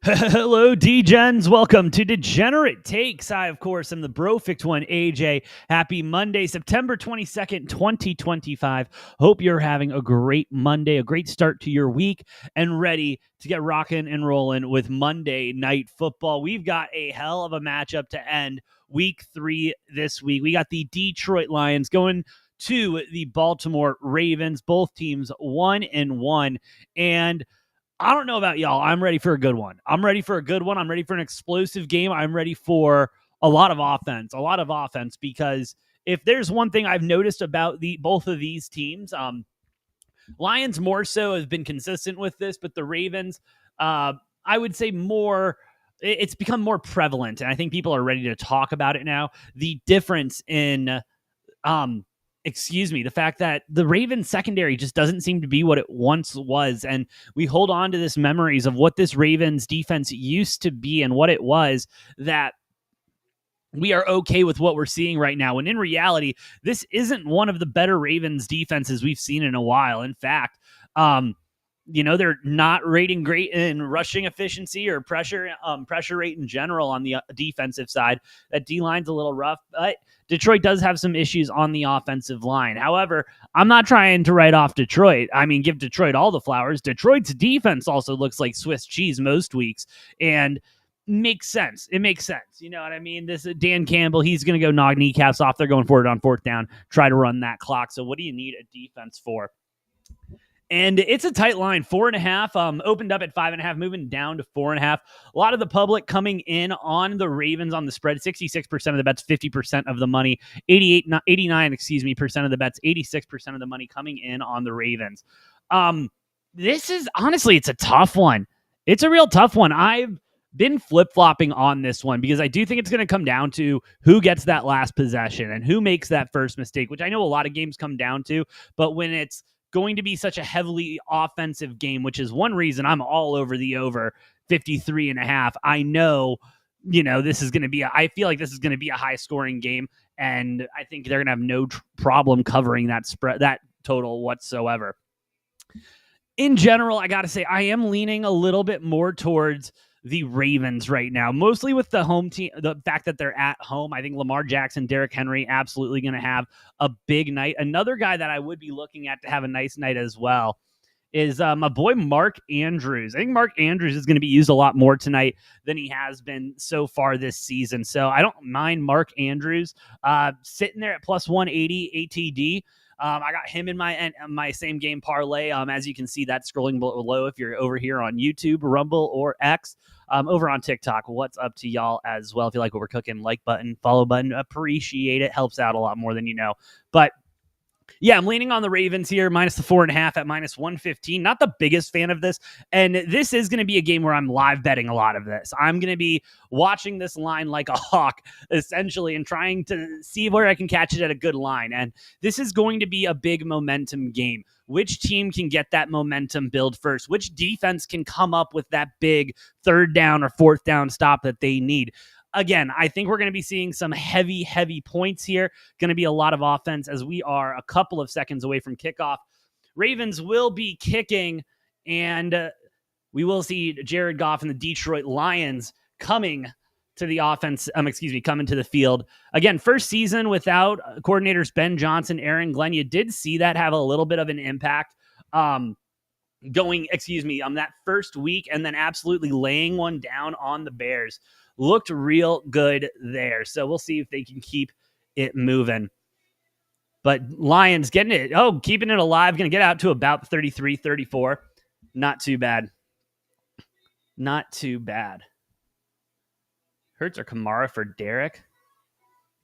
Hello, D-Gens. Welcome to Degenerate Takes. I, of course, am the Brofict one, AJ. Happy Monday, September 22nd, 2025. Hope you're having a great Monday, a great start to your week, and ready to get rocking and rolling with Monday Night Football. We've got a hell of a matchup to end week 3 this week. We got the Detroit Lions going to the Baltimore Ravens, both teams 1-1, and I don't know about y'all. I'm ready for a good one. I'm ready for an explosive game. I'm ready for a lot of offense because if there's one thing I've noticed about both of these teams, Lions more so have been consistent with this, but the Ravens, I would say more, it's become more prevalent, and I think people are ready to talk about it now. The difference in the fact that the Ravens secondary just doesn't seem to be what it once was. And we hold on to this memories of what this Ravens defense used to be and what it was, that we are okay with what we're seeing right now. And in reality, this isn't one of the better Ravens defenses we've seen in a while. In fact, they're not rating great in rushing efficiency or pressure rate in general on the defensive side. That D-line's a little rough, but Detroit does have some issues on the offensive line. However, I'm not trying to write off Detroit. I mean, give Detroit all the flowers. Detroit's defense also looks like Swiss cheese most weeks, and makes sense. It makes sense. You know what I mean? This Dan Campbell, he's going to go knock kneecaps off. They're going for it on 4th down, try to run that clock. So what do you need a defense for? And it's a tight line, 4.5, opened up at 5.5, moving down to 4.5. A lot of the public coming in on the Ravens on the spread, 66% of the bets, 50% of the money, 89% of the bets, 86% of the money coming in on the Ravens. This is, honestly, it's a tough one. It's a real tough one. I've been flip-flopping on this one because I do think it's going to come down to who gets that last possession and who makes that first mistake, which I know a lot of games come down to, but when it's going to be such a heavily offensive game, which is one reason I'm all over the over 53.5. I know, this is going to be, I feel like this is going to be a high scoring game, and I think they're going to have no problem covering that spread, that total whatsoever. In general, I got to say, I am leaning a little bit more towards the Ravens right now, mostly with the home team, the fact that they're at home. I think Lamar Jackson, Derrick Henry, absolutely going to have a big night. Another guy that I would be looking at to have a nice night as well is my boy Mark Andrews. I think Mark Andrews is going to be used a lot more tonight than he has been so far this season. So I don't mind Mark Andrews sitting there at plus 180 ATD. I got him in my same game parlay. As you can see, that's scrolling below if you're over here on YouTube, Rumble, or X. Over on TikTok, what's up to y'all as well? If you like what we're cooking, like button, follow button, appreciate it. Helps out a lot more than you know. But yeah, I'm leaning on the Ravens here, minus the 4.5 at minus 115. Not the biggest fan of this. And this is going to be a game where I'm live betting a lot of this. I'm going to be watching this line like a hawk, essentially, and trying to see where I can catch it at a good line. And this is going to be a big momentum game. Which team can get that momentum build first? Which defense can come up with that big 3rd down or 4th down stop that they need? Again, I think we're going to be seeing some heavy points here. Going to be a lot of offense as we are a couple of seconds away from kickoff. Ravens will be kicking, and we will see Jared Goff and the Detroit Lions coming to the offense, coming to the field. Again, first season without coordinators Ben Johnson, Aaron Glenn. You did see that have a little bit of an impact that first week, and then absolutely laying one down on the Bears. Looked real good there. So we'll see if they can keep it moving. But Lions keeping it alive. Going to get out to about 33, 34. Not too bad. Not too bad. Hurts or Kamara for Derek?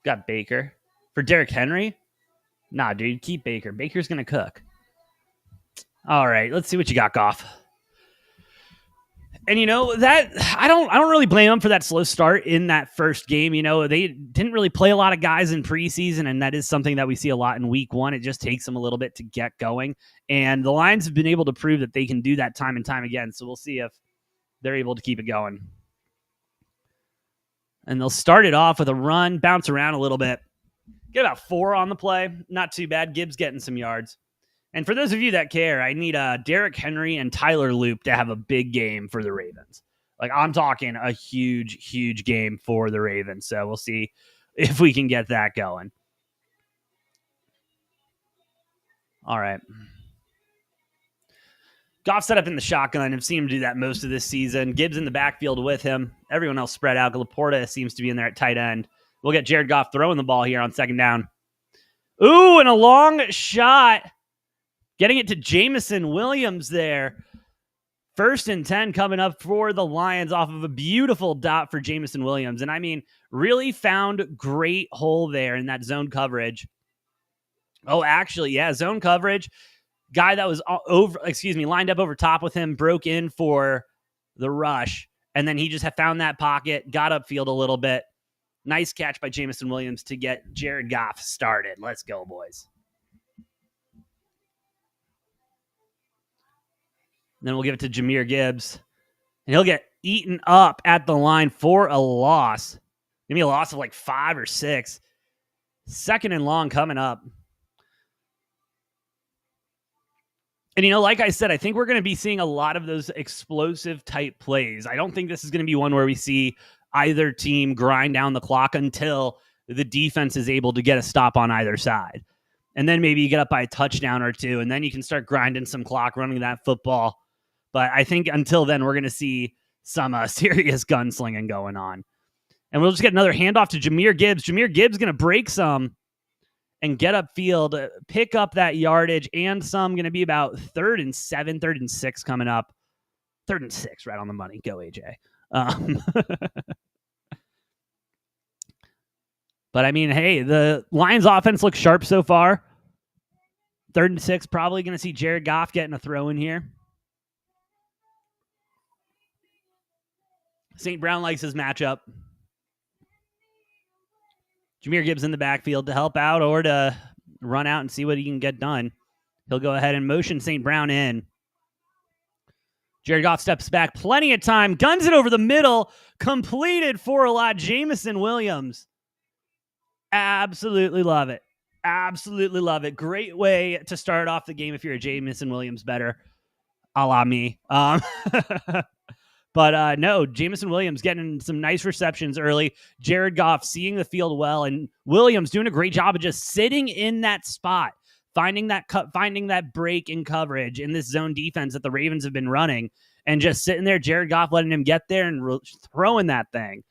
Got Baker. For Derrick Henry? Nah, dude, keep Baker. Baker's going to cook. All right, let's see what you got, Goff. And that I don't really blame them for that slow start in that first game. They didn't really play a lot of guys in preseason, and that is something that we see a lot in week one. It just takes them a little bit to get going. And the Lions have been able to prove that they can do that time and time again. So we'll see if they're able to keep it going. And they'll start it off with a run, bounce around a little bit. Get about 4 on the play. Not too bad. Gibbs getting some yards. And for those of you that care, I need Derrick Henry and Tyler Loop to have a big game for the Ravens. Like, I'm talking a huge, huge game for the Ravens. So we'll see if we can get that going. All right. Goff set up in the shotgun. I've seen him do that most of this season. Gibbs in the backfield with him. Everyone else spread out. Laporta seems to be in there at tight end. We'll get Jared Goff throwing the ball here on second down. Ooh, and a long shot. Getting it to Jameson Williams there. 1st and 10 coming up for the Lions off of a beautiful dot for Jameson Williams. And I mean, really found great hole there in that zone coverage. Oh, actually, yeah, zone coverage. Guy that was lined up over top with him, broke in for the rush. And then he just found that pocket, got upfield a little bit. Nice catch by Jameson Williams to get Jared Goff started. Let's go, boys. Then we'll give it to Jahmyr Gibbs. And he'll get eaten up at the line for a loss. Maybe a loss of like 5 or 6. 2nd and long coming up. And, like I said, I think we're going to be seeing a lot of those explosive type plays. I don't think this is going to be one where we see either team grind down the clock until the defense is able to get a stop on either side. And then maybe you get up by a touchdown or 2, and then you can start grinding some clock, running that football. But I think until then, we're going to see some serious gunslinging going on. And we'll just get another handoff to Jahmyr Gibbs. Jahmyr Gibbs going to break some and get upfield, pick up that yardage, and some. Going to be about 3rd and 7, 3rd and 6 coming up. 3rd and 6, right on the money. Go, AJ. But, I mean, hey, the Lions offense looks sharp so far. 3rd and 6, probably going to see Jared Goff getting a throw in here. St. Brown likes his matchup. Jahmyr Gibbs in the backfield to help out or to run out and see what he can get done. He'll go ahead and motion St. Brown in. Jared Goff steps back. Plenty of time. Guns it over the middle. Completed for a lot. Jameson Williams. Absolutely love it. Absolutely love it. Great way to start off the game if you're a Jameson Williams better. A la me. But no, Jameson Williams getting some nice receptions early. Jared Goff seeing the field well, and Williams doing a great job of just sitting in that spot, finding that break in coverage in this zone defense that the Ravens have been running, and just sitting there. Jared Goff letting him get there and throwing that thing.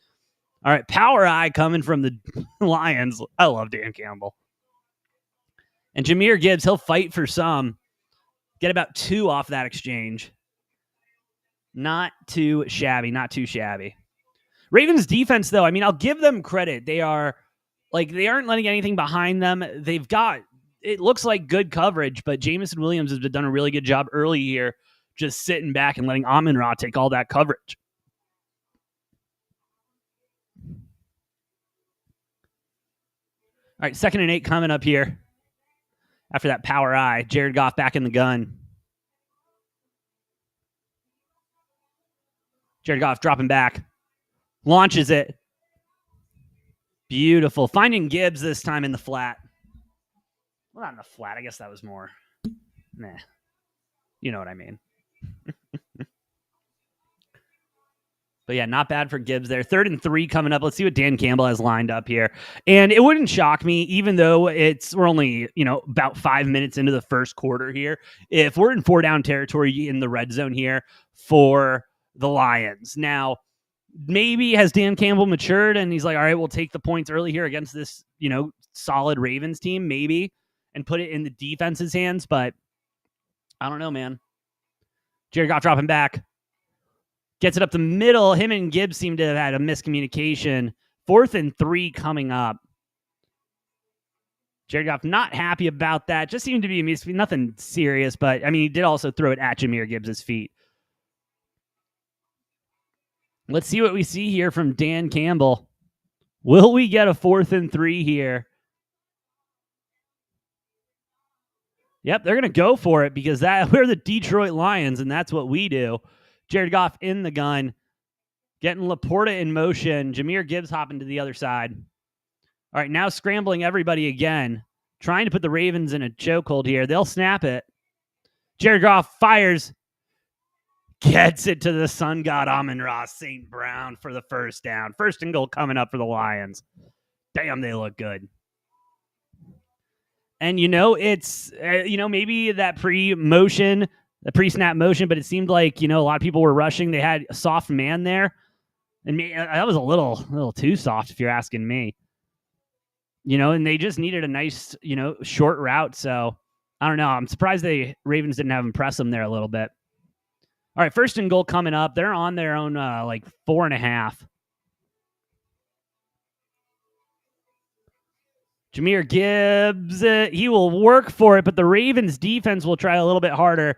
All right, power eye coming from the Lions. I love Dan Campbell. And Jahmyr Gibbs, he'll fight for some. Get about 2 off that exchange. Not too shabby, not too shabby. Ravens defense, though, I mean, I'll give them credit. They aren't letting anything behind them. They've got, it looks like good coverage, but Jameson Williams has done a really good job early here, just sitting back and letting Amon-Ra take all that coverage. All right, 2nd and 8 coming up here. After that power eye, Jared Goff back in the gun. Jared Goff dropping back. Launches it. Beautiful. Finding Gibbs this time in the flat. Well, not in the flat. I guess that was more. Nah. You know what I mean. But yeah, not bad for Gibbs there. 3rd and 3 coming up. Let's see what Dan Campbell has lined up here. And it wouldn't shock me, even though we're only, about 5 minutes into the first quarter here, if we're in 4-down territory in the red zone here for the Lions. Now, maybe has Dan Campbell matured and he's like, all right, we'll take the points early here against this, solid Ravens team, maybe, and put it in the defense's hands. But I don't know, man. Jared Goff dropping back. Gets it up the middle. Him and Gibbs seem to have had a miscommunication. 4th and 3 coming up. Jared Goff not happy about that. Just seemed to be nothing serious, but I mean, he did also throw it at Jahmyr Gibbs' feet. Let's see what we see here from Dan Campbell. Will we get a 4th and 3 here? Yep, they're going to go for it because we're the Detroit Lions, and that's what we do. Jared Goff in the gun, getting Laporta in motion. Jahmyr Gibbs hopping to the other side. All right, now scrambling everybody again, trying to put the Ravens in a chokehold here. They'll snap it. Jared Goff fires, gets it to the sun god Amon-Ra St. Brown for the first down. 1st and goal coming up for the Lions. Damn, they look good. And, it's, maybe that pre-motion, the pre-snap motion, but it seemed like, a lot of people were rushing. They had a soft man there. And that was a little too soft, if you're asking me. And they just needed a nice, short route. So, I don't know. I'm surprised the Ravens didn't have him press them there a little bit. All right, 1st and goal coming up. They're on their own, 4.5. Jahmyr Gibbs, he will work for it, but the Ravens defense will try a little bit harder.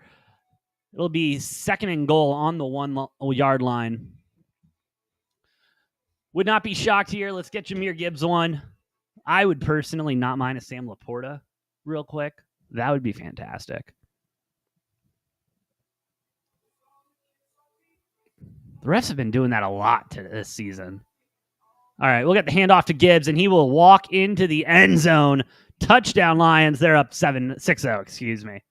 It'll be 2nd and goal on the 1-yard line. Would not be shocked here. Let's get Jahmyr Gibbs one. I would personally not mind a Sam Laporta real quick. That would be fantastic. The refs have been doing that a lot this season. All right, we'll get the handoff to Gibbs, and he will walk into the end zone. Touchdown, Lions. They're up 6-0, excuse me.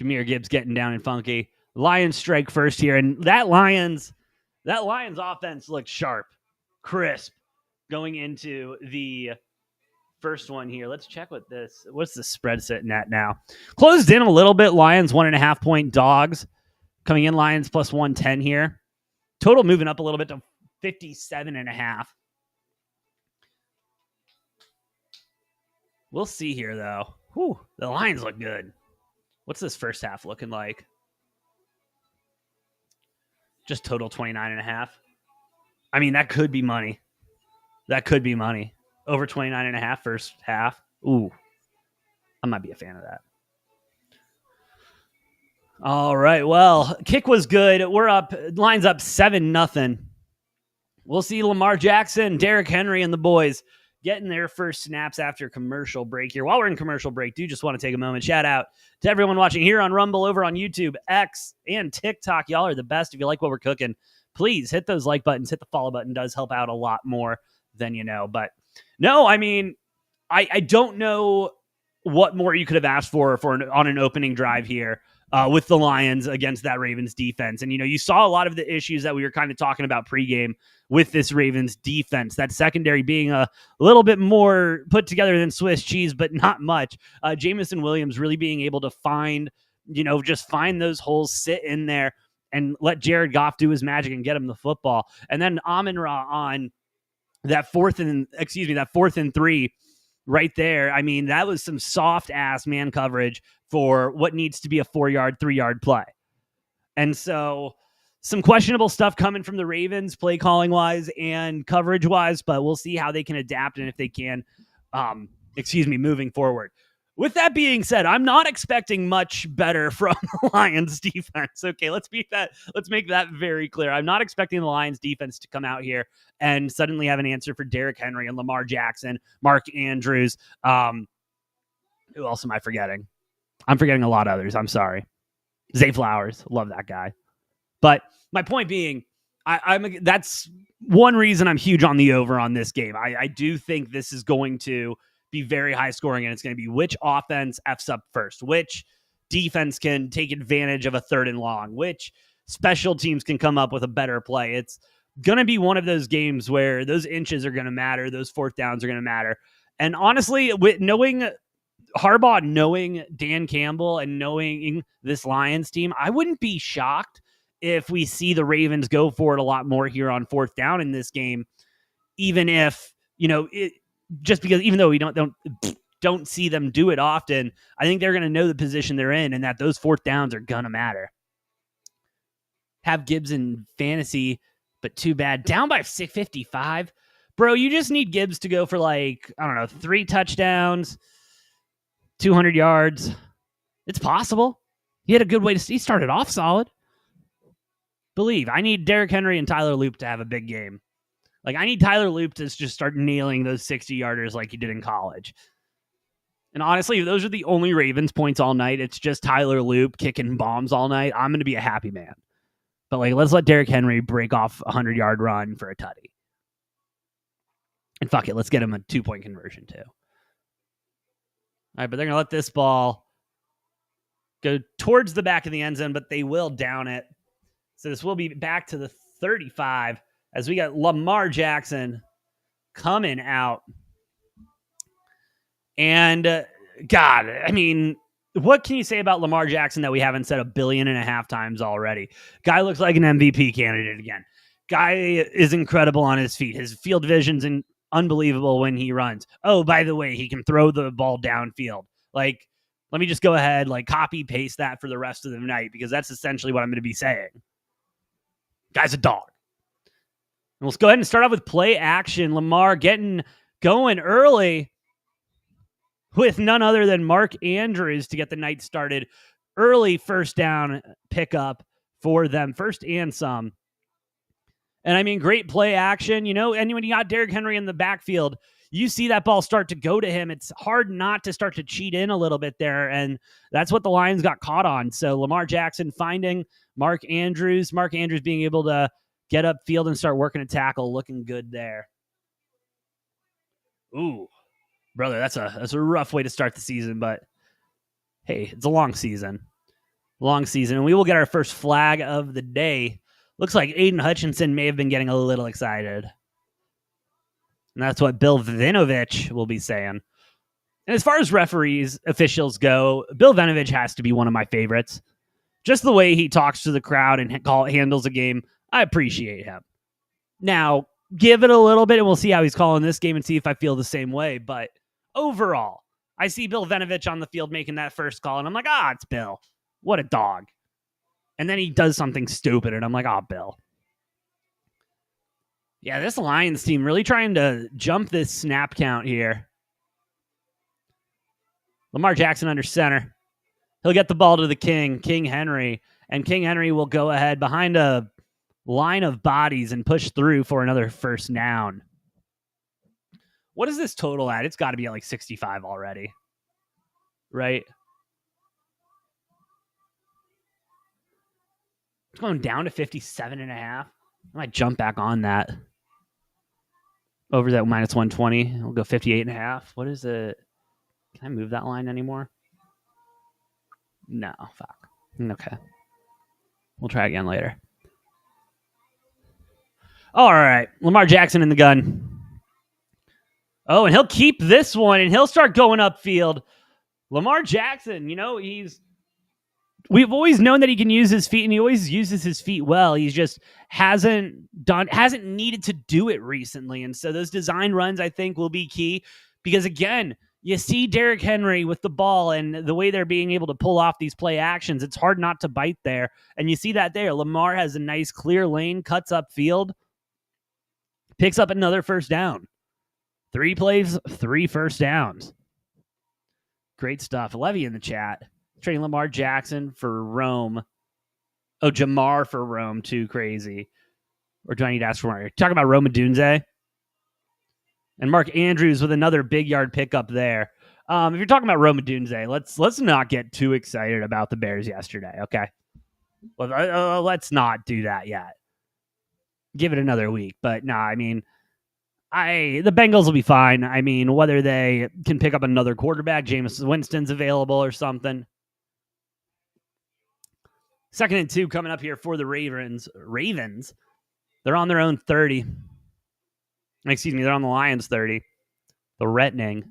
Jahmyr Gibbs getting down and funky. Lions strike first here, and that Lions offense looked sharp, crisp, going into the first one here. Let's check what what's the spread sitting at now? Closed in a little bit. Lions 1.5-point dogs. Coming in, Lions plus 110 here. Total moving up a little bit to 57.5. We'll see here, though. Whew, the Lions look good. What's this first half looking like? Just total 29.5. I mean, that could be money. That could be money. Over 29.5 first half. Ooh, I might be a fan of that. All right, well, kick was good. We're up. Line's up 7-0. We'll see Lamar Jackson, Derrick Henry, and the boys getting their first snaps after commercial break here. While we're in commercial break, do just want to take a moment. Shout out to everyone watching here on Rumble, over on YouTube, X, and TikTok. Y'all are the best. If you like what we're cooking, please hit those like buttons. Hit the follow button. Does help out a lot more than you know. But no, I mean, I don't know what more you could have asked for on an opening drive here. With the Lions against that Ravens defense. And, you saw a lot of the issues that we were kind of talking about pregame with this Ravens defense, that secondary being a little bit more put together than Swiss cheese, but not much. Jameson Williams really being able to find those holes, sit in there and let Jared Goff do his magic and get him the football. And then Amon-Ra on that 4th and 3 right there. I mean, that was some soft ass man coverage for what needs to be a 4-yard, 3-yard play. And so some questionable stuff coming from the Ravens play calling wise and coverage wise, but we'll see how they can adapt and if they can, moving forward. With that being said, I'm not expecting much better from the Lions defense. Okay, let's make that very clear. I'm not expecting the Lions defense to come out here and suddenly have an answer for Derrick Henry and Lamar Jackson, Mark Andrews. Who else am I forgetting? I'm forgetting a lot of others. I'm sorry. Zay Flowers. Love that guy. But my point being, that's one reason I'm huge on the over on this game. I do think this is going to be very high scoring, and it's going to be which offense F's up first, which defense can take advantage of a 3rd and long, which special teams can come up with a better play. It's going to be one of those games where those inches are going to matter, those 4th downs are going to matter. And honestly, with knowing Harbaugh, knowing Dan Campbell, and knowing this Lions team, I wouldn't be shocked if we see the Ravens go for it a lot more here on 4th down in this game, even if, just because, even though we don't see them do it often, I think they're going to know the position they're in and that those 4th downs are going to matter. Have Gibbs in fantasy, but too bad. Down by 655. Bro, you just need Gibbs to go for 3 touchdowns, 200 yards. It's possible. He had a good way to. He started off solid. Believe. I need Derrick Henry and Tyler Loop to have a big game. I need Tyler Loop to just start nailing those 60-yarders like he did in college. And honestly, if those are the only Ravens points all night, it's just Tyler Loop kicking bombs all night, I'm going to be a happy man. But let's let Derrick Henry break off a 100-yard run for a tutty. And fuck it, let's get him a 2-point conversion too. All right, but they're going to let this ball go towards the back of the end zone, but they will down it. So this will be back to the 35 as we got Lamar Jackson coming out. And God, I mean, what can you say about Lamar Jackson that we haven't said 1.5 billion times already? Guy looks like an MVP candidate again. Guy is incredible on his feet. His field vision's unbelievable when he runs. Oh, by the way, he can throw the ball downfield. Let me just go ahead, copy paste that for the rest of the night, because that's essentially what I'm going to be saying. Guy's a dog. And let's go ahead and start off with play action. Lamar getting going early with none other than Mark Andrews to get the night started. Early first down pickup for them. First and some. And I mean, great play action, and when you got Derrick Henry in the backfield, you see that ball start to go to him. It's hard not to start to cheat in a little bit there, and that's what the Lions got caught on. So Lamar Jackson finding Mark Andrews being able to get upfield and start working a tackle, looking good there. Ooh, brother, that's a rough way to start the season, but hey, it's a long season. And we will get our first flag of the day. Looks like Aiden Hutchinson may have been getting a little excited. And that's what Bill Vinovich will be saying. And as far as officials go, Bill Vinovich has to be one of my favorites. Just the way he talks to the crowd and handles a game, I appreciate him. Now, give it a little bit, and we'll see how he's calling this game and see if I feel the same way. But overall, I see Bill Vinovich on the field making that first call, and I'm like, it's Bill. What a dog. And then he does something stupid, and I'm like, Bill. Yeah, this Lions team really trying to jump this snap count here. Lamar Jackson under center. He'll get the ball to the King Henry, and King Henry will go ahead behind a line of bodies and push through for another first down. What is this total at? It's got to be at 65 already, right? It's going down to 57.5. I might jump back on that. Over that minus 120. We'll go 58.5. What is it? Can I move that line anymore? No, fuck. Okay. We'll try again later. All right. Lamar Jackson in the gun. Oh, and he'll keep this one, and he'll start going upfield. Lamar Jackson, we've always known that he can use his feet, and he always uses his feet well. He's just hasn't needed to do it recently. And so those design runs, I think, will be key, because again, you see Derrick Henry with the ball and the way they're being able to pull off these play actions. It's hard not to bite there. And you see that there. Lamar has a nice clear lane, cuts upfield, picks up another first down. 3 plays, 3 first downs. Great stuff. Levy in the chat. Trading Lamar Jackson for Rome. Oh, Jamar for Rome. Too crazy. Or do I need to ask for more? Talking about Rome Odunze. And Mark Andrews with another big yard pickup there. If you're talking about Rome Odunze, let's not get too excited about the Bears yesterday, okay? Let's not do that yet. Give it another week. But no, I mean, the Bengals will be fine. I mean, whether they can pick up another quarterback, Jameis Winston's available or something. 2nd and 2 coming up here for the Ravens. They're on their own 30. Excuse me, they're on the Lions 30. The Retning.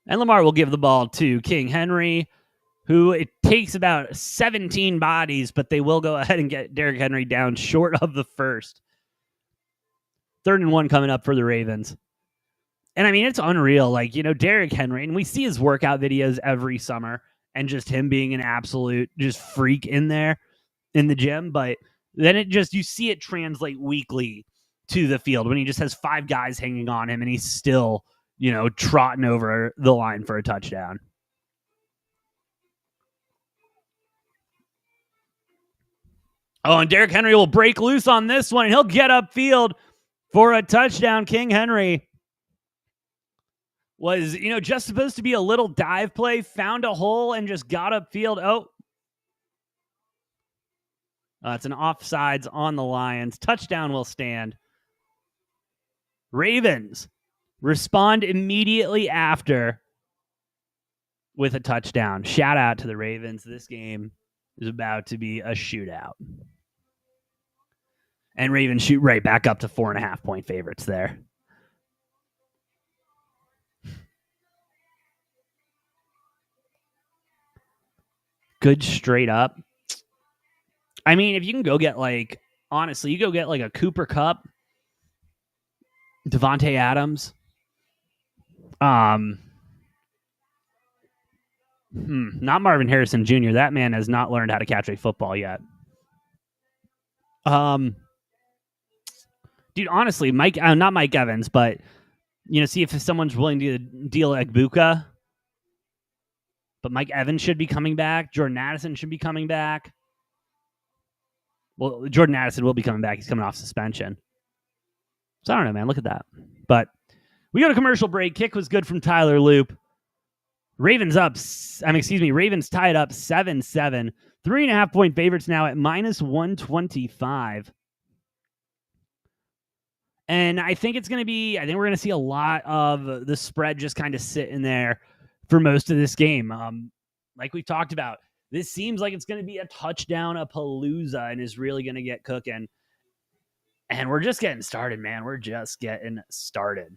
And Lamar will give the ball to King Henry, who it takes about 17 bodies, but they will go ahead and get Derrick Henry down short of the first. 3rd and 1 coming up for the Ravens. And I mean, it's unreal. Derrick Henry, and we see his workout videos every summer, and just him being an absolute just freak in there in the gym. But then you see it translate weekly to the field when he just has 5 guys hanging on him and he's still, trotting over the line for a touchdown. Oh, and Derrick Henry will break loose on this one, and he'll get upfield for a touchdown. King Henry was, just supposed to be a little dive play, found a hole, and just got upfield. It's an offsides on the Lions. Touchdown will stand. Ravens respond immediately after with a touchdown. Shout out to the Ravens. This game is about to be a shootout. And Ravens shoot right back up to 4.5-point favorites there. Good straight up. I mean, if you can go get honestly, you go get a Cooper Kupp, Devontae Adams, not Marvin Harrison Jr. That man has not learned how to catch a football yet. Dude, honestly, not Mike Evans, but see if someone's willing to deal Egbuka. But Mike Evans should be coming back. Jordan Addison should be coming back. Well, Jordan Addison will be coming back. He's coming off suspension. So I don't know, man. Look at that. But we go to commercial break. Kick was good from Tyler Loop. Ravens tied up 7-7. 3.5-point favorites now at -125. And I think we're going to see a lot of the spread just kind of sit in there for most of this game. Like we talked about, this seems like it's going to be a touchdown-a-palooza and is really going to get cooking. And we're just getting started, man. We're just getting started.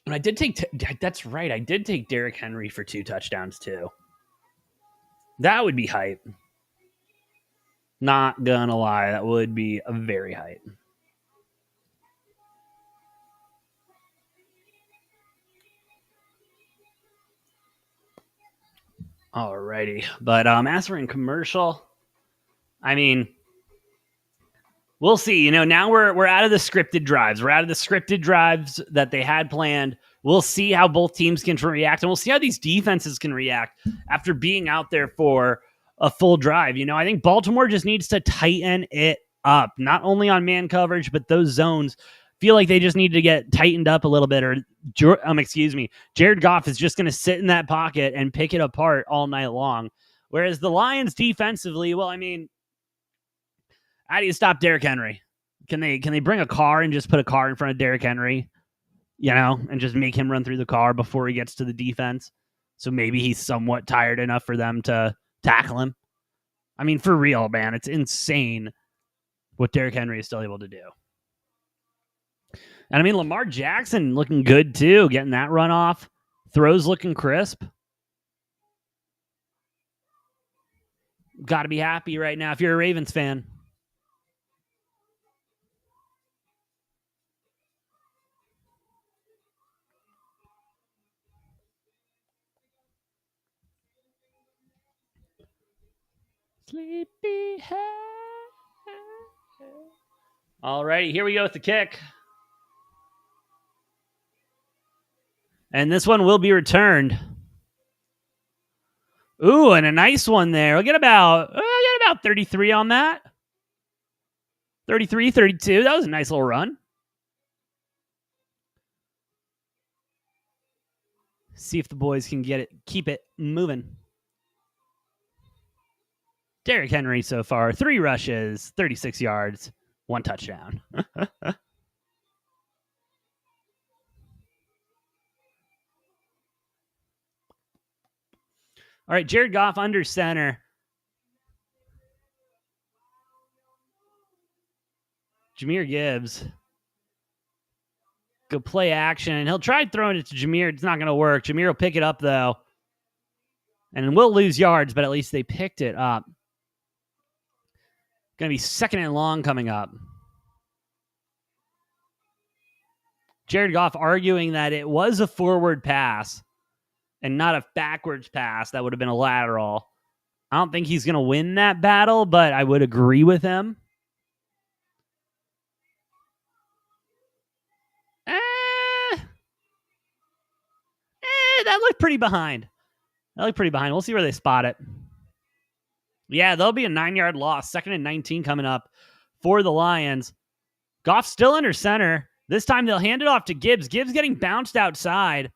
And I did that's right. I did take Derrick Henry for 2 touchdowns too. That would be hype. Not gonna lie, that would be a very hype. Alrighty. But as we're in commercial, I mean, we'll see. Now we're out of the scripted drives. We're out of the scripted drives that they had planned. We'll see how both teams can react, and we'll see how these defenses can react after being out there for a full drive. I think Baltimore just needs to tighten it up, not only on man coverage, but those zones feel like they just need to get tightened up a little bit. Jared Goff is just going to sit in that pocket and pick it apart all night long. Whereas the Lions defensively, well, I mean, how do you stop Derrick Henry? Can they bring a car and just put a car in front of Derrick Henry, and just make him run through the car before he gets to the defense? So maybe he's somewhat tired enough for them to tackle him. I mean, for real, man, it's insane what Derrick Henry is still able to do. And I mean, Lamar Jackson looking good too, getting that run off. Throws looking crisp. Got to be happy right now if you're a Ravens fan. Sleepyhead. All righty, here we go with the kick. And this one will be returned. Ooh, and a nice one there. We'll get about 33 on that. 33, 32. That was a nice little run. See if the boys can keep it moving. Derrick Henry so far, 3 rushes, 36 yards, 1 touchdown. All right, Jared Goff under center. Jahmyr Gibbs. Go play action, and he'll try throwing it to Jahmyr. It's not going to work. Jahmyr will pick it up, though. And will lose yards, but at least they picked it up. Going to be 2nd and long coming up. Jared Goff arguing that it was a forward pass and not a backwards pass. That would have been a lateral. I don't think he's going to win that battle, but I would agree with him. That looked pretty behind. We'll see where they spot it. Yeah, there'll be a 9-yard loss. 2nd and 19 coming up for the Lions. Goff still under center. This time they'll hand it off to Gibbs. Gibbs getting bounced outside.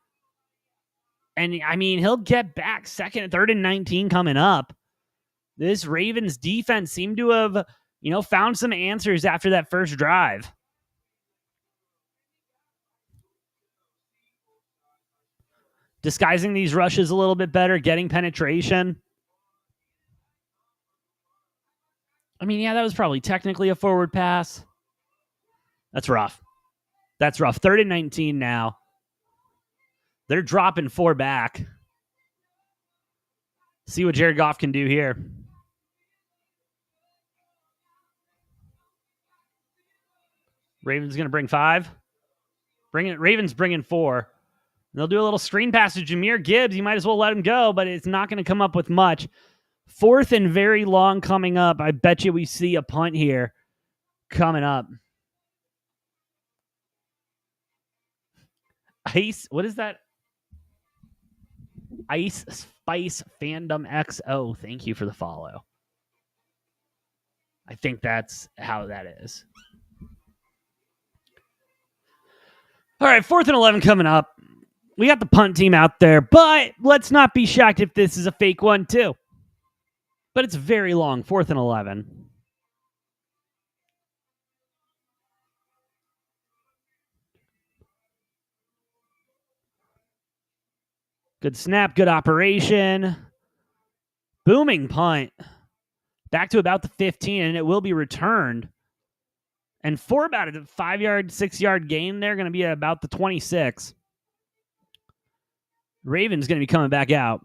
And, I mean, he'll get back 3rd and 19 coming up. This Ravens defense seemed to have, found some answers after that first drive. Disguising these rushes a little bit better, getting penetration. I mean, yeah, that was probably technically a forward pass. That's rough. 3rd and 19 now. They're dropping 4 back. See what Jared Goff can do here. Ravens going to bring 5. Ravens bringing 4. They'll do a little screen pass to Jahmyr Gibbs. You might as well let him go, but it's not going to come up with much. 4th and very long coming up. I bet you we see a punt here coming up. What is that? Ice Spice Fandom XO. Thank you for the follow. I think that's how that is. All right, 4th and 11 coming up. We got the punt team out there, but let's not be shocked if this is a fake one too. But it's very long, 4th and 11. Good snap, good operation. Booming punt. Back to about the 15, and it will be returned. And for about a 5-yard, 6-yard gain, they're going to be at about the 26. Ravens going to be coming back out.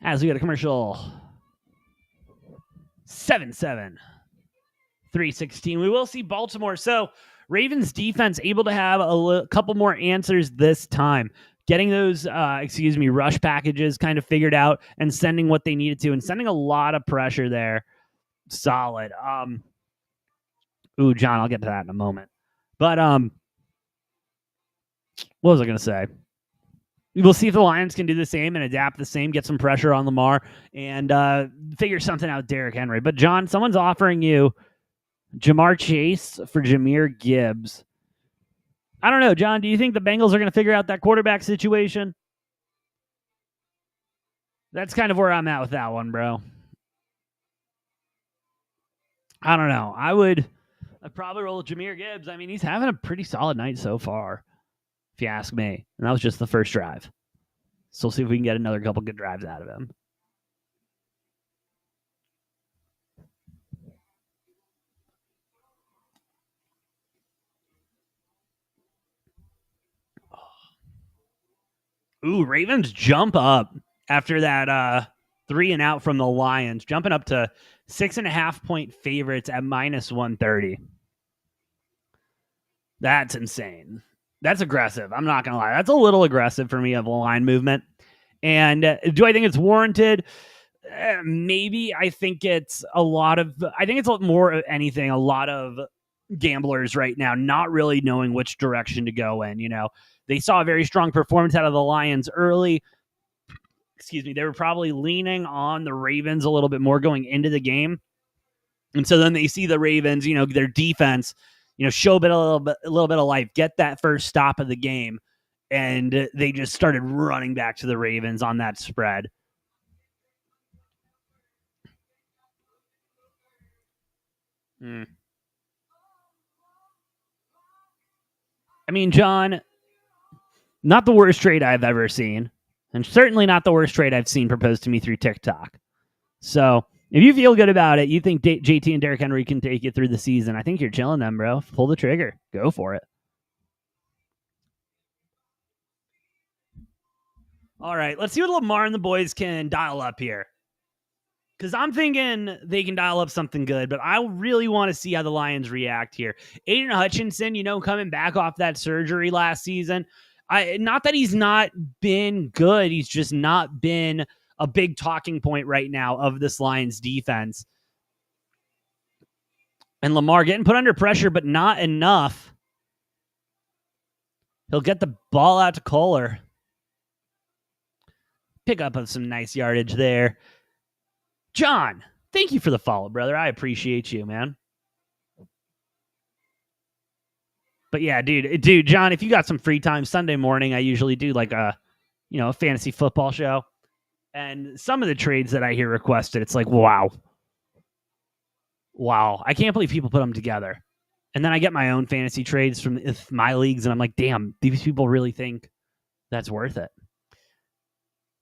As we got a commercial. 7-7. 3:16. We will see Baltimore. So Ravens defense able to have a couple more answers this time. Getting those, rush packages kind of figured out and sending what they needed to and sending a lot of pressure there. Solid. John, I'll get to that in a moment. But what was I going to say? We'll see if the Lions can do the same and adapt the same, get some pressure on Lamar, and figure something out with Derrick Henry. But, John, someone's offering you Ja'Marr Chase for Jahmyr Gibbs. I don't know, John. Do you think the Bengals are going to figure out that quarterback situation? That's kind of where I'm at with that one, bro. I don't know. I'd probably roll with Jahmyr Gibbs. I mean, he's having a pretty solid night so far, if you ask me. And that was just the first drive. So we'll see if we can get another couple good drives out of him. Ravens jump up after that 3 and out from the Lions, jumping up to 6.5-point favorites at -130. That's insane. That's aggressive. I'm not going to lie. That's a little aggressive for me of a line movement. And do I think it's warranted? Maybe. I think it's more of anything, a lot of gamblers right now not really knowing which direction to go in. They saw a very strong performance out of the Lions early. They were probably leaning on the Ravens a little bit more going into the game. And so then they see the Ravens, their defense, show a little bit of life, get that first stop of the game. And they just started running back to the Ravens on that spread. I mean, John, not the worst trade I've ever seen, and certainly not the worst trade I've seen proposed to me through TikTok. So if you feel good about it, you think JT and Derrick Henry can take you through the season, I think you're chilling them, bro. Pull the trigger. Go for it. All right, let's see what Lamar and the boys can dial up here. Because I'm thinking they can dial up something good, but I really want to see how the Lions react here. Aiden Hutchinson, coming back off that surgery last season, not that he's not been good, he's just not been a big talking point right now of this Lions defense. And Lamar getting put under pressure, but not enough. He'll get the ball out to Kohler. Pick up some nice yardage there. John, thank you for the follow, brother. I appreciate you, man. But yeah, dude, John, if you got some free time Sunday morning, I usually do like a fantasy football show. And some of the trades that I hear requested, it's like, wow. I can't believe people put them together. And then I get my own fantasy trades from my leagues, and I'm like, damn, these people really think that's worth it.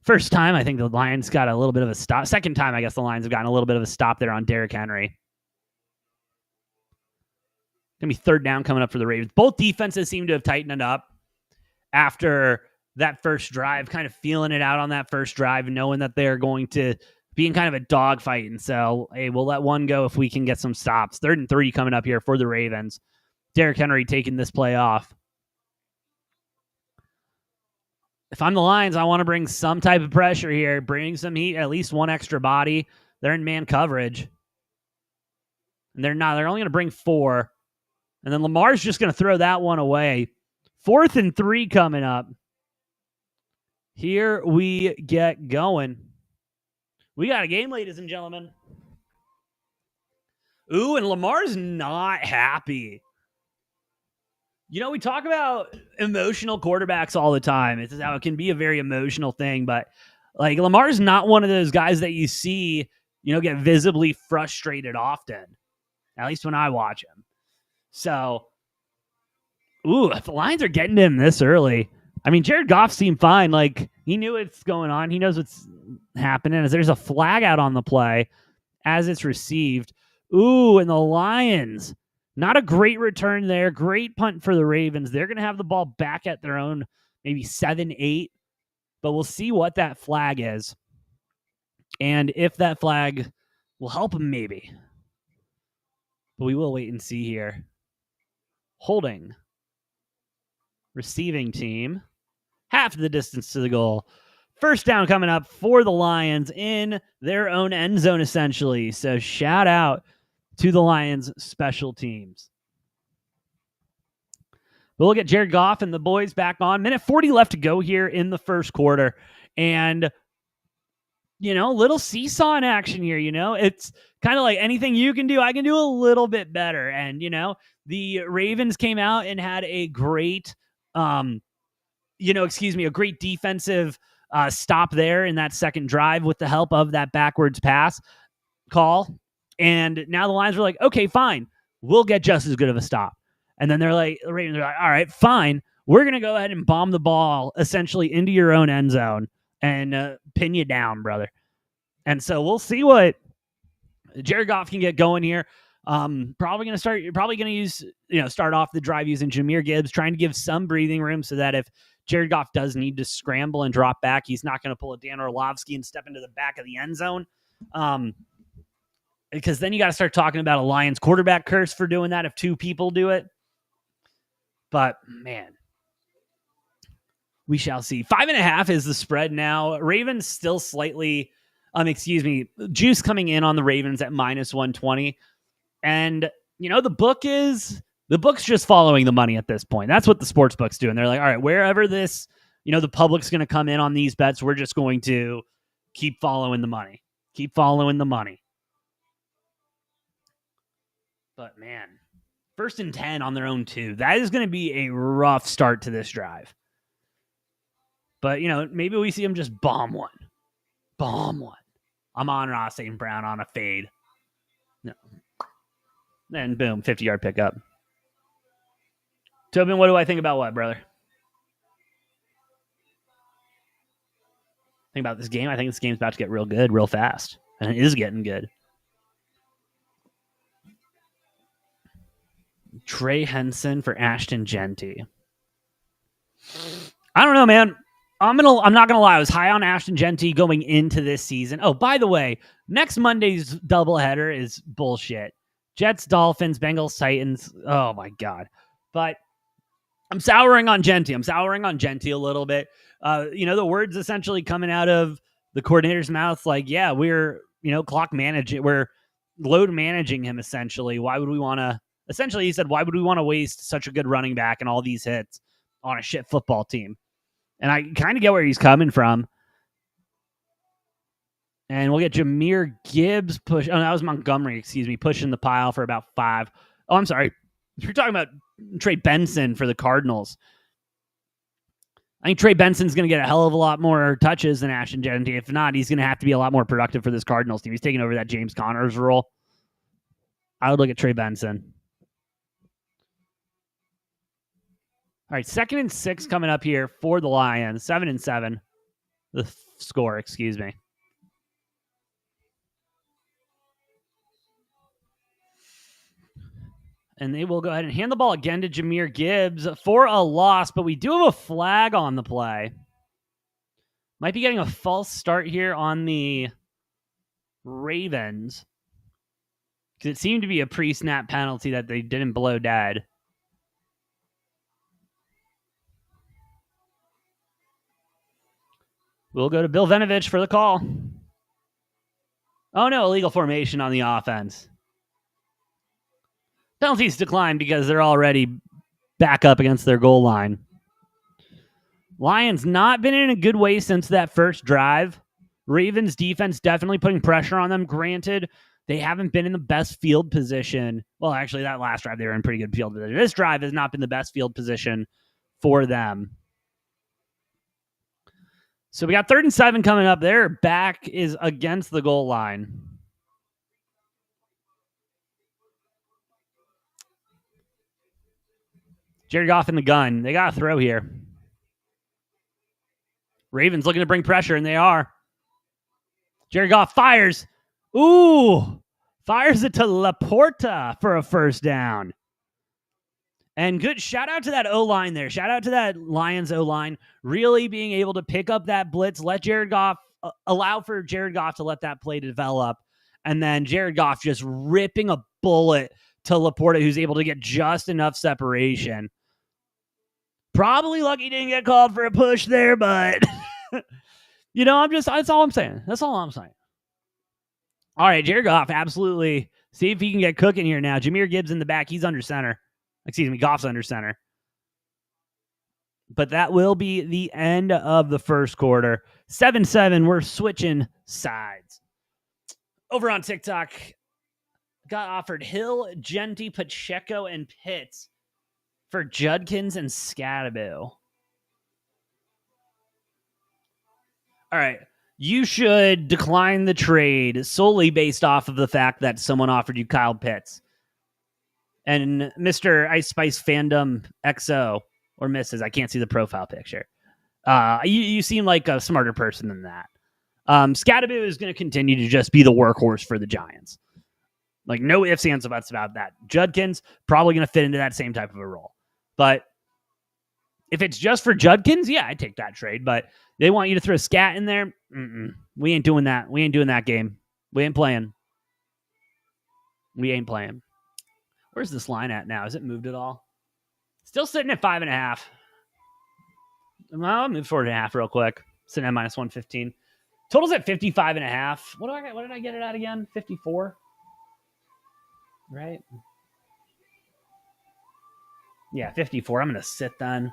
First time, I think the Lions got a little bit of a stop. Second time, I guess the Lions have gotten a little bit of a stop there on Derrick Henry. Going to be third down coming up for the Ravens. Both defenses seem to have tightened it up after that first drive, kind of feeling it out on that first drive, knowing that they're going to be in kind of a dogfight. And so, hey, we'll let one go if we can get some stops. 3rd and 3 coming up here for the Ravens. Derrick Henry taking this play off. If I'm the Lions, I want to bring some type of pressure here, bring some heat, at least one extra body. They're in man coverage. And they're not. They're only going to bring 4. And then Lamar's just going to throw that one away. 4th and 3 coming up. Here we get going. We got a game, ladies and gentlemen. Ooh, and Lamar's not happy. We talk about emotional quarterbacks all the time. It's how it can be a very emotional thing. But, like, Lamar's not one of those guys that you see, get visibly frustrated often. At least when I watch him. So, if the Lions are getting to him this early, I mean, Jared Goff seemed fine. Like, he knew what's going on. He knows what's happening. As there's a flag out on the play as it's received. Ooh, and the Lions, not a great return there. Great punt for the Ravens. They're going to have the ball back at their own maybe 7-8, but we'll see what that flag is. And if that flag will help them, maybe. But we will wait and see here. Holding. Receiving team. Half the distance to the goal. First down coming up for the Lions in their own end zone, essentially. So shout out to the Lions special teams. We'll get Jared Goff and the boys back on. Minute 40 left to go here in the first quarter. And, little seesaw in action here, It's kind of like anything you can do, I can do a little bit better. And, the Ravens came out and had a great, a great defensive stop there in that second drive with the help of that backwards pass call. And now the Lions were like, okay, fine. We'll get just as good of a stop. And then the Ravens are like, all right, fine. We're going to go ahead and bomb the ball essentially into your own end zone and pin you down, brother. And so we'll see what Jared Goff can get going here. Probably going to use, start off the drive using Jahmyr Gibbs, trying to give some breathing room so that if Jared Goff does need to scramble and drop back, he's not going to pull a Dan Orlovsky and step into the back of the end zone. Because then you got to start talking about a Lions quarterback curse for doing that if 2 people do it. But, man, we shall see. 5.5 is the spread now. Ravens still slightly, juice coming in on the Ravens at -120. And, the book's just following the money at this point. That's what the sports book's doing. They're like, all right, wherever this, the public's going to come in on these bets, we're just going to keep following the money. Keep following the money. But, man, 1st and 10 on their own 2. That is going to be a rough start to this drive. But, maybe we see them just bomb one. Amon-Ra St. Brown on a fade. No. Then, boom, 50-yard pickup. Tobin, what do I think about what, brother? Think about this game? I think this game's about to get real good real fast. And it is getting good. Trey Henson for Ashton Genty. I don't know, man. I'm not gonna lie. I was high on Ashton Jeanty going into this season. Oh, by the way, next Monday's doubleheader is bullshit. Jets, Dolphins, Bengals, Titans. Oh my god! But I'm souring on Jeanty. I'm souring on Jeanty a little bit. The words essentially coming out of the coordinator's mouth, like, yeah, we're clock managing, we're load managing him essentially. Why would we want to? Essentially, he said, why would we want to waste such a good running back and all these hits on a shit football team? And I kind of get where he's coming from. And we'll get Jahmyr Gibbs push. Oh, that was Montgomery, pushing the pile for about 5. Oh, I'm sorry. You're talking about Trey Benson for the Cardinals. I think Trey Benson's going to get a hell of a lot more touches than Ashton Jeanty. If not, he's going to have to be a lot more productive for this Cardinals team. He's taking over that James Connors role. I would look at Trey Benson. All right, 2nd and 6 coming up here for the Lions. 7-7. The score, excuse me. And they will go ahead and hand the ball again to Jahmyr Gibbs for a loss, but we do have a flag on the play. Might be getting a false start here on the Ravens, because it seemed to be a pre-snap penalty that they didn't blow dead. We'll go to Bill Vinovich for the call. Oh no, illegal formation on the offense. Penalties decline because they're already back up against their goal line. Lions not been in a good way since that first drive. Ravens defense definitely putting pressure on them. Granted, they haven't been in the best field position. Well, actually, that last drive, they were in pretty good field position. This drive has not been the best field position for them. So we got 3rd and 7 coming up. Their back is against the goal line. Jared Goff in the gun. They got to throw here. Ravens looking to bring pressure, and they are. Jared Goff fires. Ooh. Fires it to Laporta for a first down. And good shout out to that O-line there. Shout out to that Lions O-line really being able to pick up that blitz, let Jared Goff, allow for Jared Goff to let that play develop. And then Jared Goff just ripping a bullet to Laporta, who's able to get just enough separation. Probably lucky he didn't get called for a push there, but that's all I'm saying. That's all I'm saying. All right, Jared Goff, absolutely. See if he can get cooking here now. Jahmyr Gibbs in the back. He's under center. Goff's under center. But that will be the end of the first quarter. 7-7, we're switching sides. Over on TikTok, got offered Hill, Jeanty, Pacheco, and Pitts for Judkins and Scadaboo. All right. You should decline the trade solely based off of the fact that someone offered you Kyle Pitts. And Mr. Ice Spice Fandom XO, or Mrs., I can't see the profile picture. You seem like a smarter person than that. Scadaboo is going to continue to just be the workhorse for the Giants. Like, no ifs, ands, or buts about that. Judkins probably going to fit into that same type of a role. But if it's just for Judkins, yeah, I'd take that trade. But they want you to throw Scat in there. We ain't doing that. We ain't doing that game. We ain't playing. We ain't playing. Where's this line at now? Has it moved at all? Still sitting at 5.5. Well, I'll move forward to half real quick. Sitting at minus 115. Total's at 55.5. What did I get it at again? 54? Right? Yeah, 54. I'm going to sit then.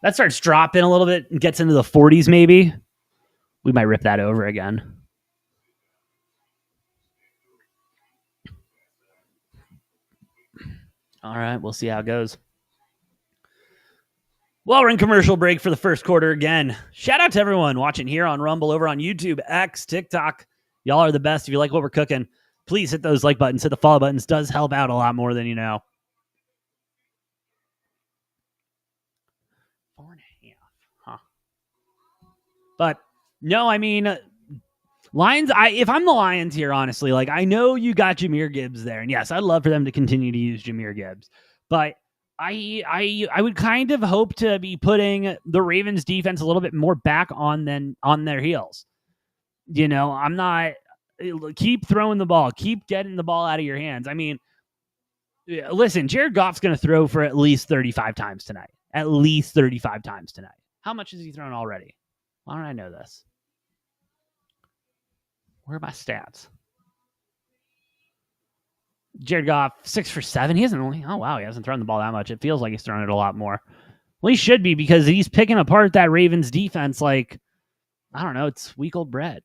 That starts dropping a little bit and gets into the 40s maybe. We might rip that over again. All right, we'll see how it goes. Well, we're in commercial break for the first quarter again. Shout out to everyone watching here on Rumble, over on YouTube, X, TikTok. Y'all are the best. If you like what we're cooking, please hit those like buttons, hit the follow buttons. Does help out a lot more than you know. 4.5. Huh. But no, I mean, Lions, if I'm the Lions here, honestly, like, I know you got Jahmyr Gibbs there. And yes, I'd love for them to continue to use Jahmyr Gibbs. But I would kind of hope to be putting the Ravens defense a little bit more back on their heels. You know, I'm not keep throwing the ball, keep getting the ball out of your hands. I mean, listen, Jared Goff's going to throw for at least 35 times tonight. At least 35 times tonight. How much has he thrown already? Why don't I know this? Where are my stats? Jared Goff, 6 for 7. He hasn't only, oh wow, he hasn't thrown the ball that much. It feels like he's thrown it a lot more. Well, he should be because he's picking apart that Ravens defense like, I don't know, it's week old bread.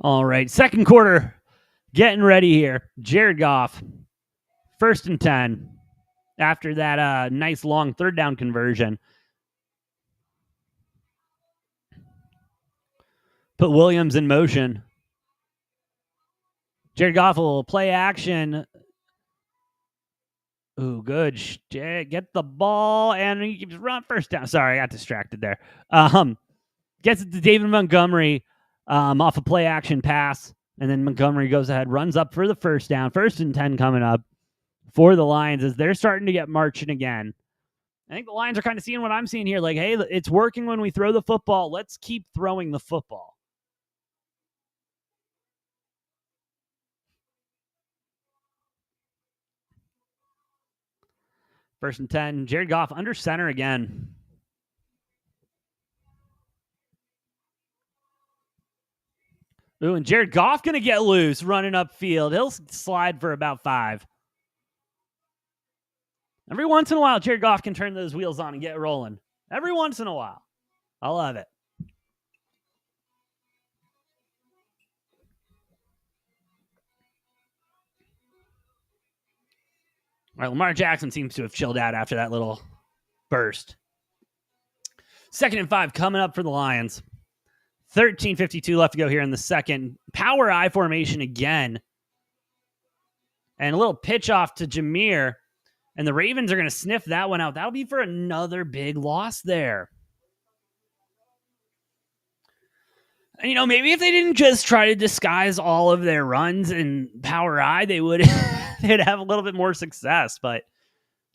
All right, second quarter, getting ready here. Jared Goff, 1st and 10 after that nice long third down conversion. Put Williams in motion. Jared Goff will play action. Ooh, good. Get the ball, and he keeps running first down. Sorry, I got distracted there. Gets it to David Montgomery off a play action pass, and then Montgomery goes ahead, runs up for the first down. 1st and 10 coming up for the Lions as they're starting to get marching again. I think the Lions are kind of seeing what I'm seeing here. Like, hey, it's working when we throw the football. Let's keep throwing the football. First and 10. Jared Goff under center again. Ooh, and Jared Goff going to get loose running upfield. He'll slide for about 5. Every once in a while, Jared Goff can turn those wheels on and get rolling. Every once in a while. I love it. All right, Lamar Jackson seems to have chilled out after that little burst. 2nd and 5 coming up for the Lions. 13:52 left to go here in the second. Power I formation again. And a little pitch off to Jameer. And the Ravens are going to sniff that one out. That'll be for another big loss there. And, you know, maybe if they didn't just try to disguise all of their runs in Power I, they would they'd have a little bit more success. But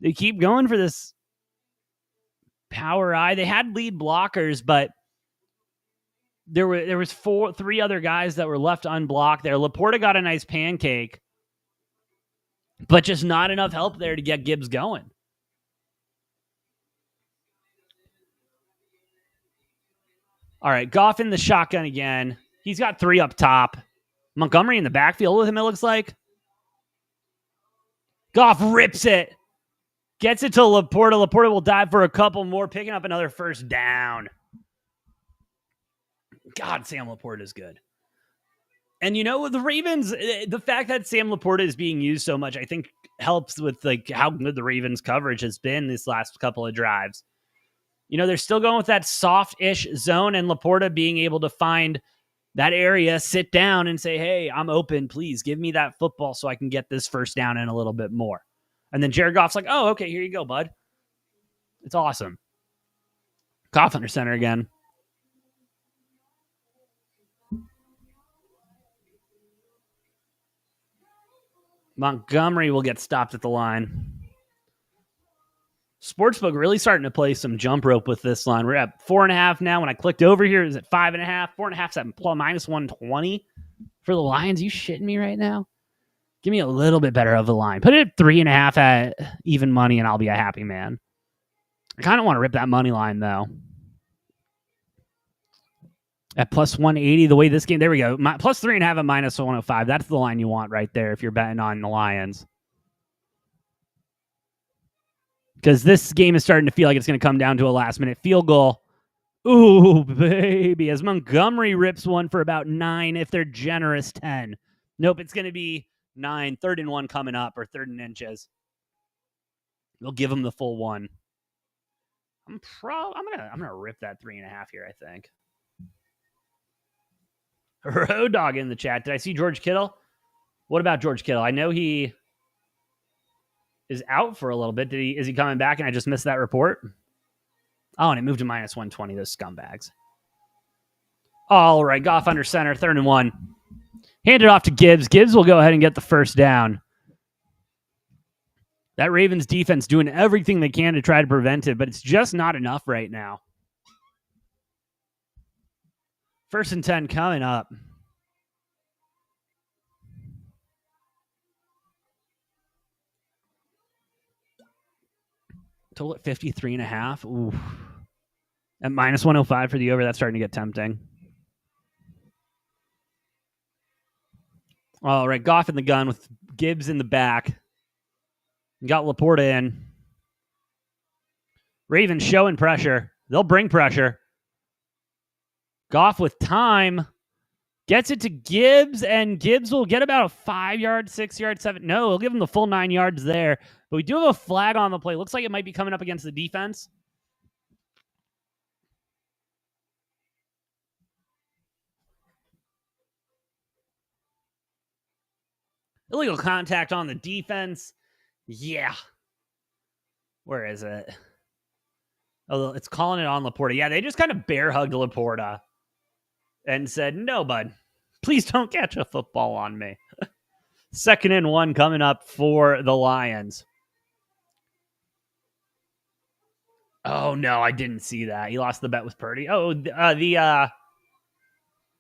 they keep going for this Power I. They had lead blockers, but there was 3 other guys that were left unblocked there. Laporta got a nice pancake, but just not enough help there to get Gibbs going. All right, Goff in the shotgun again. He's got 3 up top. Montgomery in the backfield with him, it looks like. Goff rips it. Gets it to Laporta. Laporta will dive for a couple more, picking up another first down. God, Sam Laporta is good. And, you know, the Ravens, the fact that Sam Laporta is being used so much, I think helps with like how good the Ravens coverage has been these last couple of drives. You know, they're still going with that soft-ish zone, and Laporta being able to find that area, sit down and say, hey, I'm open. Please give me that football so I can get this first down in a little bit more. And then Jared Goff's like, oh, okay, here you go, bud. It's awesome. Goff under center again. Montgomery will get stopped at the line. Sportsbook really starting to play some jump rope with this line. We're at 4.5 now. When I clicked over here, is it 5.5? 4.5's at minus 120 for the Lions. You shitting me right now? Give me a little bit better of a line. Put it at 3.5 at even money, and I'll be a happy man. I kind of want to rip that money line, though. At plus 180, the way this game, there we go. Plus 3.5 at minus 105. That's the line you want right there if you're betting on the Lions. Because this game is starting to feel like it's going to come down to a last-minute field goal. Ooh, baby. As Montgomery rips one for about 9, if they're generous, 10. Nope, it's going to be 9. 3rd and 1 coming up, or 3rd and inches. They'll give him the full 1. I'm gonna rip that 3.5 here, I think. Road Dog in the chat. Did I see George Kittle? What about George Kittle? I know he is out for a little bit. Is he coming back and I just missed that report? Oh, and it moved to minus 120, those scumbags. All right, Goff under center, 3rd and 1. Hand it off to Gibbs. Gibbs will go ahead and get the first down. That Ravens defense doing everything they can to try to prevent it, but it's just not enough right now. 1st and 10 coming up. Total at 53.5. Ooh. At minus 105 for the over, that's starting to get tempting. All right, Goff in the gun with Gibbs in the back. Got Laporta in. Ravens showing pressure. They'll bring pressure. Goff with time. Gets it to Gibbs, and Gibbs will get about a 5-yard, 6-yard, 7. No, he'll give him the full 9 yards there. But we do have a flag on the play. Looks like it might be coming up against the defense. Illegal contact on the defense. Yeah. Where is it? Oh, it's calling it on Laporta. Yeah, they just kind of bear hugged Laporta and said, no, bud, please don't catch a football on me. 2nd and 1 coming up for the Lions. Oh, no, I didn't see that. He lost the bet with Purdy. Oh, the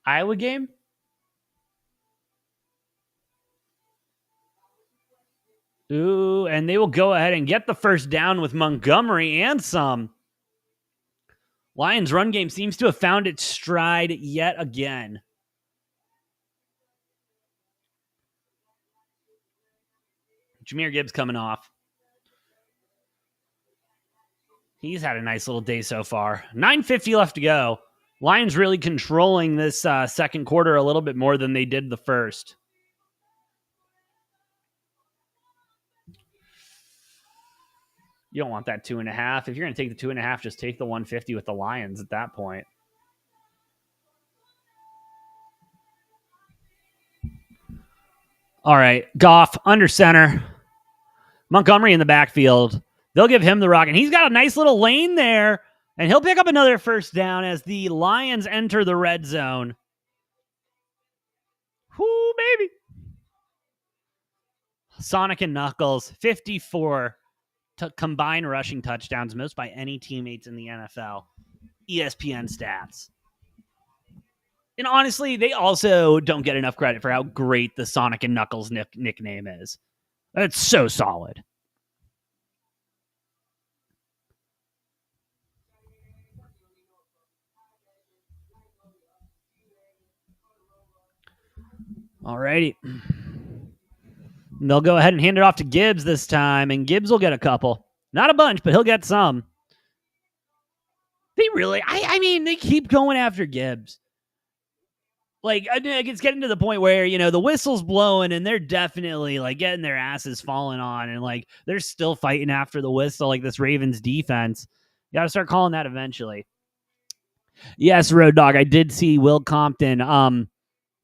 Iowa game? Ooh, and they will go ahead and get the first down with Montgomery and some. Lions' run game seems to have found its stride yet again. Jahmyr Gibbs coming off. He's had a nice little day so far. 9:50 left to go. Lions really controlling this second quarter a little bit more than they did the first. You don't want that 2.5. If you're going to take the 2.5, just take the 150 with the Lions at that point. All right, Goff under center. Montgomery in the backfield. They'll give him the rock, and he's got a nice little lane there, and he'll pick up another first down as the Lions enter the red zone. Whoo, baby. Sonic and Knuckles, 54 combined rushing touchdowns, most by any teammates in the NFL. ESPN stats. And honestly, they also don't get enough credit for how great the Sonic and Knuckles nickname is. It's so solid. All righty. They'll go ahead and hand it off to Gibbs this time, and Gibbs will get a couple. Not a bunch, but he'll get some. They really, I mean, they keep going after Gibbs. Like, it's getting to the point where, you know, the whistle's blowing and they're definitely, like, getting their asses falling on. And, like, they're still fighting after the whistle, like this Ravens defense. You got to start calling that eventually. Yes, Road Dog, I did see Will Compton.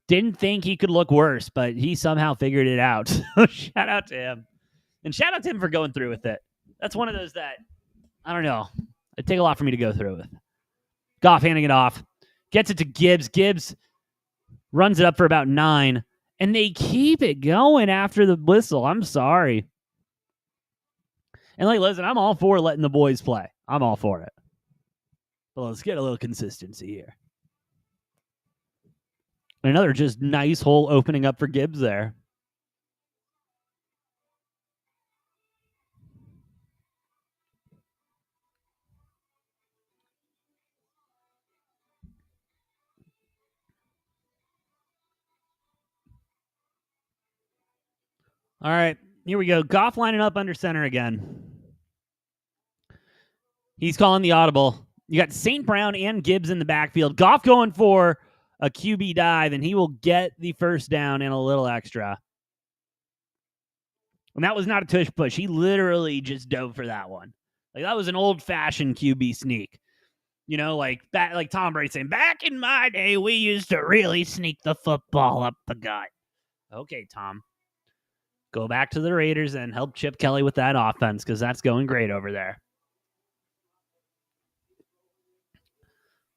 Didn't think he could look worse, but he somehow figured it out. So shout out to him. And shout out to him for going through with it. That's one of those that, I don't know. It'd take a lot for me to go through with. Goff handing it off. Gets it to Gibbs. Gibbs runs it up for about 9. And they keep it going after the whistle. I'm sorry. And like, listen, I'm all for letting the boys play. I'm all for it. But let's get a little consistency here. Another just nice hole opening up for Gibbs there. All right, here we go. Goff lining up under center again. He's calling the audible. You got St. Brown and Gibbs in the backfield. Goff going for a QB dive, and he will get the first down and a little extra. And that was not a tush push. He literally just dove for that one. Like, that was an old-fashioned QB sneak. You know, like Tom Brady saying, back in my day, we used to really sneak the football up the gut. Okay, Tom. Go back to the Raiders and help Chip Kelly with that offense, because that's going great over there.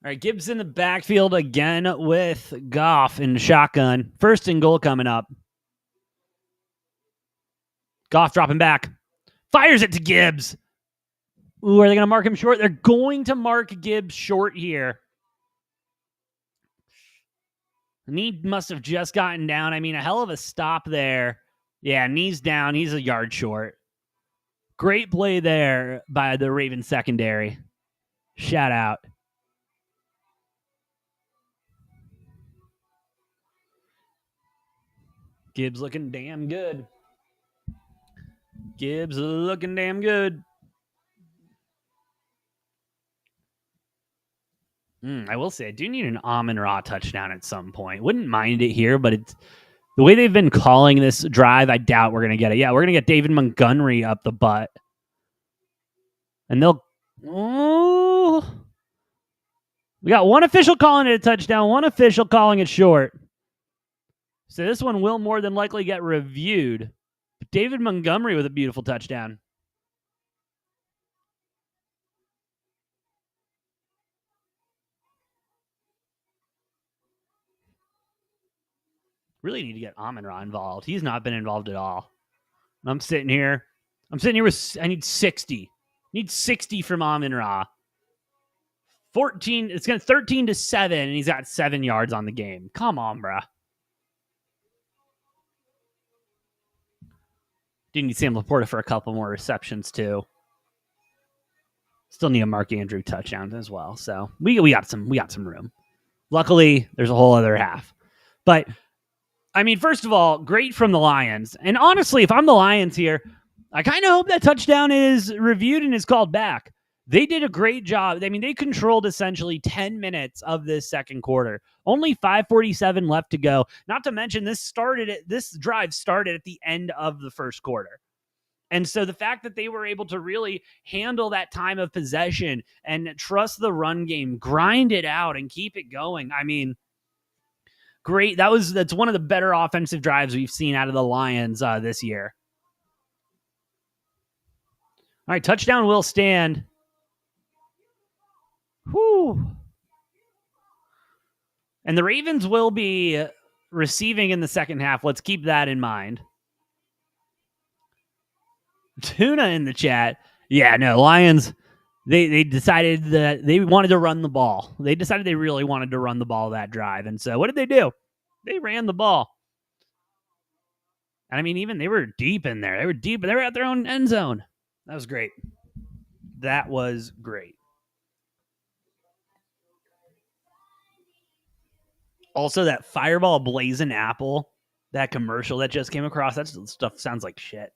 All right, Gibbs in the backfield again with Goff in the shotgun. First and goal coming up. Goff dropping back. Fires it to Gibbs. Ooh, are they going to mark him short? They're going to mark Gibbs short here. Knee must have just gotten down. I mean, a hell of a stop there. Yeah, knee's down. He's a yard short. Great play there by the Ravens secondary. Shout out. Gibbs looking damn good. Gibbs looking damn good. I will say, I do need an Amon-Ra touchdown at some point. Wouldn't mind it here, but it's the way they've been calling this drive, I doubt we're going to get it. Yeah, we're going to get David Montgomery up the butt. And they'll... Oh, we got one official calling it a touchdown, one official calling it short. So this one will more than likely get reviewed. But David Montgomery with a beautiful touchdown. Really need to get Amon-Ra involved. He's not been involved at all. I'm sitting here with, I need 60. Need 60 from Amon-Ra. 14, it's going to 13-7, and he's got 7 yards on the game. Come on, bruh. Do need Sam Laporta for a couple more receptions, too. Still need a Mark Andrew touchdown as well. So we got some room. Luckily, there's a whole other half. But I mean, first of all, great from the Lions. And honestly, if I'm the Lions here, I kind of hope that touchdown is reviewed and is called back. They did a great job. I mean, they controlled essentially 10 minutes of this second quarter. Only 5:47 left to go. Not to mention this drive started at the end of the first quarter. And so the fact that they were able to really handle that time of possession and trust the run game, grind it out and keep it going. I mean, great. That's one of the better offensive drives we've seen out of the Lions this year. All right, touchdown will stand. Whew. And the Ravens will be receiving in the second half. Let's keep that in mind. Tuna in the chat. Yeah, no, Lions, they decided that they wanted to run the ball. They decided they really wanted to run the ball that drive. And so what did they do? They ran the ball. And I mean, even they were deep in there. They were deep, but they were at their own end zone. That was great. That was great. Also, that Fireball Blazing Apple, that commercial that just came across, that stuff sounds like shit.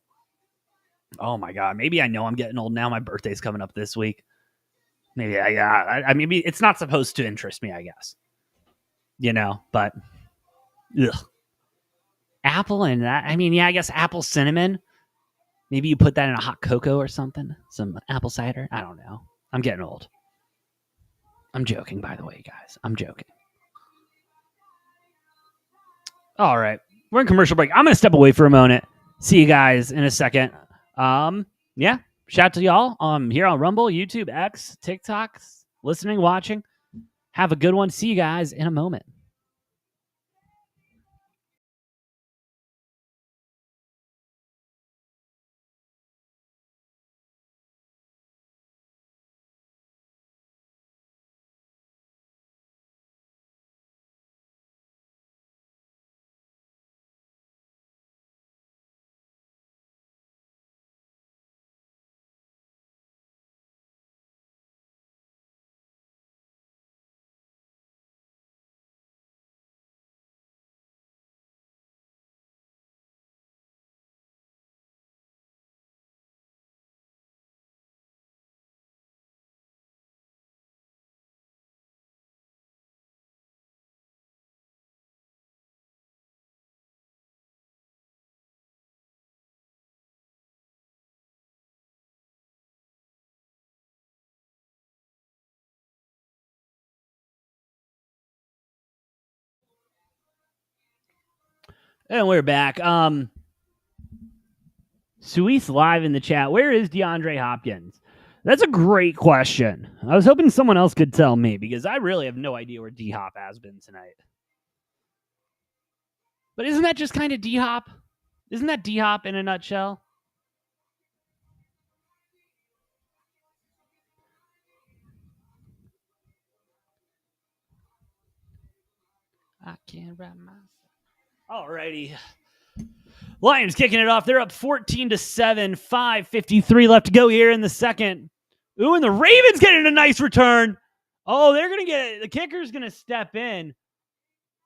Oh my God. Maybe I know I'm getting old now. My birthday's coming up this week. Maybe maybe it's not supposed to interest me, I guess. You know, but ugh. Apple and that. I mean, yeah, I guess apple cinnamon. Maybe you put that in a hot cocoa or something. Some apple cider. I don't know. I'm getting old. I'm joking, by the way, guys. I'm joking. All right. We're in commercial break. I'm going to step away for a moment. See you guys in a second. Yeah. Shout out to y'all here on Rumble, YouTube, X, TikTok, listening, watching. Have a good one. See you guys in a moment. And we're back. Suis live in the chat. Where is DeAndre Hopkins? That's a great question. I was hoping someone else could tell me because I really have no idea where D-Hop has been tonight. But isn't that just kind of D-Hop? Isn't that D-Hop in a nutshell? I can't wrap myself. Alrighty. Lions kicking it off. They're up 14-7. 5:53 left to go here in the second. Ooh, and the Ravens getting a nice return. Oh, they're going to get it. The kicker's going to step in,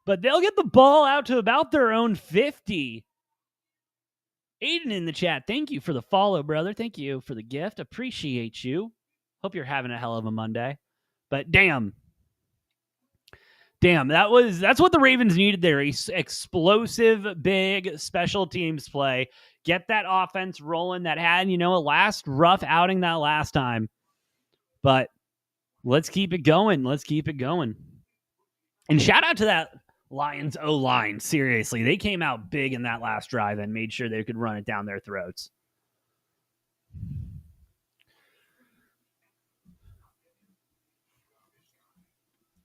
but they'll get the ball out to about their own 50. Aiden in the chat, thank you for the follow, brother. Thank you for the gift. Appreciate you. Hope you're having a hell of a Monday. But damn, that's what the Ravens needed there. Explosive, big special teams play. Get that offense rolling that had, a last rough outing that last time. But let's keep it going. And shout out to that Lions O-line. Seriously, they came out big in that last drive and made sure they could run it down their throats.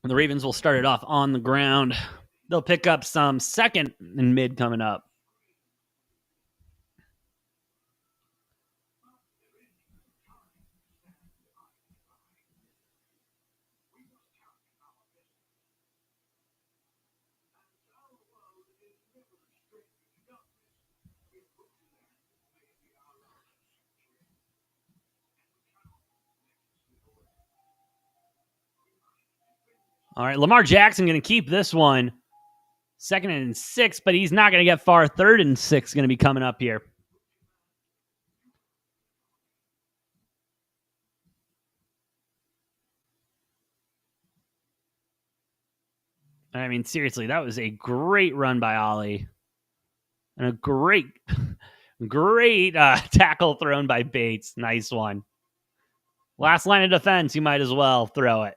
And the Ravens will start it off on the ground. They'll pick up some second and mid coming up. All right, Lamar Jackson going to keep this one. 2nd and 6, but he's not going to get far. 3rd and 6 going to be coming up here. I mean, seriously, that was a great run by Ollie. And a great tackle thrown by Bates. Nice one. Last line of defense, you might as well throw it.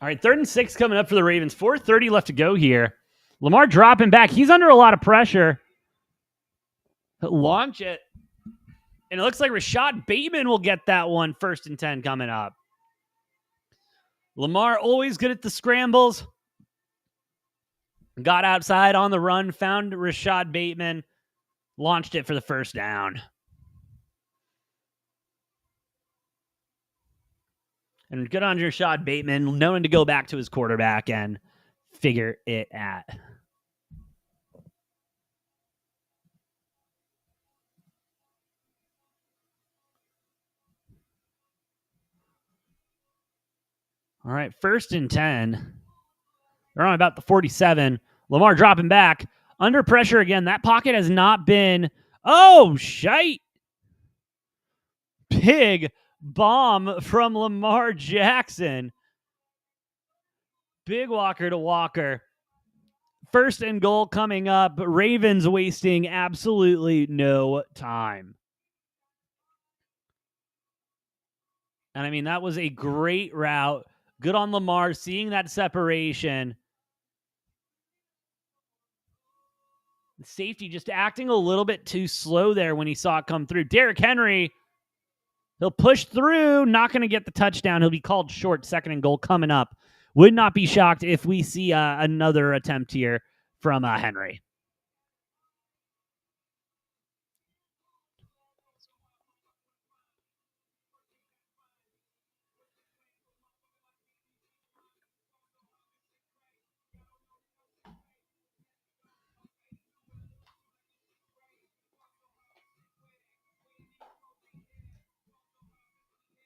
All right, 3rd and 6 coming up for the Ravens. 4:30 left to go here. Lamar dropping back. He's under a lot of pressure. Launch it. And it looks like Rashad Bateman will get that one. 1st and 10 coming up. Lamar always good at the scrambles. Got outside on the run, found Rashad Bateman, launched it for the first down. And good on Rashad Bateman, knowing to go back to his quarterback and figure it out. All right, 1st and 10. They're on about the 47. Lamar dropping back. Under pressure again. That pocket has not been... Oh, shite. Big bomb from Lamar Jackson. Big Walker to Walker. 1st and goal coming up. Ravens wasting absolutely no time. And I mean, that was a great route. Good on Lamar, seeing that separation. The safety just acting a little bit too slow there when he saw it come through. Derrick Henry, he'll push through, not going to get the touchdown. He'll be called short. 2nd and goal coming up. Would not be shocked if we see another attempt here from Henry.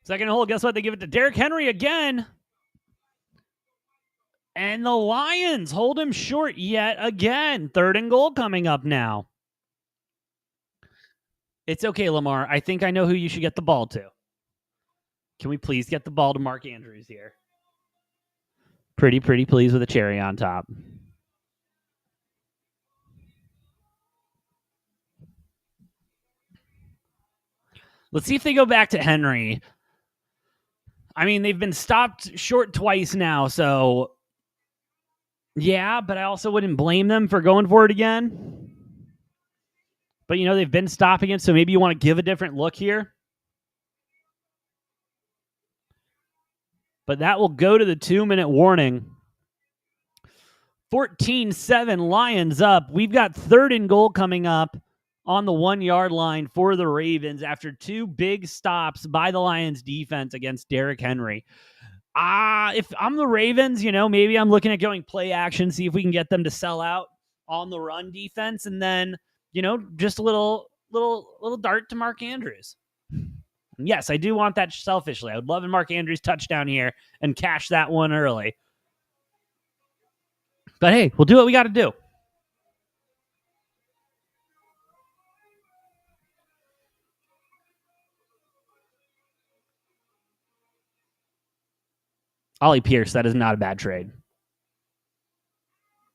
Second hole, guess what? They give it to Derrick Henry again. And the Lions hold him short yet again. 3rd and goal coming up now. It's okay, Lamar. I think I know who you should get the ball to. Can we please get the ball to Mark Andrews here? Pretty please with a cherry on top. Let's see if they go back to Henry. I mean, they've been stopped short twice now, so Yeah, but I also wouldn't blame them for going for it again. But, they've been stopping it, so maybe you want to give a different look here. But that will go to the 2-minute warning. 14-7, Lions up. We've got 3rd and goal coming up on the 1-yard line for the Ravens after 2 big stops by the Lions defense against Derrick Henry. If I'm the Ravens, maybe I'm looking at going play action, see if we can get them to sell out on the run defense, and then, just a little dart to Mark Andrews. Yes, I do want that selfishly. I would love a Mark Andrews touchdown here and cash that one early. But hey, we'll do what we got to do. Ollie Pierce, that is not a bad trade.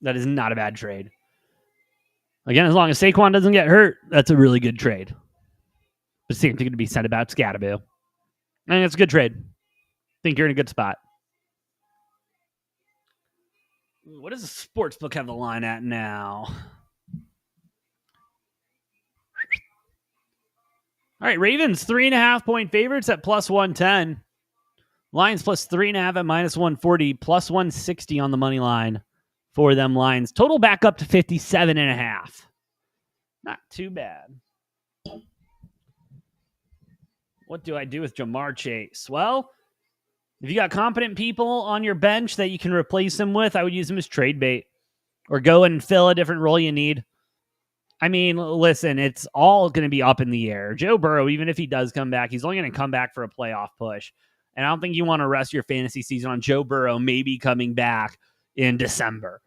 That is not a bad trade. Again, as long as Saquon doesn't get hurt, that's a really good trade. The same thing to be said about Scatterbill. I think it's a good trade. I think you're in a good spot. What does the sportsbook have the line at now? All right, Ravens 3.5-point favorites at +110. Lions +3.5 at -140, +160 on the money line for them Lions. Total back up to 57.5. Not too bad. What do I do with Ja'Marr Chase? Well, if you got competent people on your bench that you can replace him with, I would use him as trade bait or go and fill a different role you need. I mean, listen, it's all going to be up in the air. Joe Burrow, even if he does come back, he's only going to come back for a playoff push. And I don't think you want to rest your fantasy season on Joe Burrow maybe coming back in December.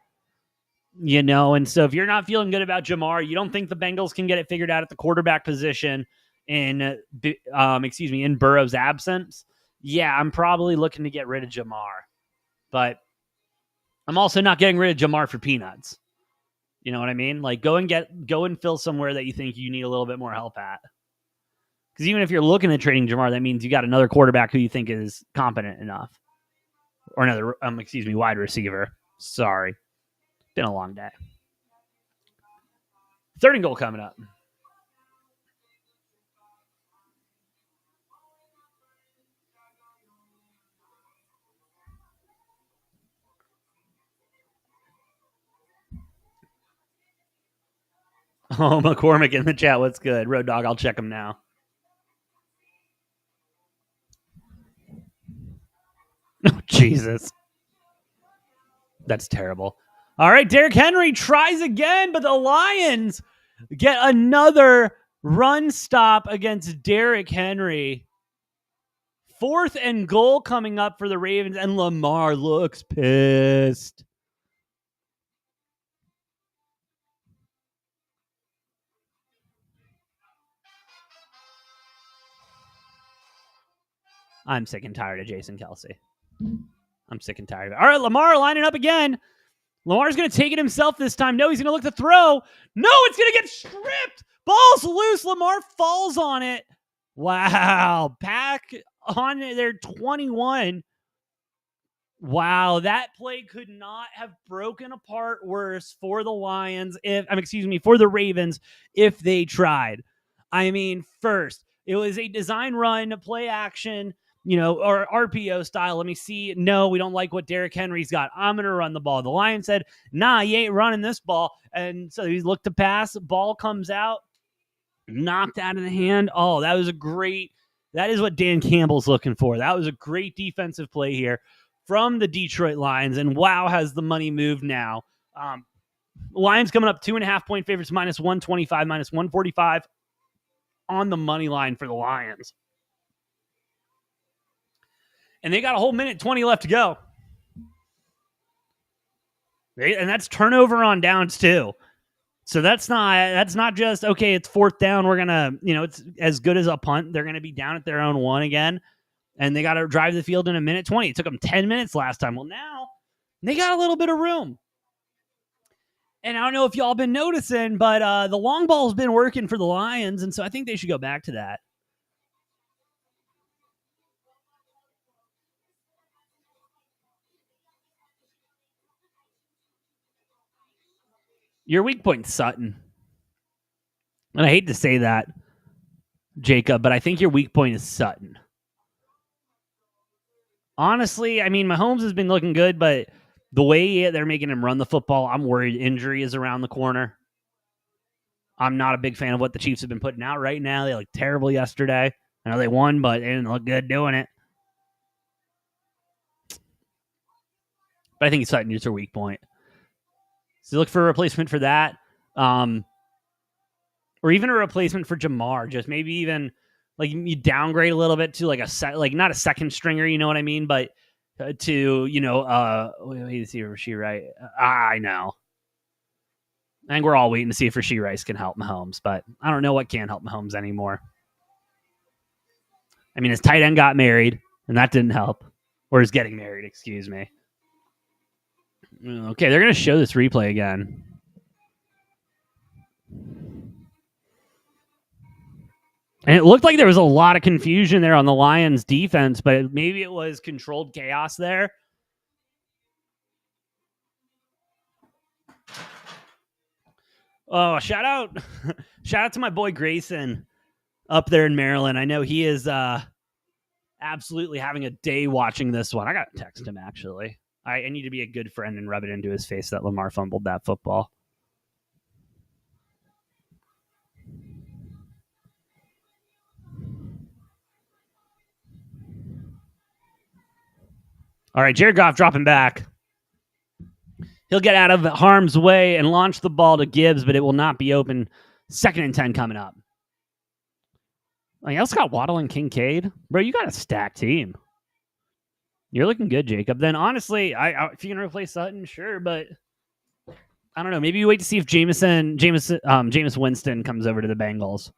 And so if you're not feeling good about Ja'Marr, you don't think the Bengals can get it figured out at the quarterback position in Burrow's absence, yeah, I'm probably looking to get rid of Ja'Marr. But I'm also not getting rid of Ja'Marr for peanuts. You know what I mean? Like, go and fill somewhere that you think you need a little bit more help at. Because even if you're looking at trading Ja'Marr, that means you got another quarterback who you think is competent enough. Or another, wide receiver. Sorry. Been a long day. 3rd and goal coming up. Oh, McCormick in the chat. What's good? Road Dog, I'll check him now. Oh, Jesus. That's terrible. All right, Derrick Henry tries again, but the Lions get another run stop against Derrick Henry. 4th and goal coming up for the Ravens, and Lamar looks pissed. I'm sick and tired of Jason Kelce. I'm sick and tired of it. All right, Lamar lining up again. Lamar's going to take it himself this time. No, he's going to look to throw. No, it's going to get stripped. Ball's loose. Lamar falls on it. Wow. Pack on their 21. Wow, that play could not have broken apart worse for the Lions for the Ravens if they tried. I mean, first, it was a design run, play action, or RPO style. Let me see. No, we don't like what Derrick Henry's got. I'm going to run the ball. The Lions said, nah, you ain't running this ball. And so he looked to pass. Ball comes out, knocked out of the hand. Oh, that is what Dan Campbell's looking for. That was a great defensive play here from the Detroit Lions. And wow, has the money moved now. Lions coming up 2.5-point favorites, -125, -145 on the money line for the Lions. And they got a whole minute 20 left to go. And that's turnover on downs too. So that's not just, okay, it's 4th down. We're going to, it's as good as a punt. They're going to be down at their own 1 again. And they got to drive the field in a minute 20. It took them 10 minutes last time. Well, now they got a little bit of room. And I don't know if y'all been noticing, but the long ball's been working for the Lions. And so I think they should go back to that. Your weak point's Sutton. And I hate to say that, Jacob, but I think your weak point is Sutton. Honestly, I mean, Mahomes has been looking good, but the way they're making him run the football, I'm worried injury is around the corner. I'm not a big fan of what the Chiefs have been putting out right now. They looked terrible yesterday. I know they won, but they didn't look good doing it. But I think Sutton is their weak point. So look for a replacement for that. Or even a replacement for Jamar. Just maybe even like you downgrade a little bit to like not a second stringer, you know what I mean? But to, wait to see if Rashee Rice. I know. I think we're all waiting to see if Rashee Rice can help Mahomes, but I don't know what can help Mahomes anymore. I mean, his tight end got married, and that didn't help. Or is getting married, excuse me. Okay, they're going to show this replay again. And it looked like there was a lot of confusion there on the Lions defense, but maybe it was controlled chaos there. Oh, shout out to my boy Grayson up there in Maryland. I know he is absolutely having a day watching this one. I got to text him, actually. I need to be a good friend and rub it into his face that Lamar fumbled that football. All right, Jared Goff dropping back. He'll get out of harm's way and launch the ball to Gibbs, but it will not be open. 2nd and 10 coming up. I also got Waddle and Kincaid. Bro, you got a stacked team. You're looking good, Jacob. Then honestly, if you can replace Sutton, sure, but I don't know. Maybe you wait to see if Jameis Winston comes over to the Bengals.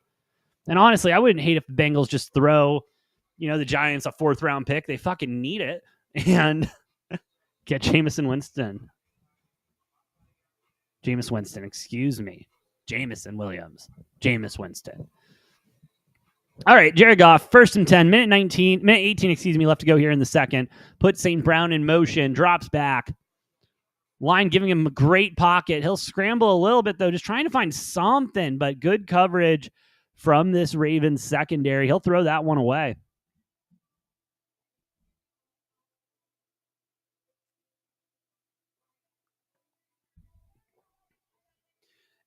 And honestly, I wouldn't hate if the Bengals just throw, the Giants a 4th round pick. They fucking need it. And get Jameis Winston. Jameis Winston, excuse me. Jameson Williams. Jameis Winston. All right, Jared Goff, 1st and 10, minute 18, left to go here in the second. Put St. Brown in motion, drops back. Line giving him a great pocket. He'll scramble a little bit, though, just trying to find something, but good coverage from this Ravens secondary. He'll throw that one away.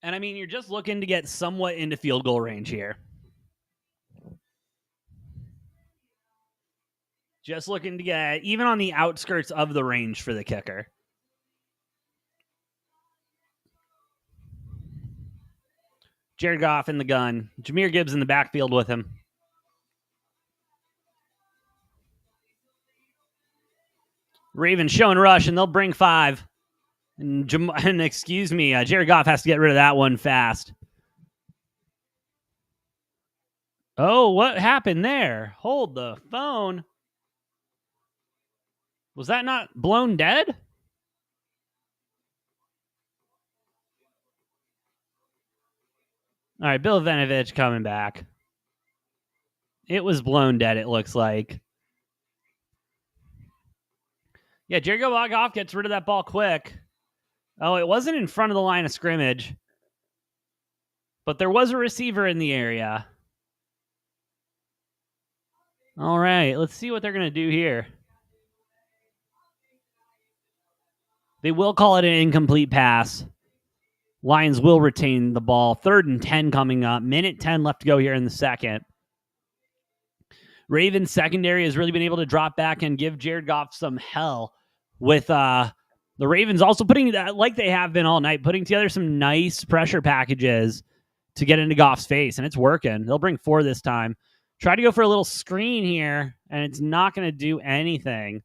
And, I mean, you're just looking to get somewhat into field goal range here. Just looking to get even on the outskirts of the range for the kicker. Jared Goff in the gun. Jahmyr Gibbs in the backfield with him. Ravens showing rush, and they'll bring 5. And Jared Goff has to get rid of that one fast. Oh, what happened there? Hold the phone. Was that not blown dead? All right, Bill Vinovich coming back. It was blown dead, it looks like. Yeah, Jared Goff gets rid of that ball quick. Oh, it wasn't in front of the line of scrimmage. But there was a receiver in the area. All right, let's see what they're going to do here. They will call it an incomplete pass. Lions will retain the ball. 3rd and 10 coming up. Minute 10 left to go here in the second. Ravens secondary has really been able to drop back and give Jared Goff some hell with the Ravens also putting, like they have been all night, putting together some nice pressure packages to get into Goff's face, and it's working. They'll bring 4 this time. Try to go for a little screen here, and it's not going to do anything.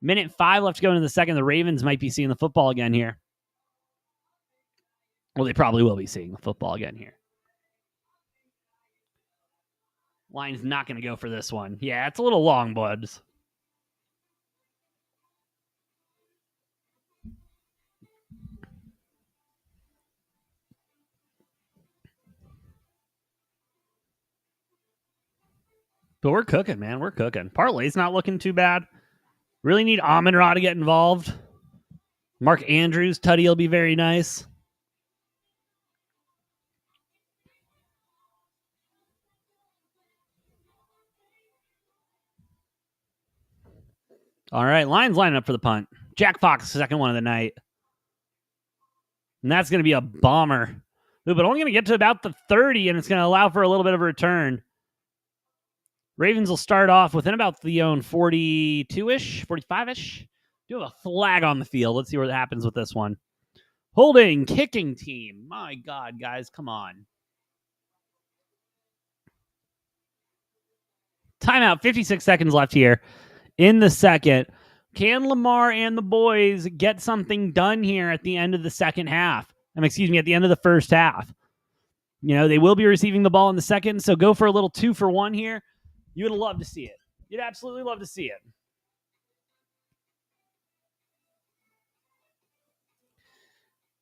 Minute 5 left to go into the second. The Ravens might be seeing the football again here. Well, they probably will be seeing the football again here. Line's not going to go for this one. Yeah, it's a little long, buds. But we're cooking, man. We're cooking. Parlay's not looking too bad. Really need Amon-Ra to get involved. Mark Andrews, Tutty will be very nice. All right, Lions lining up for the punt. Jack Fox, second one of the night. And that's going to be a bomber. Ooh, but only going to get to about the 30, and it's going to allow for a little bit of a return. Ravens will start off within about the own 42-ish, 45-ish. Do have a flag on the field. Let's see what happens with this one. Holding, kicking team. My God, guys, come on. Timeout, 56 seconds left here in the second. Can Lamar and the boys get something done here at the end of the second half? Excuse me, at the end of the first half. You know, they will be receiving the ball in the second, so go for a little 2-for-1 here. You would love to see it. You'd absolutely love to see it.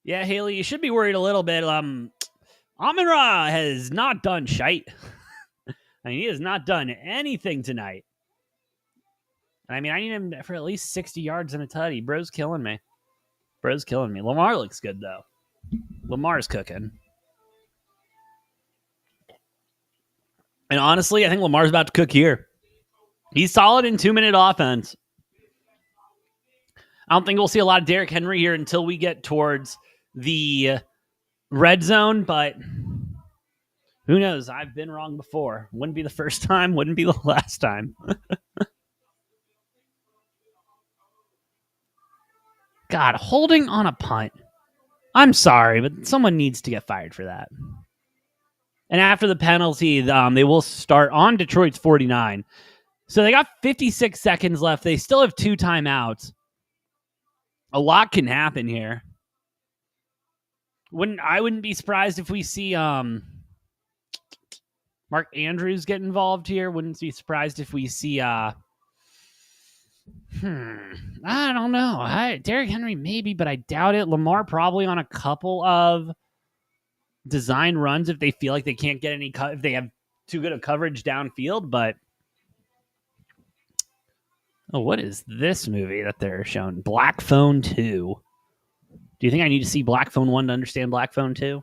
Yeah, Haley, you should be worried a little bit. Amon-Ra has not done shite. I mean, he has not done anything tonight. I mean, I need him for at least 60 yards and a tutty. Bro's killing me. Lamar looks good, though. Lamar's cooking. And honestly, I think Lamar's about to cook here. He's solid in 2-minute offense. I don't think we'll see a lot of Derrick Henry here until we get towards the red zone, but who knows? I've been wrong before. Wouldn't be the first time, wouldn't be the last time. God, holding on a punt. I'm sorry, but someone needs to get fired for that. And after the penalty, they will start on Detroit's 49. So they got 56 seconds left. They still have 2 timeouts. A lot can happen here. I wouldn't be surprised if we see Mark Andrews get involved here. Wouldn't be surprised if we see I don't know. Derrick Henry maybe, but I doubt it. Lamar probably on a couple of design runs if they feel like they can't get any if they have too good of coverage downfield. But what is this movie that they're showing? Black Phone 2. Do you think I need to see Black Phone 1 to understand Black Phone 2?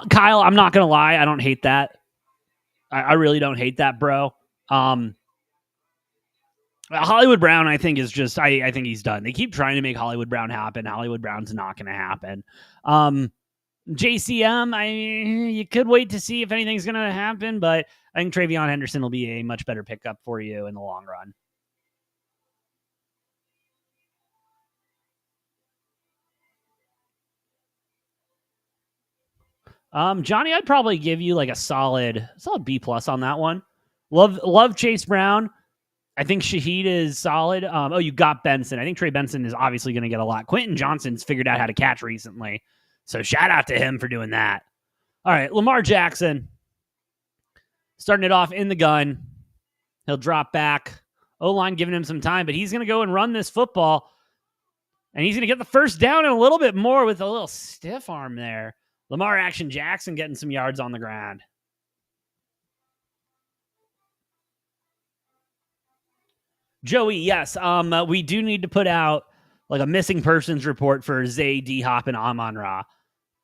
Kyle, I'm not going to lie. I don't hate that. I really don't hate that, bro. Hollywood Brown, I think, is just, I think he's done. They keep trying to make Hollywood Brown happen. Hollywood Brown's not going to happen. JCM, you could wait to see if anything's going to happen, but I think Travion Henderson will be a much better pickup for you in the long run. Johnny, I'd probably give you like a solid B+ on that one. Love Chase Brown. I think Shaheed is solid. You got Benson. I think Trey Benson is obviously going to get a lot. Quentin Johnston's figured out how to catch recently. So shout out to him for doing that. All right, Lamar Jackson. Starting it off in the gun. He'll drop back. O-line giving him some time, but he's going to go and run this football. And he's going to get the first down and a little bit more with a little stiff arm there. Lamar Action Jackson getting some yards on the ground. Joey, yes. We do need to put out like a missing persons report for Zay, D-Hop, and Amon-Ra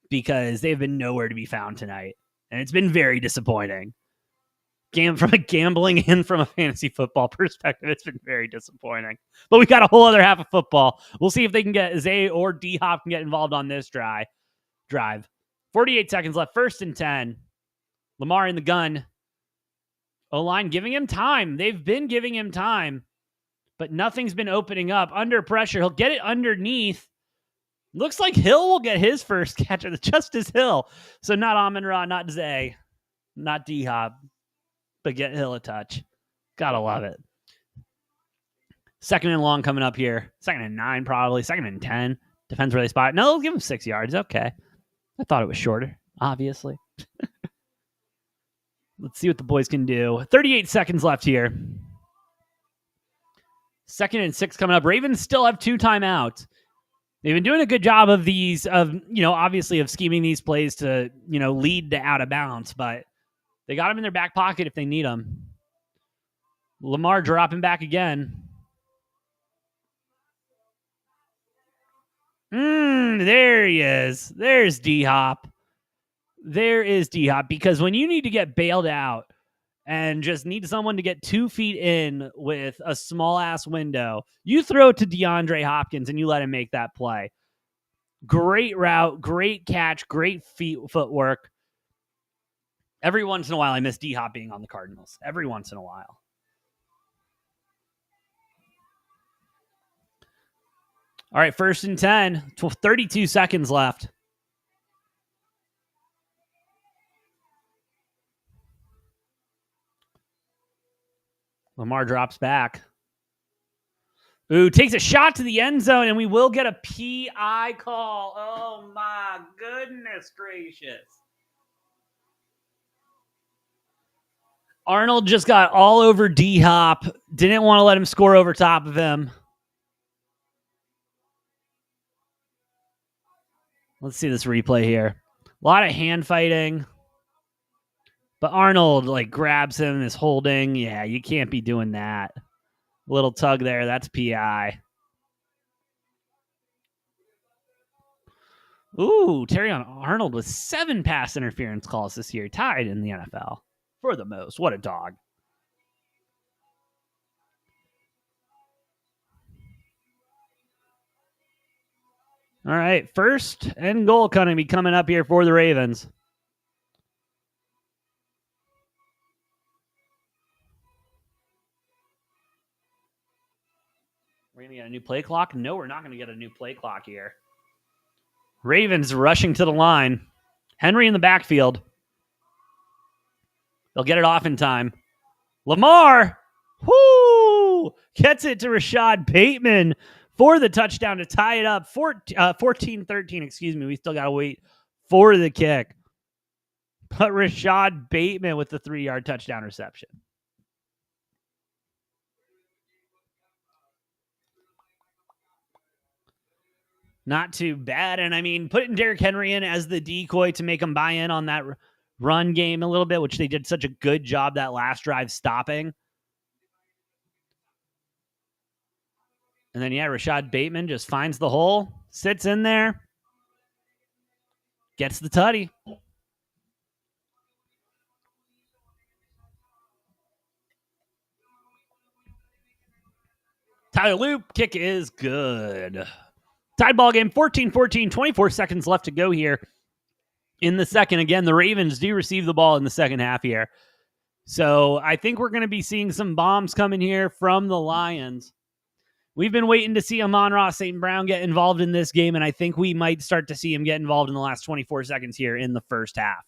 because they've been nowhere to be found tonight. And it's been very disappointing. From a gambling and from a fantasy football perspective, it's been very disappointing. But we got a whole other half of football. We'll see if they can get Zay or D-Hop can get involved on this drive. 48 seconds left. 1st and 10. Lamar in the gun. O-line giving him time. They've been giving him time, but nothing's been opening up. Under pressure, he'll get it underneath. Looks like Hill will get his first catch. Just as Hill. So not Amon-Ra, not Zay, not D-Hop, but get Hill a touch. Gotta love it. 2nd and long coming up here. 2nd and 9 probably. 2nd and 10. Depends where they spot it. No, they'll give him 6 yards. Okay. I thought it was shorter, obviously. Let's see what the boys can do. 38 seconds left here. 2nd and 6 coming up. Ravens still have 2 timeouts. They've been doing a good job of these, obviously of scheming these plays to, lead to out of bounds, but they got them in their back pocket if they need them. Lamar dropping back again. There he is. There's D-Hop. There is D-Hop, because when you need to get bailed out and just need someone to get 2 feet in with a small ass window, you throw it to DeAndre Hopkins and you let him make that play. Great route, great catch, great footwork. Every once in a while, I miss D-Hop being on the Cardinals. Every once in a while. All right, 1st and 10, 32 seconds left. Lamar drops back. Ooh, takes a shot to the end zone, and we will get a PI call. Oh, my goodness gracious. Arnold just got all over D-Hop. Didn't want to let him score over top of him. Let's see this replay here. A lot of hand fighting. But Arnold grabs him, is holding. Yeah, you can't be doing that. Little tug there. That's PI. Ooh, Terrion Arnold with 7 pass interference calls this year, tied in the NFL for the most. What a dog. All right, 1st and goal going to be coming up here for the Ravens. We're going to get a new play clock? No, we're not going to get a new play clock here. Ravens rushing to the line. Henry in the backfield. They'll get it off in time. Lamar, whoo, gets it to Rashad Bateman for the touchdown to tie it up. 14-13, excuse me. We still got to wait for the kick. But Rashad Bateman with the 3-yard touchdown reception. Not too bad. And I mean, putting Derrick Henry in as the decoy to make him buy in on that run game a little bit, which they did such a good job that last drive stopping. And then, Rashad Bateman just finds the hole, sits in there, gets the tutty. Tyler Loop, kick is good. Tied ball game, 14-14, 24 seconds left to go here in the second. Again, the Ravens do receive the ball in the second half here. So I think we're going to be seeing some bombs coming here from the Lions. We've been waiting to see Amon-Ra St. Brown get involved in this game, and I think we might start to see him get involved in the last 24 seconds here in the first half.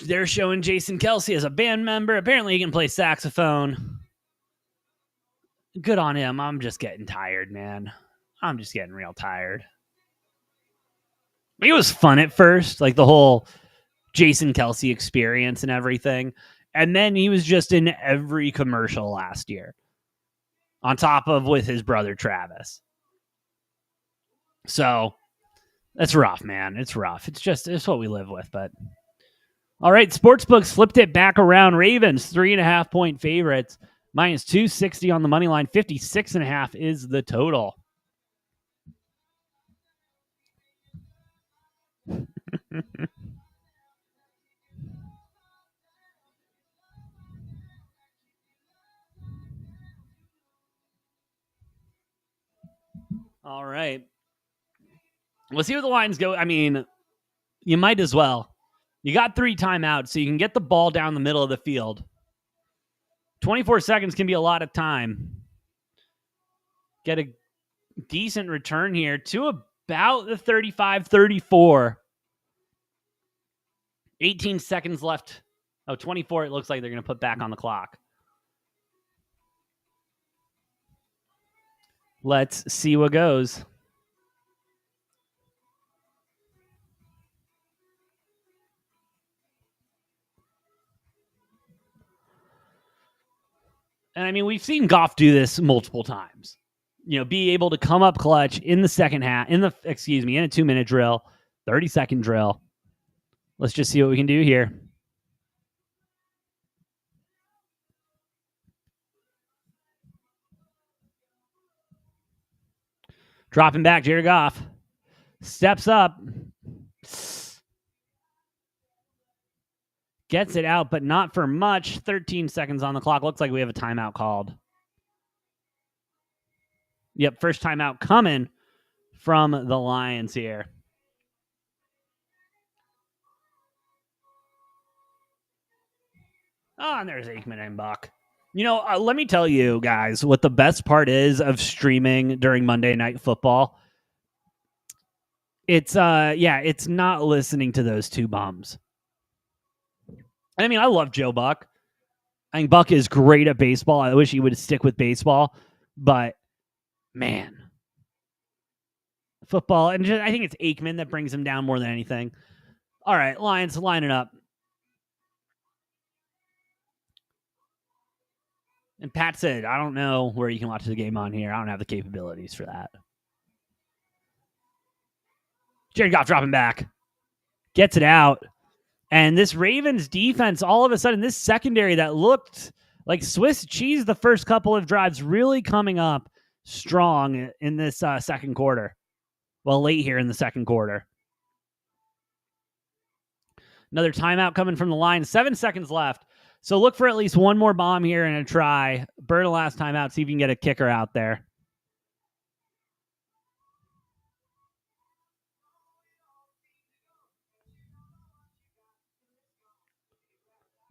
They're showing Jason Kelce as a band member. Apparently he can play saxophone. Good on him. I'm just getting tired, man. I'm just getting real tired. It was fun at first, the whole Jason Kelce experience and everything. And then he was just in every commercial last year, on top of with his brother Travis. So that's rough, man. It's rough. It's what we live with. But all right, Sportsbooks flipped it back around. Ravens 3.5-point favorites. Minus 260 on the money line. 56.5 is the total. All right. We'll see where the lines go. I mean, you might as well. You got 3 timeouts, so you can get the ball down the middle of the field. 24 seconds can be a lot of time. Get a decent return here to about the 35-34. 18 seconds left. 24 it looks like they're going to put back on the clock. Let's see what goes. And I mean, we've seen Goff do this multiple times. Be able to come up clutch in the second half, in a 2-minute drill, 30-second drill. Let's just see what we can do here. Dropping back, Jared Goff steps up. Gets it out, but not for much. 13 seconds on the clock. Looks like we have a timeout called. Yep, first timeout coming from the Lions here. Oh, and there's Aikman and Buck. You know, let me tell you guys what the best part is of streaming during Monday Night Football. It's it's not listening to those two bums. I mean, I love Joe Buck. I think Buck is great at baseball. I wish he would stick with baseball, but man, football, and I think it's Aikman that brings him down more than anything. All right, Lions lining up. And Pat said, I don't know where you can watch the game on here. I don't have the capabilities for that. Jared Goff dropping back. Gets it out. And this Ravens defense, all of a sudden, this secondary that looked like Swiss cheese the first couple of drives, really coming up strong in this second quarter. Well, late here in the second quarter. Another timeout coming from the line. 7 seconds left. So look for at least one more bomb here and a try. Burn a last time out. See if you can get a kicker out there.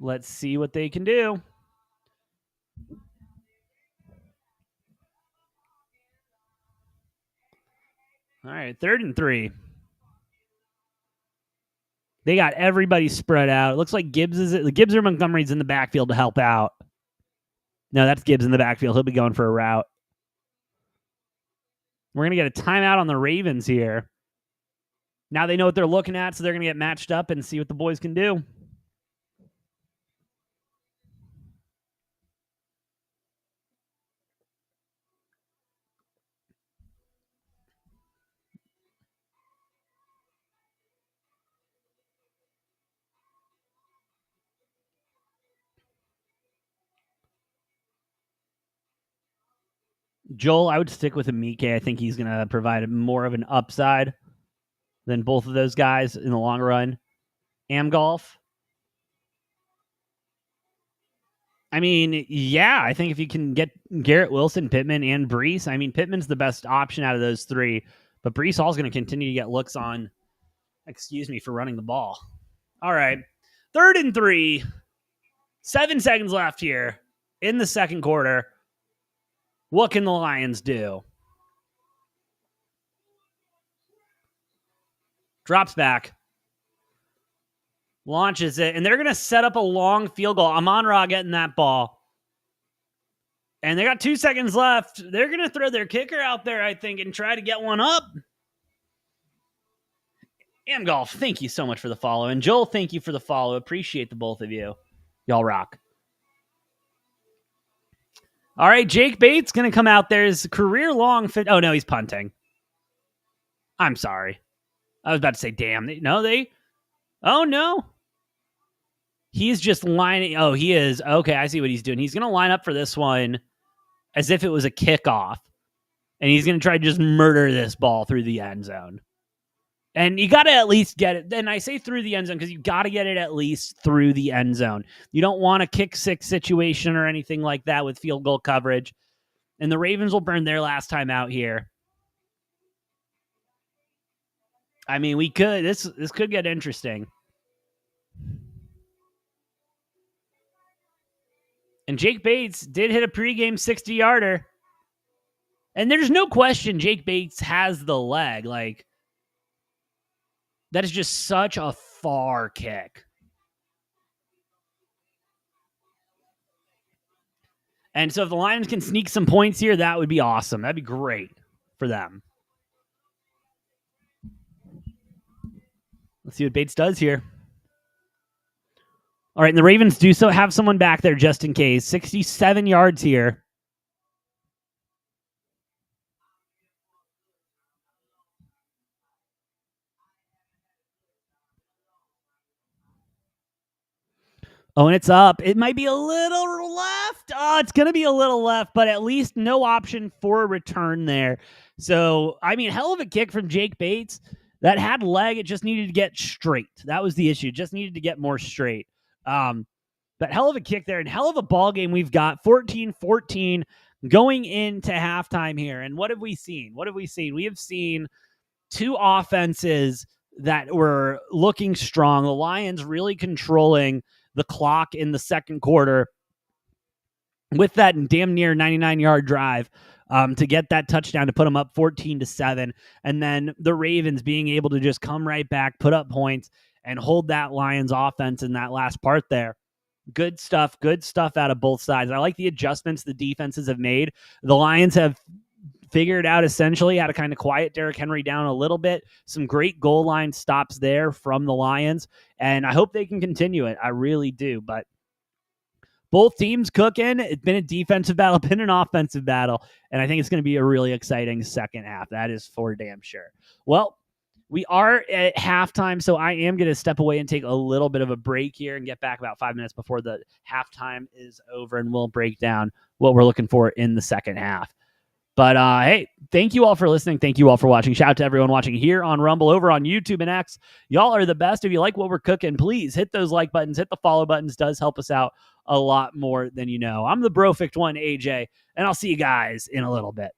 Let's see what they can do. All right, 3rd and 3. They got everybody spread out. It looks like Gibbs or Montgomery's in the backfield to help out. No, that's Gibbs in the backfield. He'll be going for a route. We're going to get a timeout on the Ravens here. Now they know what they're looking at, so they're going to get matched up and see what the boys can do. Joel, I would stick with Amike. I think he's going to provide more of an upside than both of those guys in the long run. Amgolf. I mean, yeah, I think if you can get Garrett Wilson, Pittman, and Breece, I mean, Pittman's the best option out of those three, but Breece Hall's going to continue to get looks on, for running the ball. All right, 3rd and 3. 7 seconds left here in the second quarter. What can the Lions do? Drops back. Launches it. And they're going to set up a long field goal. Amon-Ra getting that ball. And they got 2 seconds left. They're going to throw their kicker out there, I think, and try to get one up. Amgolf, thank you so much for the follow. And Joel, thank you for the follow. Appreciate the both of you. Y'all rock. All right, Jake Bates going to come out there. His career-long fit. Oh, no, he's punting. I'm sorry. I was about to say, damn. Oh, no. He's just lining. Oh, he is. Okay, I see what he's doing. He's going to line up for this one as if it was a kickoff. And he's going to try to just murder this ball through the end zone. And you got to at least get it. And I say through the end zone because you got to get it at least through the end zone. You don't want a kick six situation or anything like that with field goal coverage. And the Ravens will burn their last time out here. I mean, we could. This could get interesting. And Jake Bates did hit a pregame 60-yarder. And there's no question Jake Bates has the leg. Like, that is just such a far kick. And so if the Lions can sneak some points here, that would be awesome. That'd be great for them. Let's see what Bates does here. All right, and the Ravens do so have someone back there just in case. 67 yards here. Oh, and it's up. It might be a little left. Oh, it's going to be a little left, but at least no option for a return there. So, I mean, hell of a kick from Jake Bates. That had leg. It just needed to get straight. That was the issue. It just needed to get more straight. But hell of a kick there and hell of a ball game we've got. 14-14 going into halftime here. And what have we seen? We have seen two offenses that were looking strong. The Lions really controlling the clock in the second quarter with that damn near 99-yard drive to get that touchdown to put them up 14-7. And then the Ravens being able to just come right back, put up points, and hold that Lions offense in that last part there. Good stuff out of both sides. I like the adjustments the defenses have made. The Lions have figured out essentially how to kind of quiet Derrick Henry down a little bit. Some great goal line stops there from the Lions, and I hope they can continue it. I really do. But both teams cooking. It's been a defensive battle, been an offensive battle, and I think it's going to be a really exciting second half. That is for damn sure. Well, we are at halftime, so I am going to step away and take a little bit of a break here and get back about 5 minutes before the halftime is over, and we'll break down what we're looking for in the second half. But hey, thank you all for listening. Thank you all for watching. Shout out to everyone watching here on Rumble, over on YouTube and X. Y'all are the best. If you like what we're cooking, please hit those like buttons, hit the follow buttons. Does help us out a lot more than you know. I'm the Brofict one, AJ, and I'll see you guys in a little bit.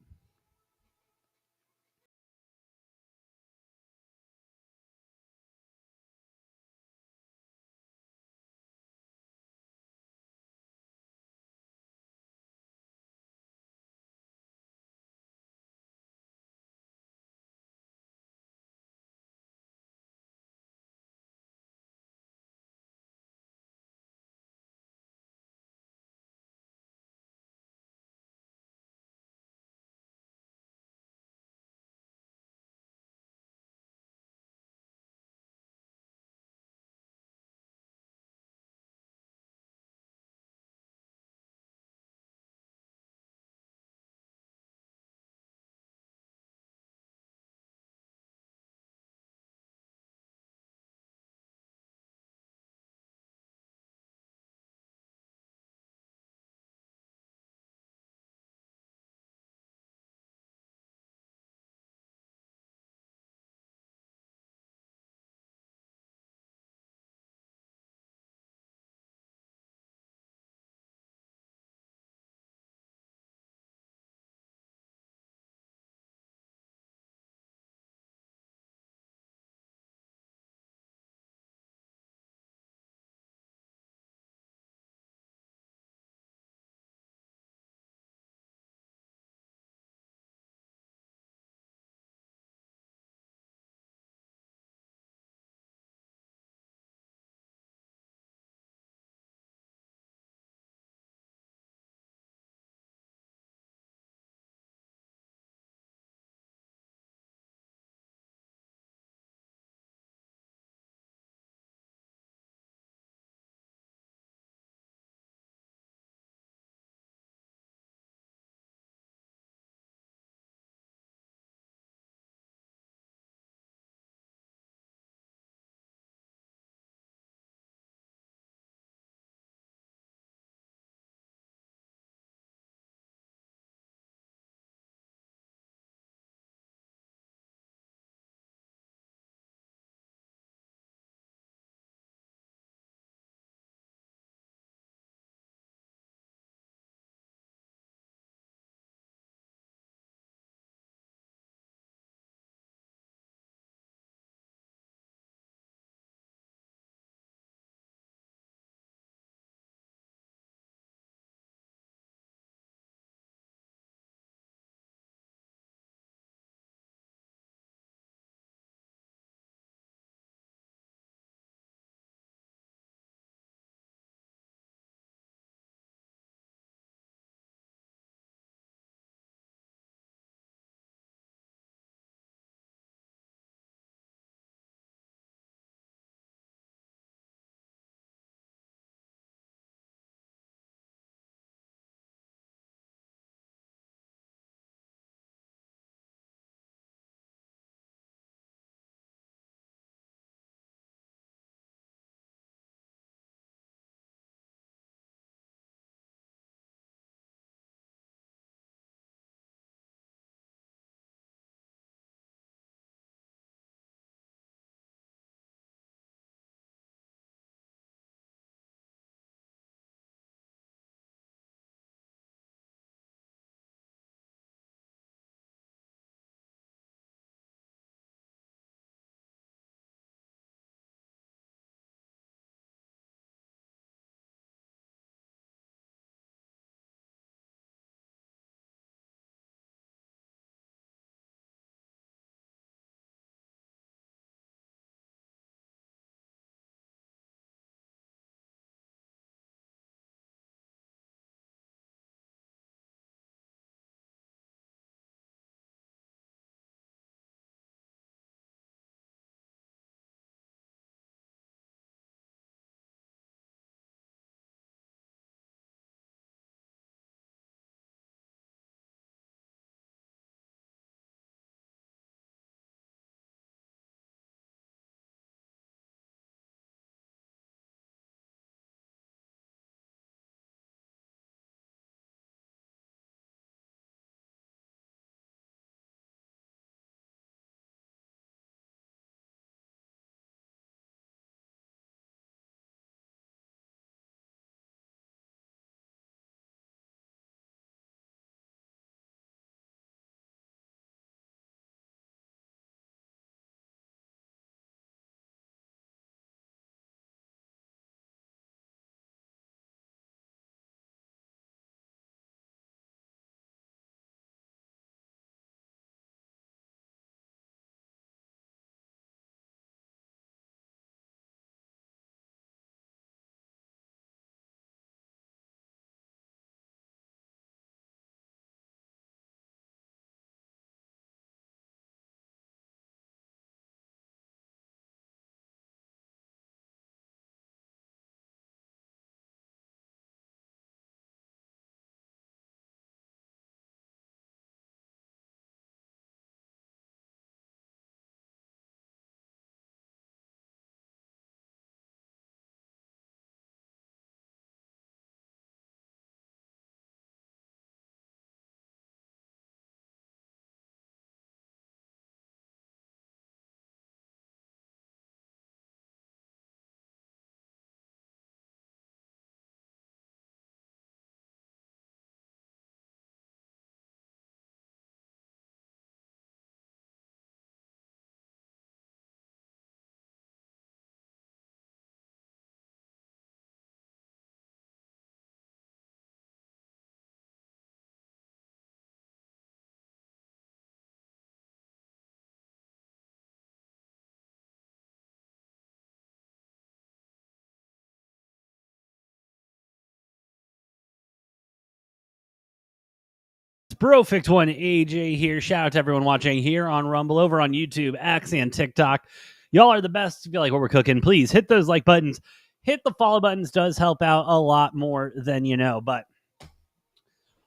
Perfect one, AJ here. Shout out to everyone watching here on Rumble, over on YouTube, X, and TikTok. Y'all are the best. If you like what we're cooking, please hit those like buttons. Hit the follow buttons. Does help out a lot more than you know. But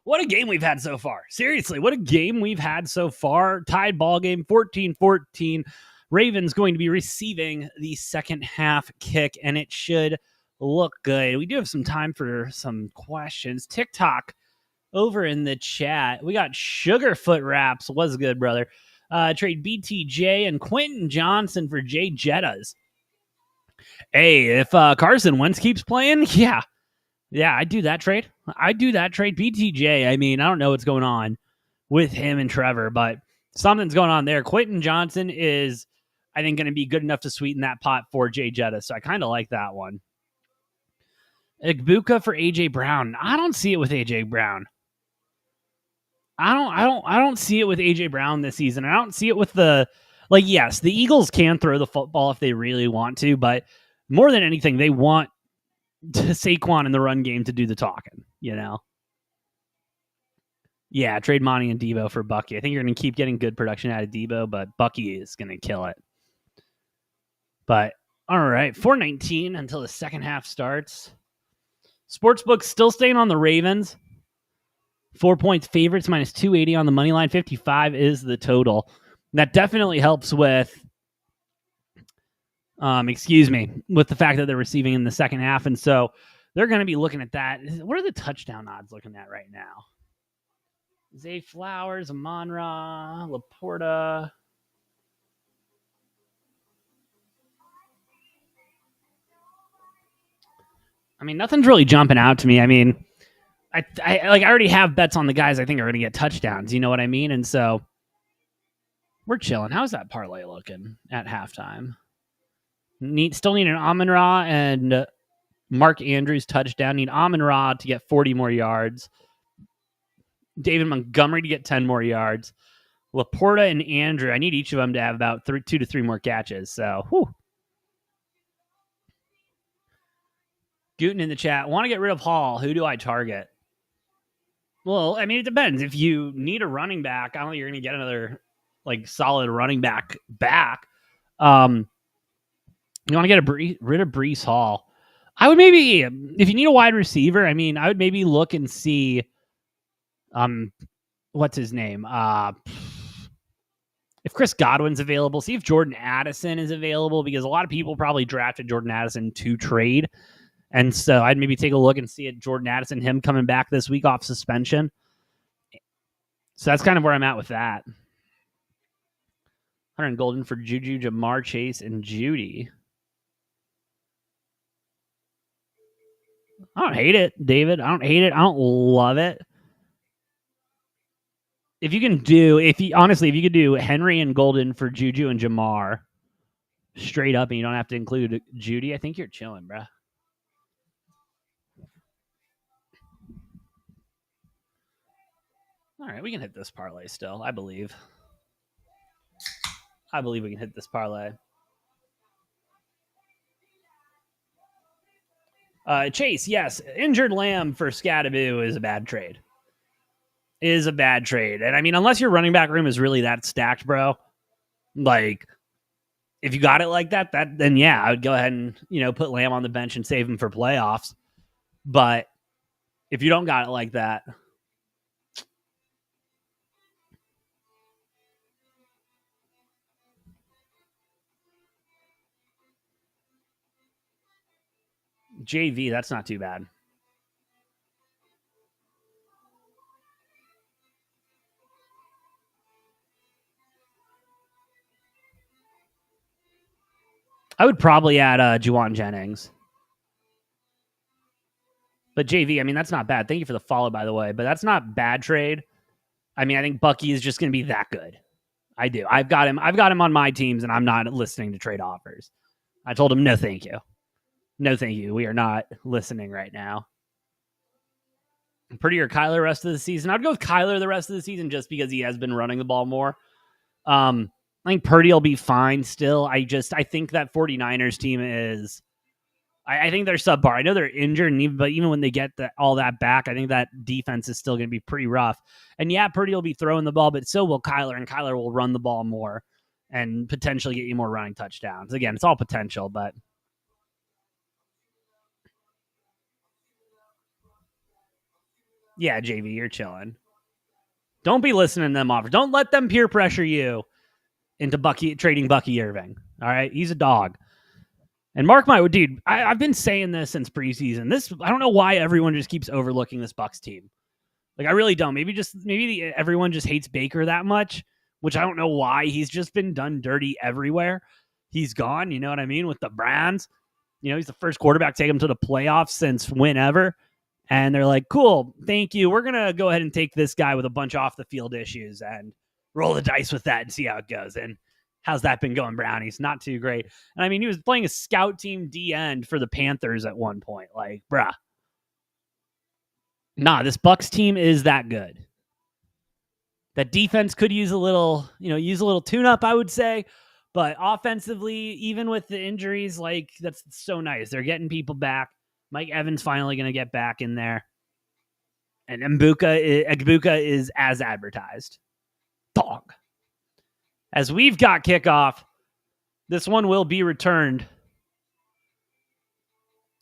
what a game we've had so far. Seriously, what a game we've had so far. Tied ball game, 14-14. Ravens going to be receiving the second half kick, and it should look good. We do have some time for some questions. TikTok over in the chat. We got Sugarfoot Raps. Was good, brother. Trade BTJ and Quentin Johnson for Jay Jettas. Hey, if Carson Wentz keeps playing, yeah, I'd do that trade. BTJ, I mean, I don't know what's going on with him and Trevor, but something's going on there. Quentin Johnson is, I think, going to be good enough to sweeten that pot for Jay Jettas, so I kind of like that one. Igbuka for AJ Brown. I don't see it with AJ Brown. I don't see it with AJ Brown this season. I don't see it with yes, the Eagles can throw the football if they really want to, but more than anything, they want Saquon in the run game to do the talking, you know? Yeah, trade Monty and Debo for Bucky. I think you're going to keep getting good production out of Debo, but Bucky is going to kill it. But, all right, 4:19 until the second half starts. Sportsbook still staying on the Ravens. 4 points favorites, minus 280 on the money line. 55 is the total. That definitely helps with, with the fact that they're receiving in the second half. And so they're going to be looking at that. What are the touchdown odds looking at right now? Zay Flowers, Amon-Ra, Laporta. I mean, nothing's really jumping out to me. I mean, I already have bets on the guys I think are going to get touchdowns. You know what I mean? And so we're chilling. How's that parlay looking at halftime? Still need an Amon-Ra and Mark Andrews touchdown. Need Amon-Ra to get 40 more yards. David Montgomery to get 10 more yards. Laporta and Andrew, I need each of them to have about 2 to 3 more catches. So, whew. Gooten in the chat. Want to get rid of Hall. Who do I target? Well, I mean, it depends. If you need a running back, I don't think you're going to get another solid running back. You want to get rid of Breece Hall. I would maybe, if you need a wide receiver, I mean, I would maybe look and see, what's his name? If Chris Godwin's available, see if Jordan Addison is available, because a lot of people probably drafted Jordan Addison to trade. And so I'd maybe take a look and see at Jordan Addison, him coming back this week off suspension. So that's kind of where I'm at with that. Hunter and Golden for Juju, Jamar Chase, and Judy. I don't hate it, David. I don't hate it. I don't love it. If you could do Henry and Golden for Juju and Jamar straight up, and you don't have to include Judy, I think you're chilling, bro. All right, we can hit this parlay still, I believe. We can hit this parlay. Chase, yes. Injured Lamb for Scadaboo is a bad trade. And I mean, unless your running back room is really that stacked, bro, if you got it like that, then yeah, I would go ahead and, put Lamb on the bench and save him for playoffs. But if you don't got it like that, JV, that's not too bad. I would probably add Juwan Jennings. But JV, I mean, that's not bad. Thank you for the follow, by the way. But that's not bad trade. I mean, I think Bucky is just going to be that good. I do. I've got him on my teams, and I'm not listening to trade offers. I told him, no, thank you. No, thank you. We are not listening right now. Purdy or Kyler the rest of the season? I'd go with Kyler the rest of the season just because he has been running the ball more. I think Purdy will be fine still. I think that 49ers team is I think they're subpar. I know they're injured, but even when they get all that back, I think that defense is still going to be pretty rough. And yeah, Purdy will be throwing the ball, but so will Kyler, and Kyler will run the ball more and potentially get you more running touchdowns. Again, it's all potential, but yeah, JV, you're chilling. Don't be listening to them offers. Don't let them peer pressure you into trading Bucky Irving. All right, he's a dog. And mark my dude, I've been saying this since preseason. I don't know why everyone just keeps overlooking this Bucs team. Like I really don't. Maybe everyone just hates Baker that much, which I don't know why. He's just been done dirty everywhere. He's gone. You know what I mean? With the Browns, he's the first quarterback to take him to the playoffs since whenever. And they're like, cool, thank you. We're gonna go ahead and take this guy with a bunch of off the field issues and roll the dice with that and see how it goes. And how's that been going, Brownies? Not too great. And I mean, he was playing a scout team D end for the Panthers at one point. Like, bruh. Nah, this Bucs team is that good. That defense could use a little tune-up, I would say. But offensively, even with the injuries, like, that's so nice. They're getting people back. Mike Evans finally going to get back in there. And Egbuka is as advertised. Dog. As we've got kickoff, this one will be returned.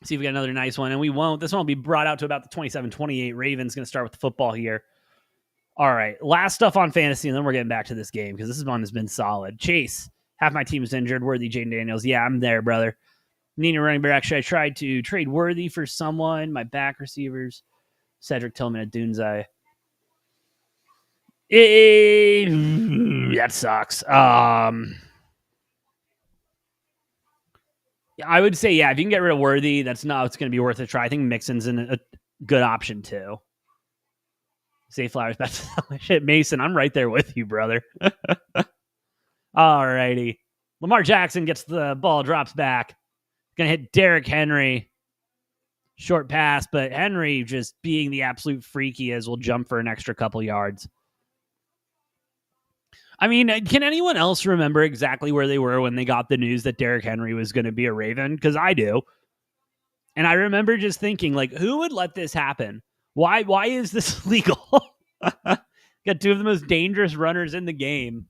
See if we got another nice one, and we won't. This one will be brought out to about the 27-28. Ravens going to start with the football here. All right, last stuff on fantasy, and then we're getting back to this game because this one has been solid. Chase, half my team is injured. Worthy, Jaden Daniels. Yeah, I'm there, brother. Need a running back. Actually, I tried to trade Worthy for someone. My back receivers, Cedric Tillman at Dunzai. That sucks. I would say, yeah, if you can get rid of Worthy, it's going to be worth a try. I think Mixon's a good option, too. Say Flowers, best shit. Mason, I'm right there with you, brother. All righty. Lamar Jackson gets the ball, drops back. Going to hit Derrick Henry. Short pass, but Henry, just being the absolute freak he is, will jump for an extra couple yards. I mean, can anyone else remember exactly where they were when they got the news that Derrick Henry was going to be a Raven? Because I do. And I remember just thinking, like, who would let this happen? Why is this legal? Got two of the most dangerous runners in the game.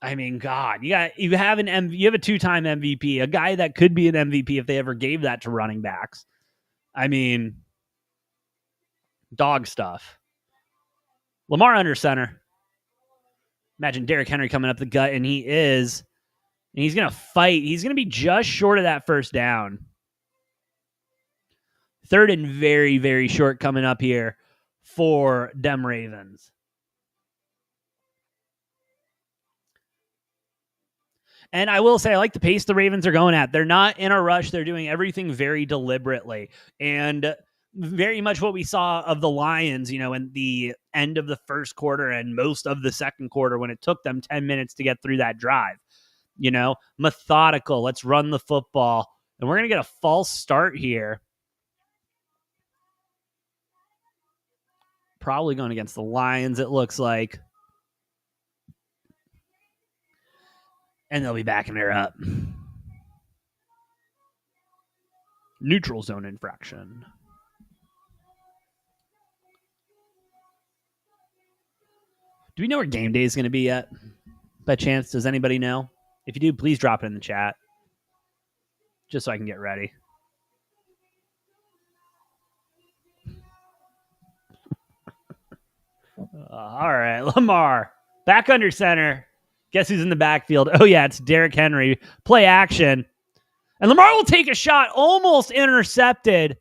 I mean, God, you have a two-time MVP, a guy that could be an MVP if they ever gave that to running backs. I mean, dog stuff. Lamar under center. Imagine Derrick Henry coming up the gut, and he's going to fight. He's going to be just short of that first down. Third and very, very short coming up here for them Ravens. And I will say, I like the pace the Ravens are going at. They're not in a rush. They're doing everything very deliberately. And very much what we saw of the Lions, in the end of the first quarter and most of the second quarter when it took them 10 minutes to get through that drive. Methodical. Let's run the football. And we're going to get a false start here. Probably going against the Lions, it looks like. And they'll be backing her up. Neutral zone infraction. Do we know where game day is going to be yet? By chance, does anybody know? If you do, please drop it in the chat. Just so I can get ready. All right, Lamar. Back under center. Guess who's in the backfield? Oh, yeah, it's Derrick Henry. Play action. And Lamar will take a shot. Almost intercepted.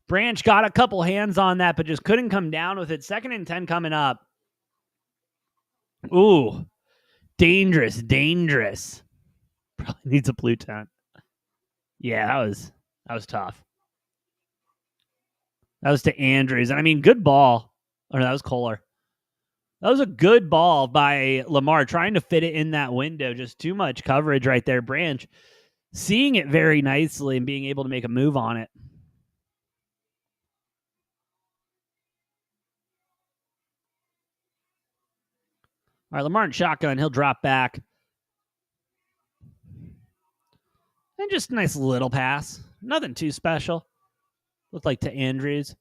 Branch got a couple hands on that, but just couldn't come down with it. 2nd and 10 coming up. Ooh. Dangerous. Probably needs a blue tent. Yeah, that was tough. That was to Andrews. And I mean, good ball. Or that was Kohler. That was a good ball by Lamar, trying to fit it in that window. Just too much coverage right there. Branch seeing it very nicely and being able to make a move on it. All right, Lamar in shotgun. He'll drop back. And just a nice little pass. Nothing too special. Looked like to Andrews.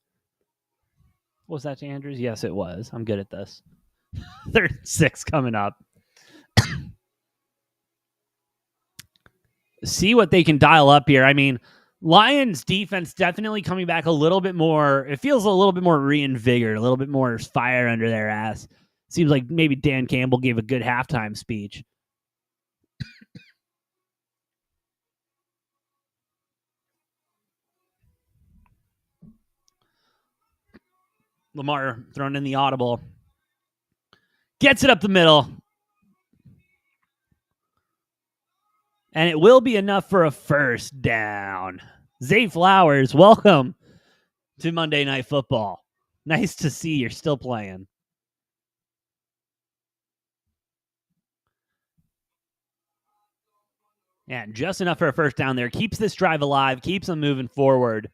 Was that to Andrews? Yes, it was. I'm good at this. 36 coming up. See what they can dial up here. I mean, Lions defense definitely coming back a little bit more. It feels a little bit more reinvigorated, a little bit more fire under their ass. Seems like maybe Dan Campbell gave a good halftime speech. Lamar throwing in the audible. Gets it up the middle. And it will be enough for a first down. Zay Flowers, welcome to Monday Night Football. Nice to see you're still playing. Yeah, just enough for a first down there. Keeps this drive alive, keeps them moving forward.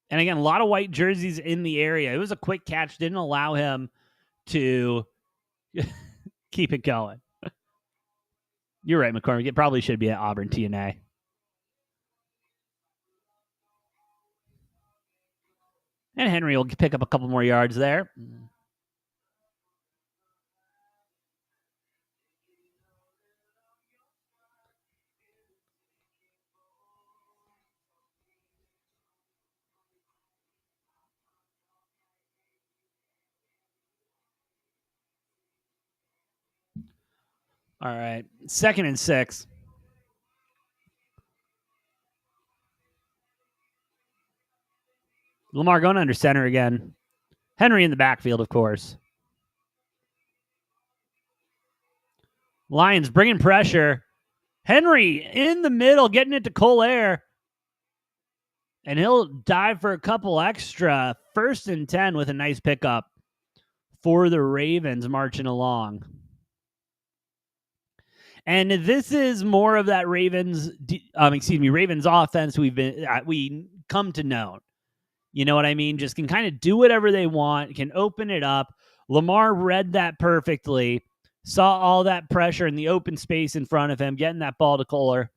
And again, a lot of white jerseys in the area. It was a quick catch, didn't allow him to keep it going. You're right, McCormick. It probably should be at Auburn TNA. And Henry will pick up a couple more yards there. All right. 2nd and 6. Lamar going under center again. Henry in the backfield, of course. Lions bringing pressure. Henry in the middle, getting it to Colaire. And he'll dive for a couple extra. 1st and 10 with a nice pickup for the Ravens marching along. And this is more of that Ravens offense we come to know. You know what I mean? Just can kind of do whatever they want, can open it up. Lamar read that perfectly, saw all that pressure in the open space in front of him, getting that ball to Kohler.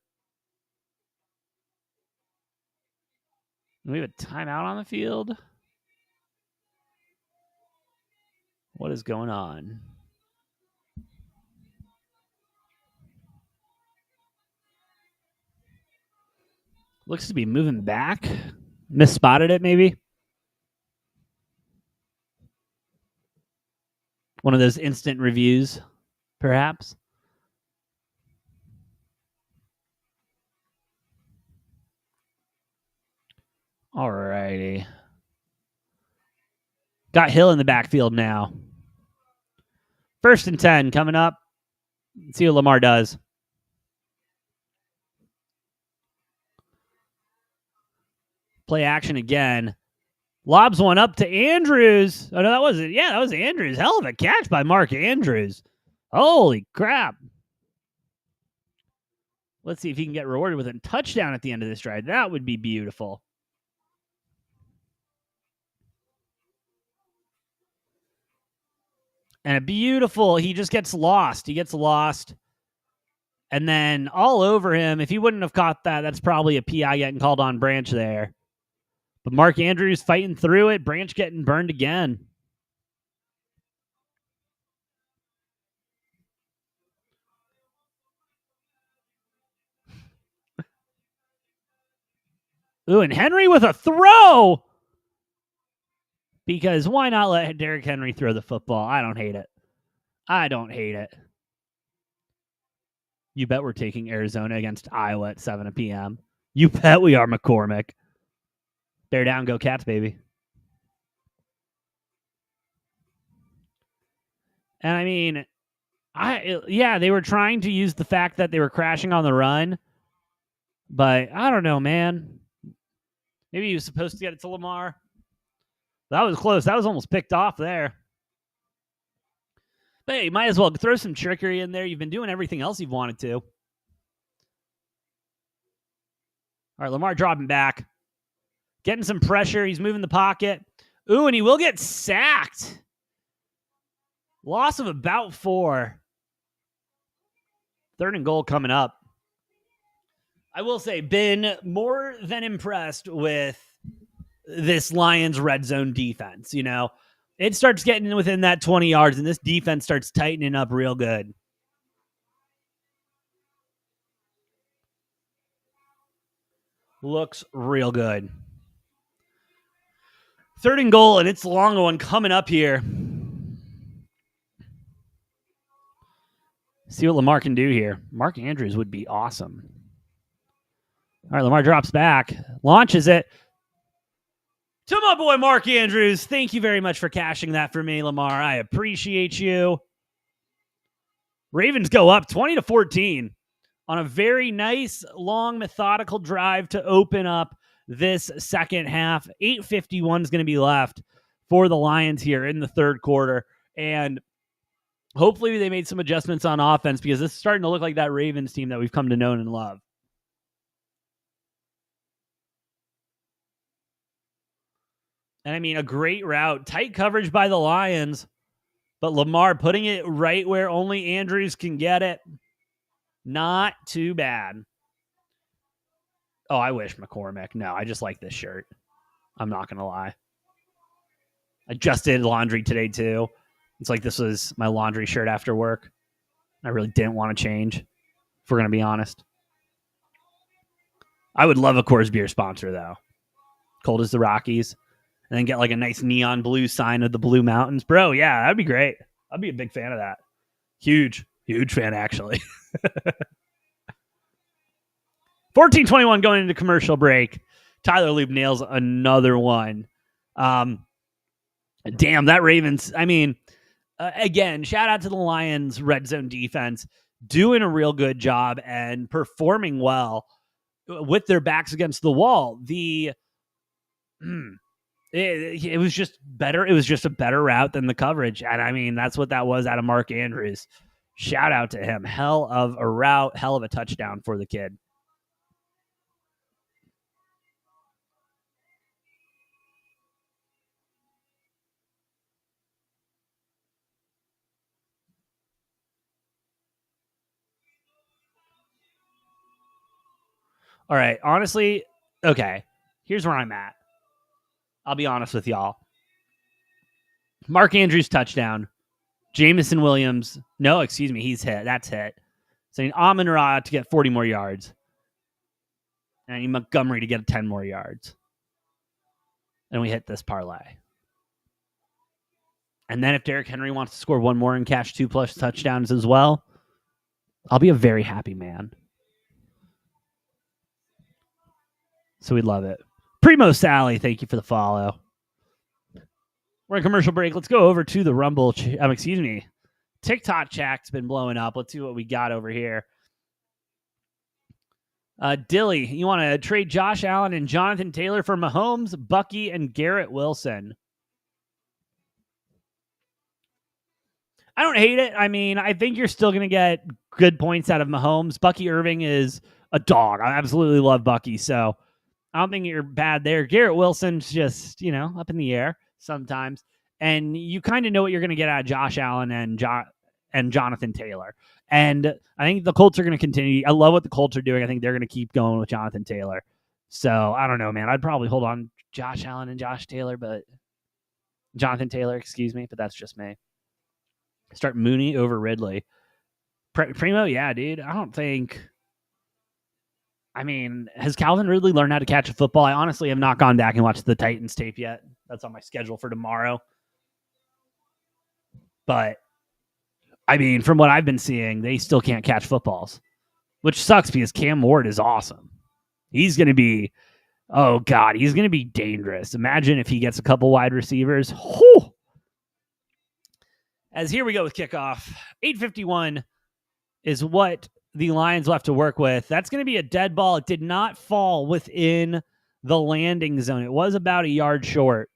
We have a timeout on the field. What is going on? Looks to be moving back. Misspotted it, maybe. One of those instant reviews, perhaps. All righty. Got Hill in the backfield now. 1st and 10 coming up. Let's see what Lamar does. Play action again. Lobs one up to Andrews. Oh, no, that wasn't. Yeah, that was Andrews. Hell of a catch by Mark Andrews. Holy crap. Let's see if he can get rewarded with a touchdown at the end of this drive. That would be beautiful. And a beautiful, he just gets lost. He gets lost. And then all over him, if he wouldn't have caught that, that's probably a PI getting called on Branch there. But Mark Andrews fighting through it. Branch getting burned again. Ooh, and Henry with a throw. Because why not let Derrick Henry throw the football? I don't hate it. I don't hate it. You bet we're taking Arizona against Iowa at 7 p.m. You bet we are, McCormick. Bear down, go Cats, baby. And I mean, they were trying to use the fact that they were crashing on the run. But I don't know, man. Maybe he was supposed to get it to Lamar. That was close. That was almost picked off there. But hey, might as well throw some trickery in there. You've been doing everything else you've wanted to. All right, Lamar dropping back. Getting some pressure. He's moving the pocket. Ooh, and he will get sacked. Loss of about 4. 3rd and goal coming up. I will say, been more than impressed with this Lions red zone defense. You know, it starts getting within that 20 yards, and this defense starts tightening up real good. Looks real good. 3rd and goal, and it's the long one coming up here. See what Lamar can do here. Mark Andrews would be awesome. All right, Lamar drops back, launches it to my boy Mark Andrews. Thank you very much for cashing that for me, Lamar. I appreciate you. Ravens go up 20-14 on a very nice, long, methodical drive to open up this second half. 8:51 is going to be left for the Lions here in the third quarter. And hopefully they made some adjustments on offense, because this is starting to look like that Ravens team that we've come to know and love. And I mean, a great route, tight coverage by the Lions, but Lamar putting it right where only Andrews can get it. Not too bad. Oh, I wish McCormick. No, I just like this shirt. I'm not going to lie. I just did laundry today, too. It's like this was my laundry shirt after work. I really didn't want to change, if we're going to be honest. I would love a Coors Beer sponsor, though. Cold as the Rockies. And then get like a nice neon blue sign of the Blue Mountains. Bro, yeah, that'd be great. I'd be a big fan of that. Huge fan, actually. 14:21 going into commercial break. Tyler Loop nails another one. Damn, that Ravens. I mean, again, shout out to the Lions red zone defense, doing a real good job and performing well with their backs against the wall. It was just better. It was just a better route than the coverage. And I mean, that's what that was out of Mark Andrews. Shout out to him. Hell of a route, hell of a touchdown for the kid. All right. Honestly, okay. Here's where I'm at. I'll be honest with y'all. Mark Andrews touchdown. Jameson Williams. No, excuse me. He's hit. That's hit. So I need Amon-Ra to get 40 more yards. And I need Montgomery to get 10 more yards. And we hit this parlay. And then if Derrick Henry wants to score one more and cash 2+ touchdowns as well, I'll be a very happy man. So we'd love it. Primo Sally, thank you for the follow. We're in commercial break. Let's go over to the Rumble. TikTok chat's been blowing up. Let's see what we got over here. Dilly, you want to trade Josh Allen and Jonathan Taylor for Mahomes, Bucky, and Garrett Wilson? I don't hate it. I mean, I think you're still going to get good points out of Mahomes. Bucky Irving is a dog. I absolutely love Bucky, so I don't think you're bad there. Garrett Wilson's just, up in the air sometimes. And you kind of know what you're going to get out of Josh Allen and Jonathan Taylor. And I think the Colts are going to continue. I love what the Colts are doing. I think they're going to keep going with Jonathan Taylor. So I don't know, man. I'd probably hold on Josh Allen and Jonathan Taylor, excuse me, but that's just me. Start Mooney over Ridley. Primo, yeah, dude. I don't think... I mean, has Calvin Ridley learned how to catch a football? I honestly have not gone back and watched the Titans tape yet. That's on my schedule for tomorrow. But, I mean, from what I've been seeing, they still can't catch footballs, which sucks because Cam Ward is awesome. He's going to be, oh, God, he's going to be dangerous. Imagine if he gets a couple wide receivers. Whew. As here we go with kickoff. 8:51 is what the Lions will have to work with. That's going to be a dead ball. It did not fall within the landing zone. It was about a yard short.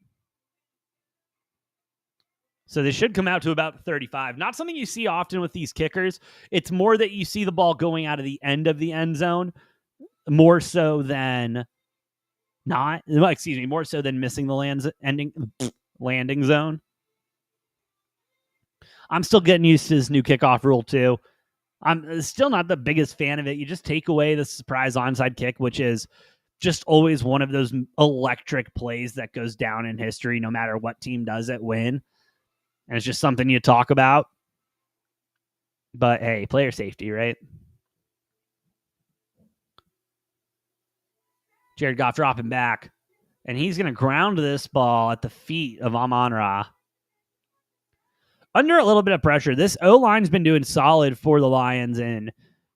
So this should come out to about 35. Not something you see often with these kickers. It's more that you see the ball going out of the end of the end zone, more so than more so than missing the landing zone. I'm still getting used to this new kickoff rule too. I'm still not the biggest fan of it. You just take away the surprise onside kick, which is just always one of those electric plays that goes down in history, no matter what team does it win. And it's just something you talk about. But hey, player safety, right? Jared Goff dropping back. And he's going to ground this ball at the feet of Amon-Ra. Under a little bit of pressure. This O-line's been doing solid for the Lions and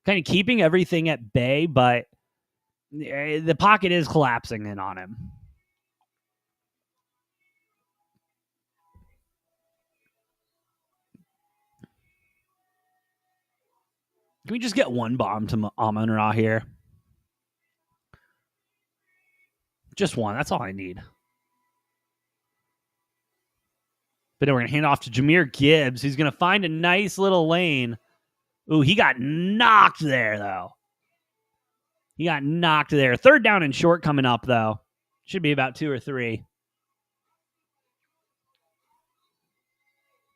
kind of keeping everything at bay, but the pocket is collapsing in on him. Can we just get one bomb to Amon-Ra here? Just one. That's all I need. But then we're going to hand off to Jahmyr Gibbs, who's going to find a nice little lane. Ooh, he got knocked there, though. He got knocked there. Third down and short coming up, though. Should be about 2 or 3.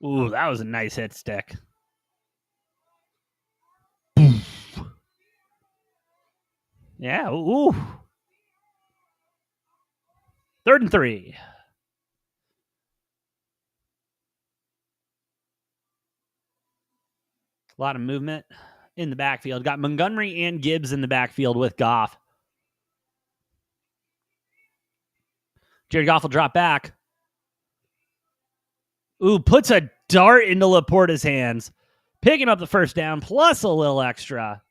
Ooh, that was a nice hit stick. Yeah, ooh. 3rd and 3. A lot of movement in the backfield. Got Montgomery and Gibbs in the backfield with Goff. Jared Goff will drop back. Ooh, puts a dart into Laporta's hands. Picking up the first down, plus a little extra.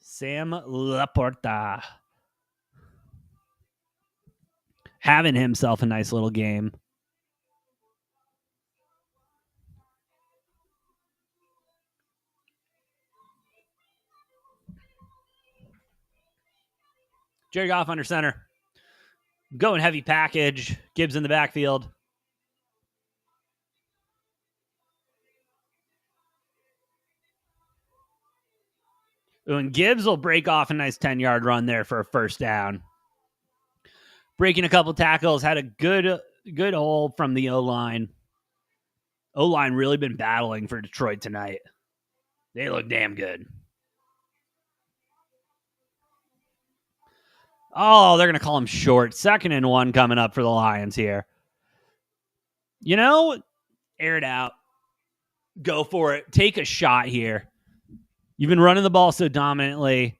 Sam Laporta. Having himself a nice little game. Jared Goff under center. Going heavy package. Gibbs in the backfield. Ooh, and Gibbs will break off a nice 10-yard run there for a first down. Breaking a couple tackles. Had a good hold from the O-line. O-line really been battling for Detroit tonight. They look damn good. Oh, they're going to call him short. 2nd and 1 coming up for the Lions here. You know, air it out. Go for it. Take a shot here. You've been running the ball so dominantly.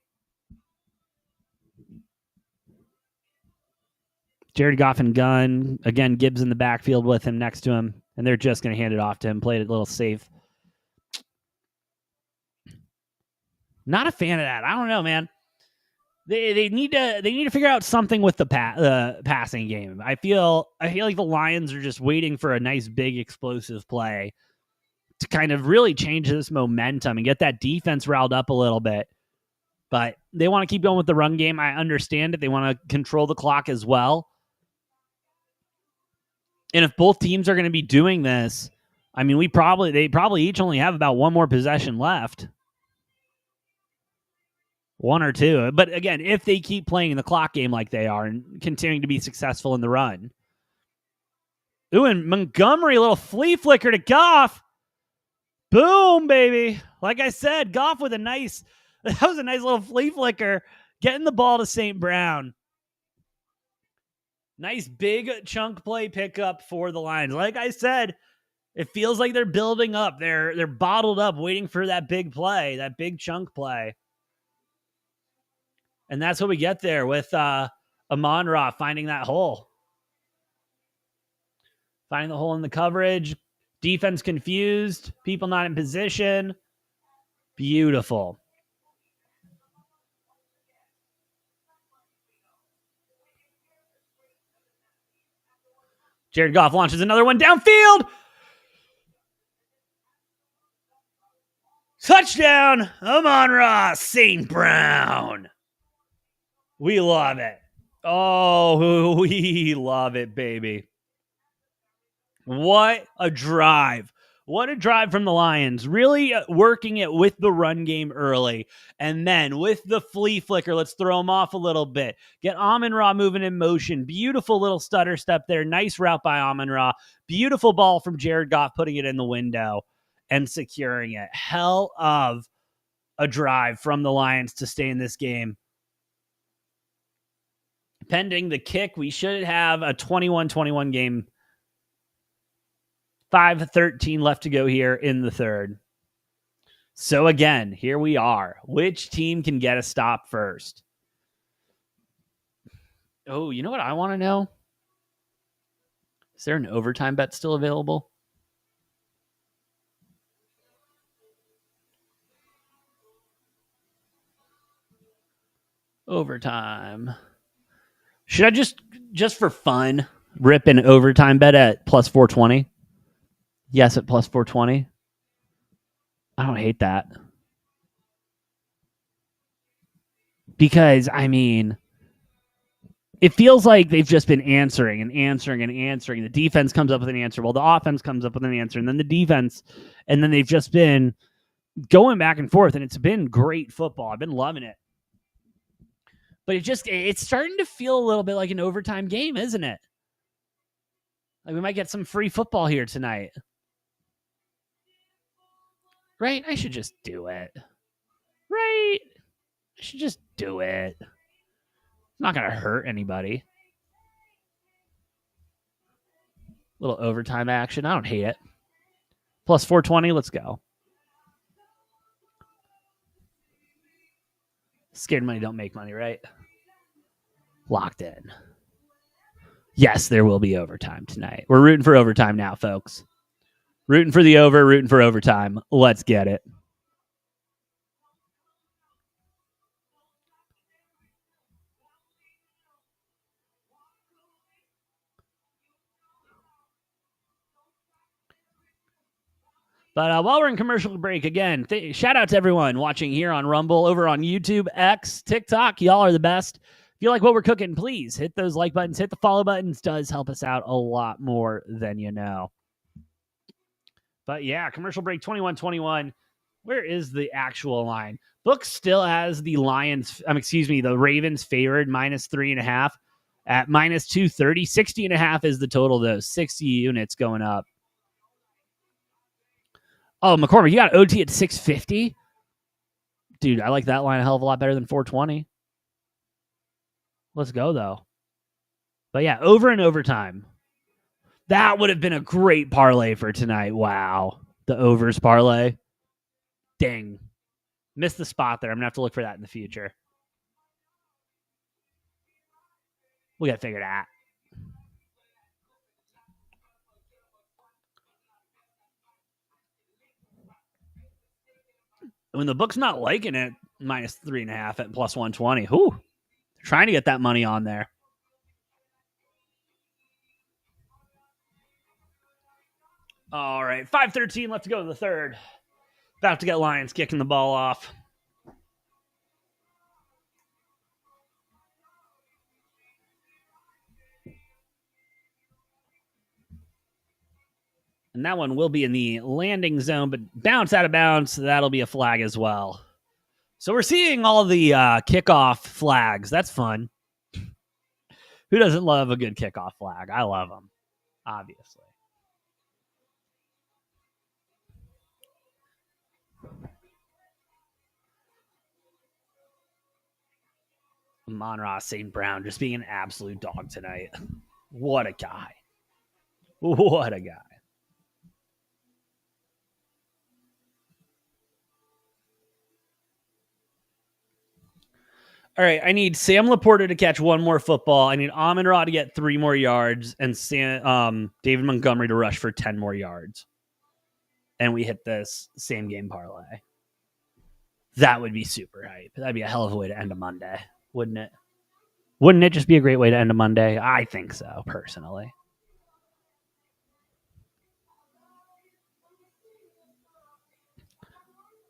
Jared Goff and gun. Again, Gibbs in the backfield with him next to him. And they're just going to hand it off to him. Played it a little safe. Not a fan of that. I don't know, man. They need to figure out something with the passing game. I feel like the Lions are just waiting for a nice big explosive play to kind of really change this momentum and get that defense riled up a little bit. But they want to keep going with the run game. I understand it. They want to control the clock as well. And if both teams are going to be doing this, I mean, they probably each only have about one more possession left. 1 or 2. But again, if they keep playing the clock game like they are and continuing to be successful in the run. Ooh, and Montgomery, a little flea flicker to Goff. Boom, baby. Like I said, Goff with that was a nice little flea flicker, getting the ball to St. Brown. Nice big chunk play pickup for the Lions. Like I said, it feels like they're building up. They're bottled up, waiting for that big play, that big chunk play. And that's what we get there with Amon-Ra finding that hole. Finding the hole in the coverage. Defense confused. People not in position. Beautiful. Jared Goff launches another one downfield. Touchdown, Amon-Ra St. Brown. We love it. Oh, we love it, baby. What a drive. What a drive from the Lions. Really working it with the run game early. And then with the flea flicker, let's throw them off a little bit. Get Amon-Ra moving in motion. Beautiful little stutter step there. Nice route by Amon-Ra. Beautiful ball from Jared Goff putting it in the window. and securing it. Hell of a drive from the Lions to stay in this game. Pending the kick, we should have a 21-21 game. 5:13 left to go here in the third. So again, here we are. Which team can get a stop first? Oh, you know what I want to know? Is there an overtime bet still available? Overtime. Should I just for fun rip an overtime bet at plus 420? Yes, at plus 420. I don't hate that. Because, I mean, it feels like they've just been answering and answering and answering. The defense comes up with an answer. Well, the offense comes up with an answer. And then the defense. And then they've just been going back and forth. And it's been great football. I've been loving it. But it's starting to feel a little bit like an overtime game, isn't it? Like we might get some free football here tonight. Right? I should just do it. Right? I should just do it. It's not going to hurt anybody. Little overtime action. I don't hate it. Plus 420. Let's go. Scared money don't make money, right? Locked in. Yes, there will be overtime tonight. We're rooting for overtime now, folks. Rooting for the over, rooting for overtime. Let's get it. But while we're in commercial break, again, shout out to everyone watching here on Rumble, over on YouTube, X, TikTok. Y'all are the best. If you like what we're cooking, please hit those like buttons, hit the follow buttons. Does help us out a lot more than you know. But yeah, commercial break 21-21. Where is the actual line? Book still has the the Ravens favored -3.5 at -230. 60.5 is the total, though. 60 units going up. Oh, McCormick, you got OT at 650? Dude, I like that line a hell of a lot better than 420. Let's go, though. But yeah, over and overtime. That would have been a great parlay for tonight. Wow. The overs parlay. Dang. Missed the spot there. I'm going to have to look for that in the future. We got to figure that. When the book's not liking it, -3.5 at plus 120. Whew. Trying to get that money on there. All right. 5:13 left to go to the third. About to get Lions kicking the ball off. And that one will be in the landing zone, but bounce out of bounds, that'll be a flag as well. So we're seeing all the kickoff flags. That's fun. Who doesn't love a good kickoff flag? I love them, obviously. Amon-Ra St. Brown just being an absolute dog tonight. What a guy. What a guy. All right, I need Sam Laporta to catch one more football. I need Amon-Ra to get 3 more yards and David Montgomery to rush for 10 more yards. And we hit this same game parlay. That would be super hype. That'd be a hell of a way to end a Monday, wouldn't it? Wouldn't it just be a great way to end a Monday? I think so, personally.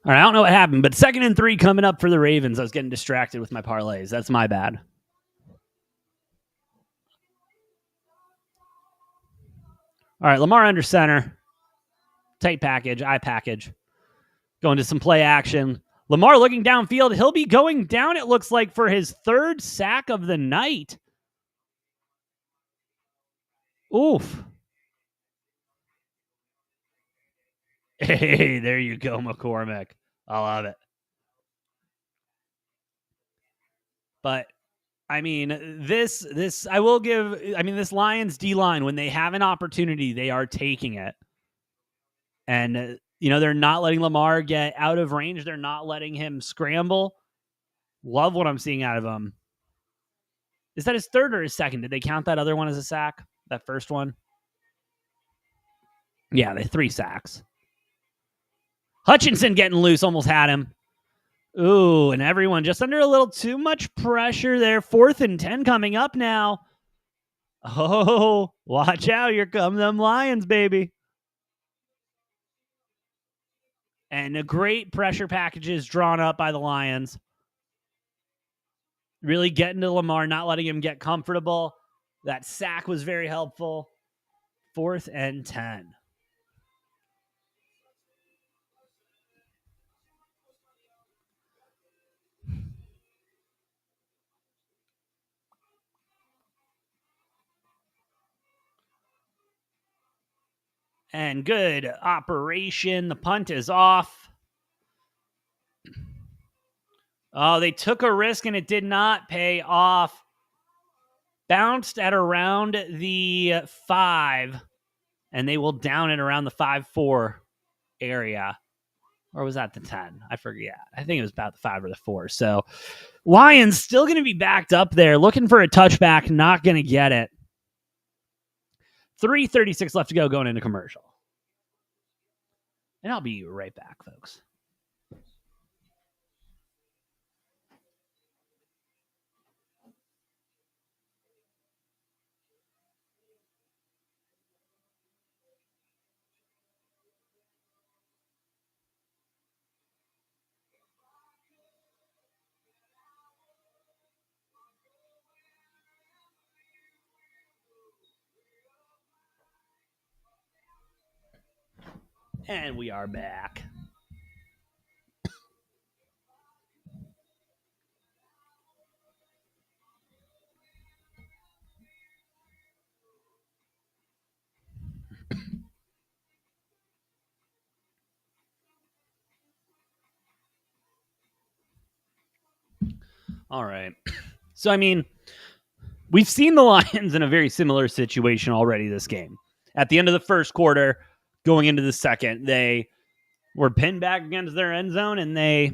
All right, I don't know what happened, but 2nd and 3 coming up for the Ravens. I was getting distracted with my parlays. That's my bad. All right, Lamar under center. Tight package, eye package. Going to some play action. Lamar looking downfield. He'll be going down, it looks like, for his 3rd sack of the night. Oof. Hey, there you go, McCormick. I love it. But I mean, this I will give. I mean, this Lions D line, when they have an opportunity, they are taking it, and they're not letting Lamar get out of range. They're not letting him scramble. Love what I'm seeing out of him. Is that his third or his second? Did they count that other one as a sack? That first one? Yeah, they 3 sacks. Hutchinson getting loose, almost had him. Ooh, and everyone just under a little too much pressure there. 4th and 10 coming up now. Oh, watch out. Here come them Lions, baby. And a great pressure packages drawn up by the Lions. Really getting to Lamar, not letting him get comfortable. That sack was very helpful. 4th and 10. And good operation. The punt is off. Oh, they took a risk and it did not pay off. Bounced at around the 5, and they will down it around the 5-4 area. Or was that the 10? I forget. I think it was about the 5 or the 4. So Lions still going to be backed up there, looking for a touchback, not going to get it. 3:36 left to go going into commercial. And I'll be right back, folks. And we are back. All right. So, I mean, we've seen the Lions in a very similar situation already this game. At the end of the first quarter, going into the second, they were pinned back against their end zone, and they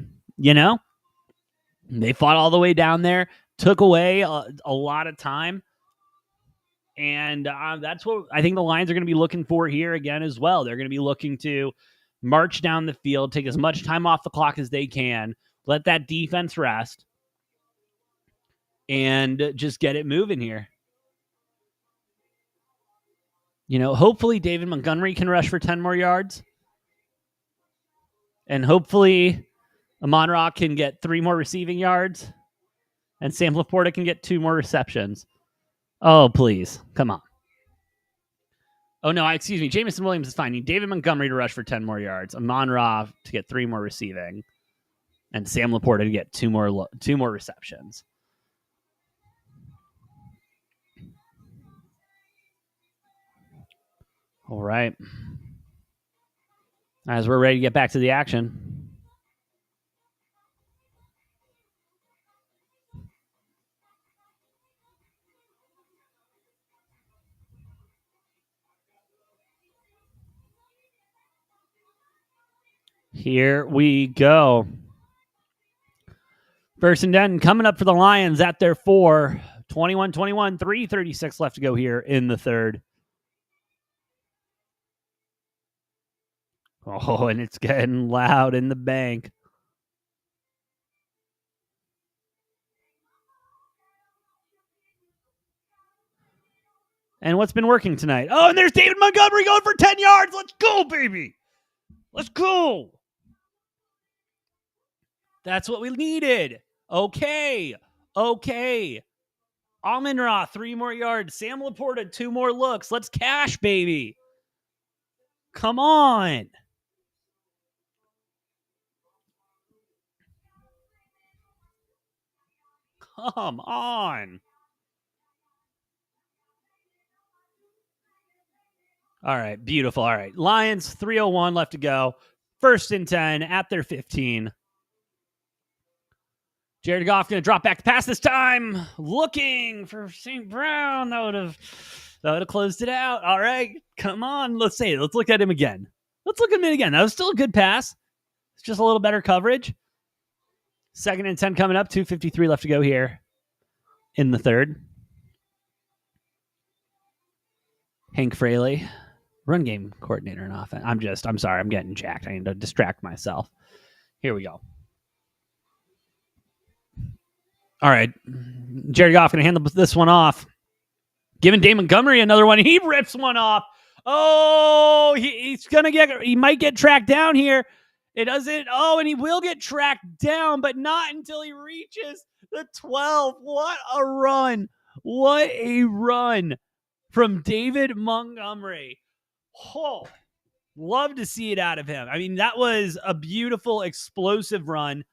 fought all the way down there, took away a lot of time. And that's what I think the Lions are going to be looking for here again as well. They're going to be looking to march down the field, take as much time off the clock as they can, let that defense rest, and just get it moving here. Hopefully David Montgomery can rush for 10 more yards. And hopefully Amon-Ra can get 3 more receiving yards. And Sam Laporta can get 2 more receptions. Oh, please. Come on. Oh, no, excuse me. Jameson Williams is fine. You need David Montgomery to rush for 10 more yards. Amon-Ra to get 3 more receiving. And Sam Laporta to get 2 more receptions. All right. As we're ready to get back to the action. Here we go. 1st and 10 coming up for the Lions at their 4. 21-21, 3:36 left to go here in the third. Oh, and it's getting loud in the bank. And what's been working tonight? Oh, and there's David Montgomery going for 10 yards. Let's go, baby. Let's go. That's what we needed. Okay. Amon-Ra, 3 more yards. Sam Laporta, 2 more looks. Let's cash, baby. Come on. Come on. All right, beautiful. All right, Lions, 3:01 left to go. 1st and 10 at their 15. Jared Goff going to drop back to pass this time, looking for St. Brown. That would have closed it out. All right, come on. Let's look at him again. Let's look at him again. That was still a good pass. It's just a little better coverage. 2nd and 10 coming up. 2:53 left to go here in the third. Hank Fraley, run game coordinator and offense. I'm sorry. I'm getting jacked. I need to distract myself. Here we go. All right. Jared Goff going to hand this one off. Giving Dave Montgomery another one. He rips one off. Oh, he might get tracked down here. It doesn't. Oh, and he will get tracked down, but not until he reaches the 12. What a run. What a run from David Montgomery. Oh, love to see it out of him. I mean, that was a beautiful, explosive run.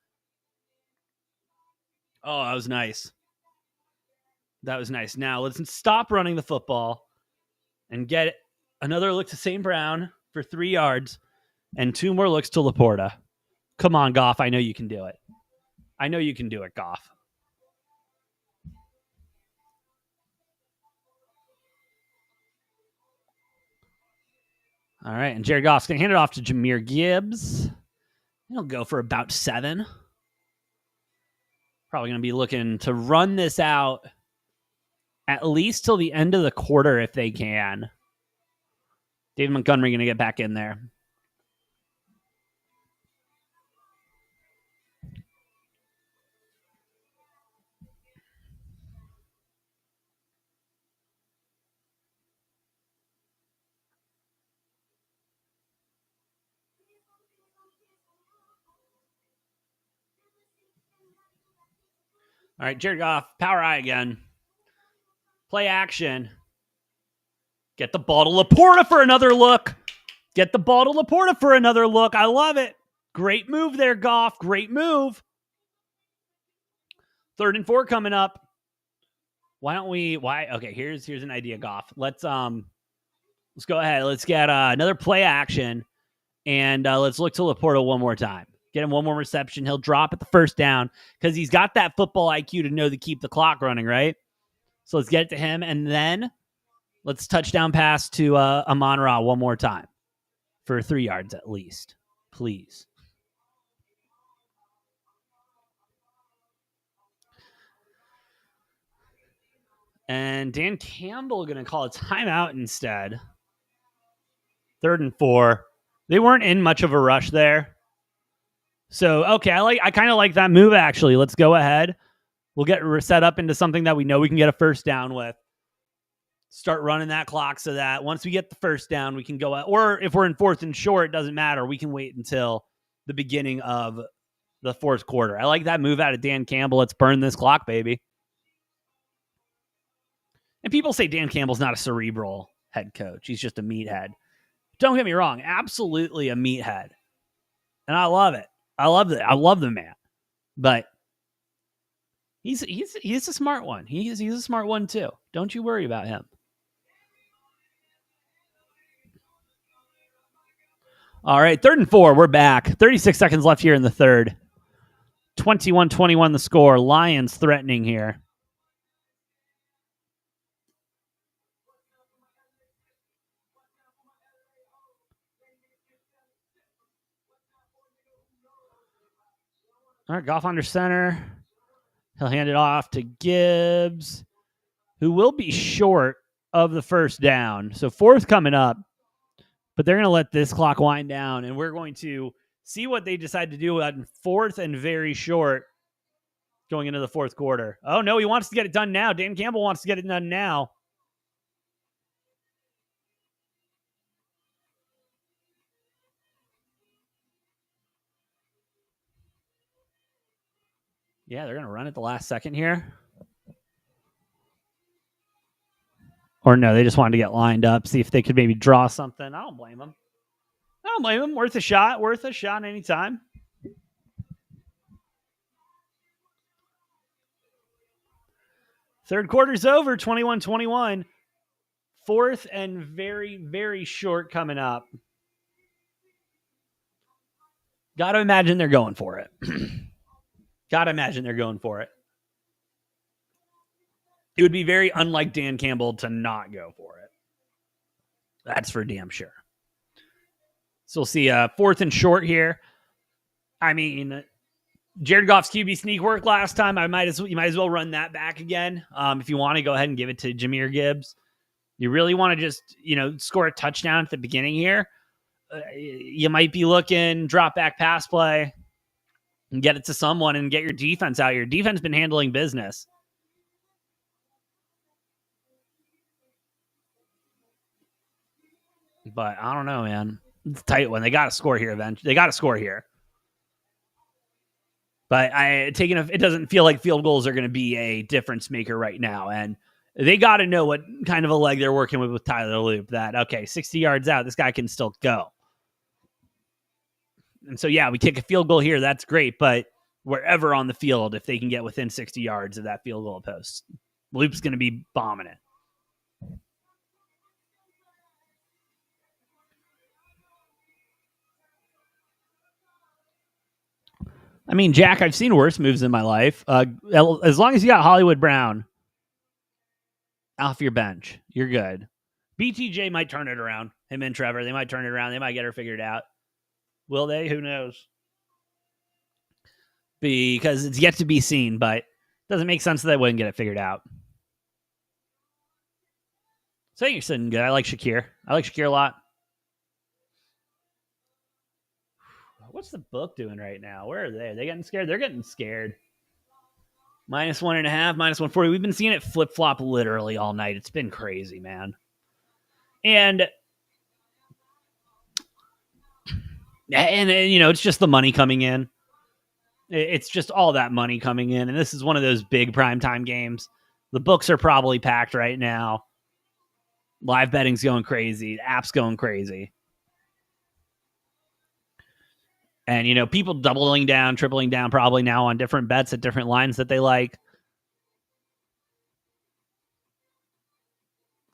Oh, that was nice. That was nice. Now let's stop running the football and get another look to St. Brown for 3 yards and 2 more looks to Laporta. Come on, Goff. I know you can do it. I know you can do it, Goff. All right, and Jared Goff's going to hand it off to Jahmyr Gibbs. He'll go for about 7. Probably going to be looking to run this out at least till the end of the quarter if they can. David Montgomery going to get back in there. All right, Jared Goff, power eye again. Play action. Get the ball to Laporta for another look. Get the ball to Laporta for another look. I love it. Great move there, Goff. Great move. 3rd and 4 coming up. Okay, here's an idea, Goff. Let's go ahead. Let's get another play action, and let's look to Laporta one more time. Get him one more reception. He'll drop at the 1st down because he's got that football IQ to know to keep the clock running, right? So let's get it to him, and then let's touchdown pass to Amon-Ra one more time for 3 yards at least, please. And Dan Campbell going to call a timeout instead. 3rd and 4. They weren't in much of a rush there. So, okay, I kind of like that move, actually. Let's go ahead. We'll get set up into something that we know we can get a 1st down with. Start running that clock so that once we get the 1st down, we can go out. Or if we're in 4th and short, it doesn't matter. We can wait until the beginning of the 4th quarter. I like that move out of Dan Campbell. Let's burn this clock, baby. And people say Dan Campbell's not a cerebral head coach. He's just a meathead. Don't get me wrong. Absolutely a meathead. And I love it. I love the man. But he's a smart one. He's a smart one too. Don't you worry about him. All right, 3rd and 4. We're back. 36 seconds left here in the third. 21-21 the score. Lions threatening here. All right, Goff under center. He'll hand it off to Gibbs, who will be short of the 1st down. So 4th coming up, but they're going to let this clock wind down, and we're going to see what they decide to do on 4th and very short going into the 4th quarter. Oh, no, he wants to get it done now. Dan Campbell wants to get it done now. Yeah, they're going to run at the last second here. Or no, they just wanted to get lined up, see if they could maybe draw something. I don't blame them. Worth a shot. Worth a shot anytime. Third quarter's over, 21-21. 4th and very, very short coming up. Gotta imagine they're going for it. Gotta imagine they're going for it. It would be very unlike Dan Campbell to not go for it. That's for damn sure. So we'll see 4th and short here. I mean, Jared Goff's QB sneak worked last time. You might as well run that back again. If you want to go ahead and give it to Jahmyr Gibbs. You really want to just, score a touchdown at the beginning here. You might be looking drop back pass play and get it to someone and get your defense out. Your defense been handling business. But I don't know, man. It's a tight one. They got to score here eventually. They got to score here. But it doesn't feel like field goals are going to be a difference maker right now. And they got to know what kind of a leg they're working with Tyler Loop. That, okay, 60 yards out, this guy can still go. And so, yeah, we kick a field goal here. That's great. But wherever on the field, if they can get within 60 yards of that field goal post, Loop's going to be bombing it. I mean, Jack, I've seen worse moves in my life. As long as you got Hollywood Brown off your bench, you're good. BTJ might turn it around. Him and Trevor, they might turn it around. They might get her figured out. Will they? Who knows? Because it's yet to be seen, but it doesn't make sense that they wouldn't get it figured out. So you're sitting good. I like Shakir. I like Shakir a lot. What's the book doing right now? Where are they? Are they getting scared? They're getting scared. -1.5, -140. We've been seeing it flip-flop literally all night. It's been crazy, man. And it's just the money coming in. It's just all that money coming in. And this is one of those big primetime games. The books are probably packed right now. Live betting's going crazy. The app's going crazy. And, people doubling down, tripling down probably now on different bets at different lines that they like.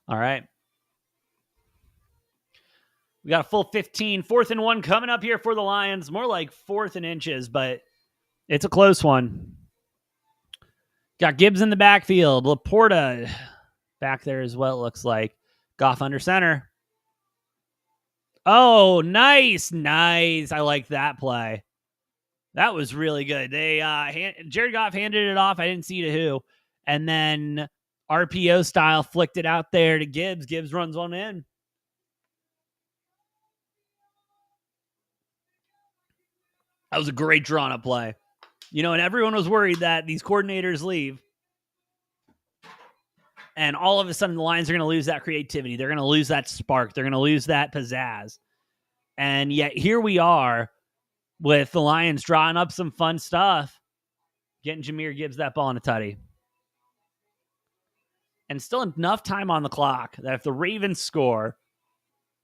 All right. We got a full 15. 4th and 1 coming up here for the Lions. More like 4th and inches, but it's a close one. Got Gibbs in the backfield. Laporta back there as well, it looks like. Goff under center. Oh, nice. I like that play. That was really good. Jared Goff handed it off. I didn't see to who. And then RPO style flicked it out there to Gibbs. Gibbs runs one in. That was a great drawn-up play. And everyone was worried that these coordinators leave. And all of a sudden, the Lions are going to lose that creativity. They're going to lose that spark. They're going to lose that pizzazz. And yet here we are with the Lions drawing up some fun stuff, getting Jahmyr Gibbs that ball in a tutty. And still enough time on the clock that if the Ravens score,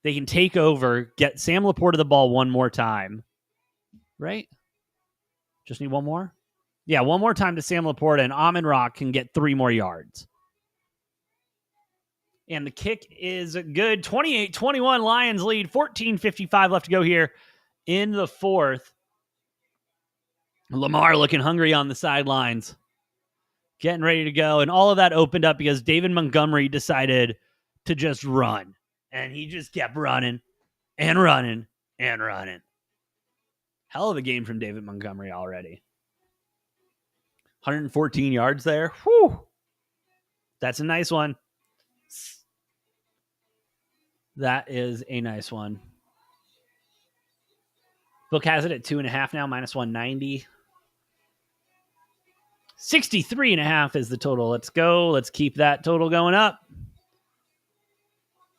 they can take over, get Sam Laporta the ball one more time. Right? Just need one more? Yeah, one more time to Sam Laporta, and Amon-Ra can get 3 more yards. And the kick is good. 28-21, Lions lead. 14:55 left to go here in the 4th. Lamar looking hungry on the sidelines. Getting ready to go. And all of that opened up because David Montgomery decided to just run. And he just kept running and running and running. Hell of a game from David Montgomery already. 114 yards there. Whew. That's a nice one. That is a nice one. Book has it at 2.5 now, -190. 63.5 is the total. Let's go. Let's keep that total going up.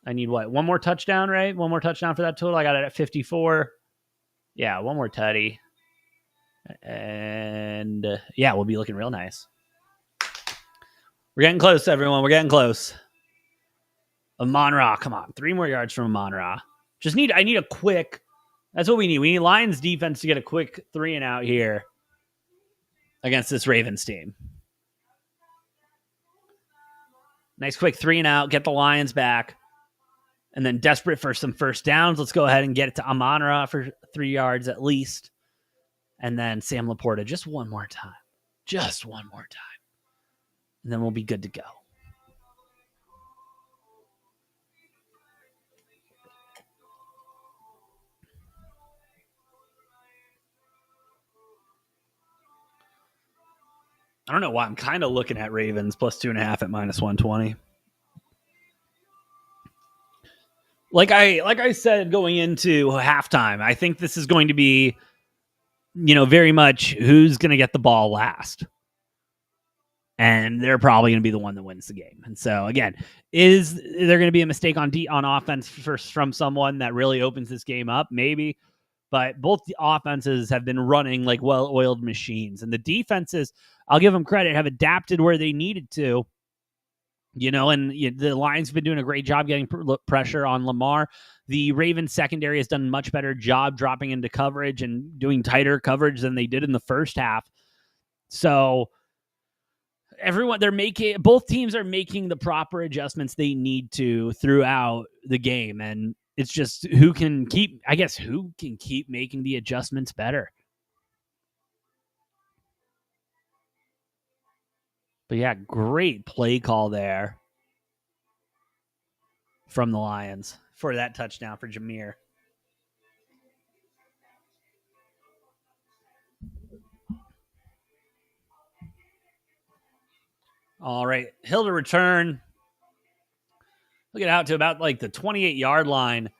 I need what? One more touchdown, right? One more touchdown for that total. I got it at 54. Yeah, one more tutty. And we'll be looking real nice. We're getting close, everyone. We're getting close. Amon-Ra, come on. 3 more yards from Amon-Ra. I need a quick, that's what we need. We need Lions defense to get a quick 3 and out here against this Ravens team. Nice quick 3 and out. Get the Lions back. And then desperate for some first downs. Let's go ahead and get it to Amon-Ra for 3 yards at least. And then Sam Laporta just one more time. Just one more time. And then we'll be good to go. I don't know why I'm kind of looking at Ravens plus 2.5 at minus 120. Like I said going into halftime, I think this is going to be, very much who's going to get the ball last. And they're probably going to be the one that wins the game. And so, again, is there going to be a mistake on offense from someone that really opens this game up? Maybe. But both the offenses have been running like well-oiled machines. And the defenses, I'll give them credit, have adapted where they needed to. And the Lions have been doing a great job getting pressure on Lamar. The Ravens secondary has done a much better job dropping into coverage and doing tighter coverage than they did in the first half. So both teams are making the proper adjustments they need to throughout the game. And it's just who can keep making the adjustments better. But yeah, great play call there from the Lions for that touchdown for Jameer. All right, Hill to return. Look it out to about like the 28-yard line.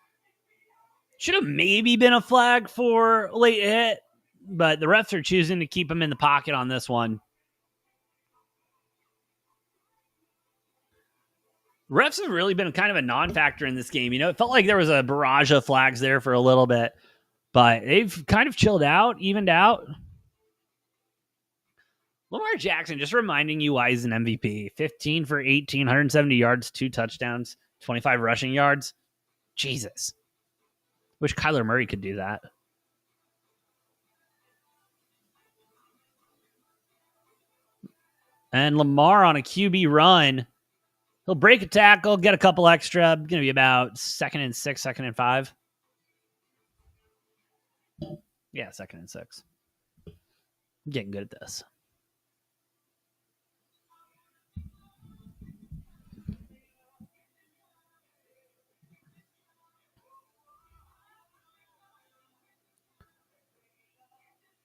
Should have maybe been a flag for late hit, but the refs are choosing to keep him in the pocket on this one. Refs have really been kind of a non-factor in this game. It felt like there was a barrage of flags there for a little bit, but they've kind of chilled out, evened out. Lamar Jackson, just reminding you why he's an MVP. 15 for 18, 170 yards, 2 touchdowns, 25 rushing yards. Jesus. Wish Kyler Murray could do that. And Lamar on a QB run. He'll break a tackle, get a couple extra. Going to be about 2nd and 6, 2nd and 5. Yeah, 2nd and 6. I'm getting good at this.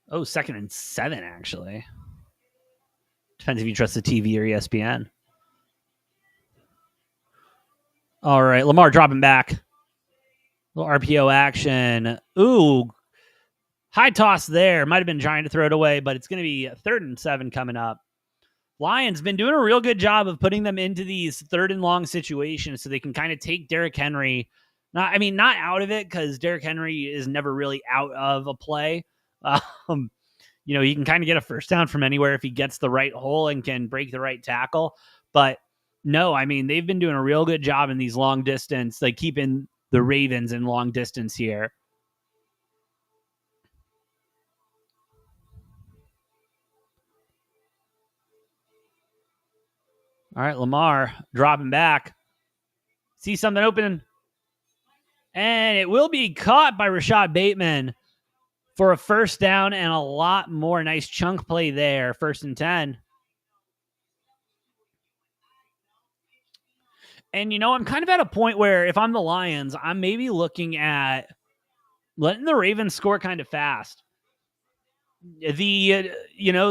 Oh, 2nd and 7, actually. Depends if you trust the TV or ESPN. All right, Lamar dropping back. Little RPO action. Ooh, high toss there. Might have been trying to throw it away, but it's going to be 3rd and 7 coming up. Lions been doing a real good job of putting them into these 3rd and long situations so they can kind of take Derrick Henry. Not out of it, because Derrick Henry is never really out of a play. He can kind of get a first down from anywhere if he gets the right hole and can break the right tackle. But no, they've been doing a real good job in these long distance, like keeping the Ravens in long distance here. All right, Lamar dropping back. See something open. And it will be caught by Rashad Bateman for a first down and a lot more. Nice chunk play there. 1st and 10. And, I'm kind of at a point where if I'm the Lions, I'm maybe looking at letting the Ravens score kind of fast. The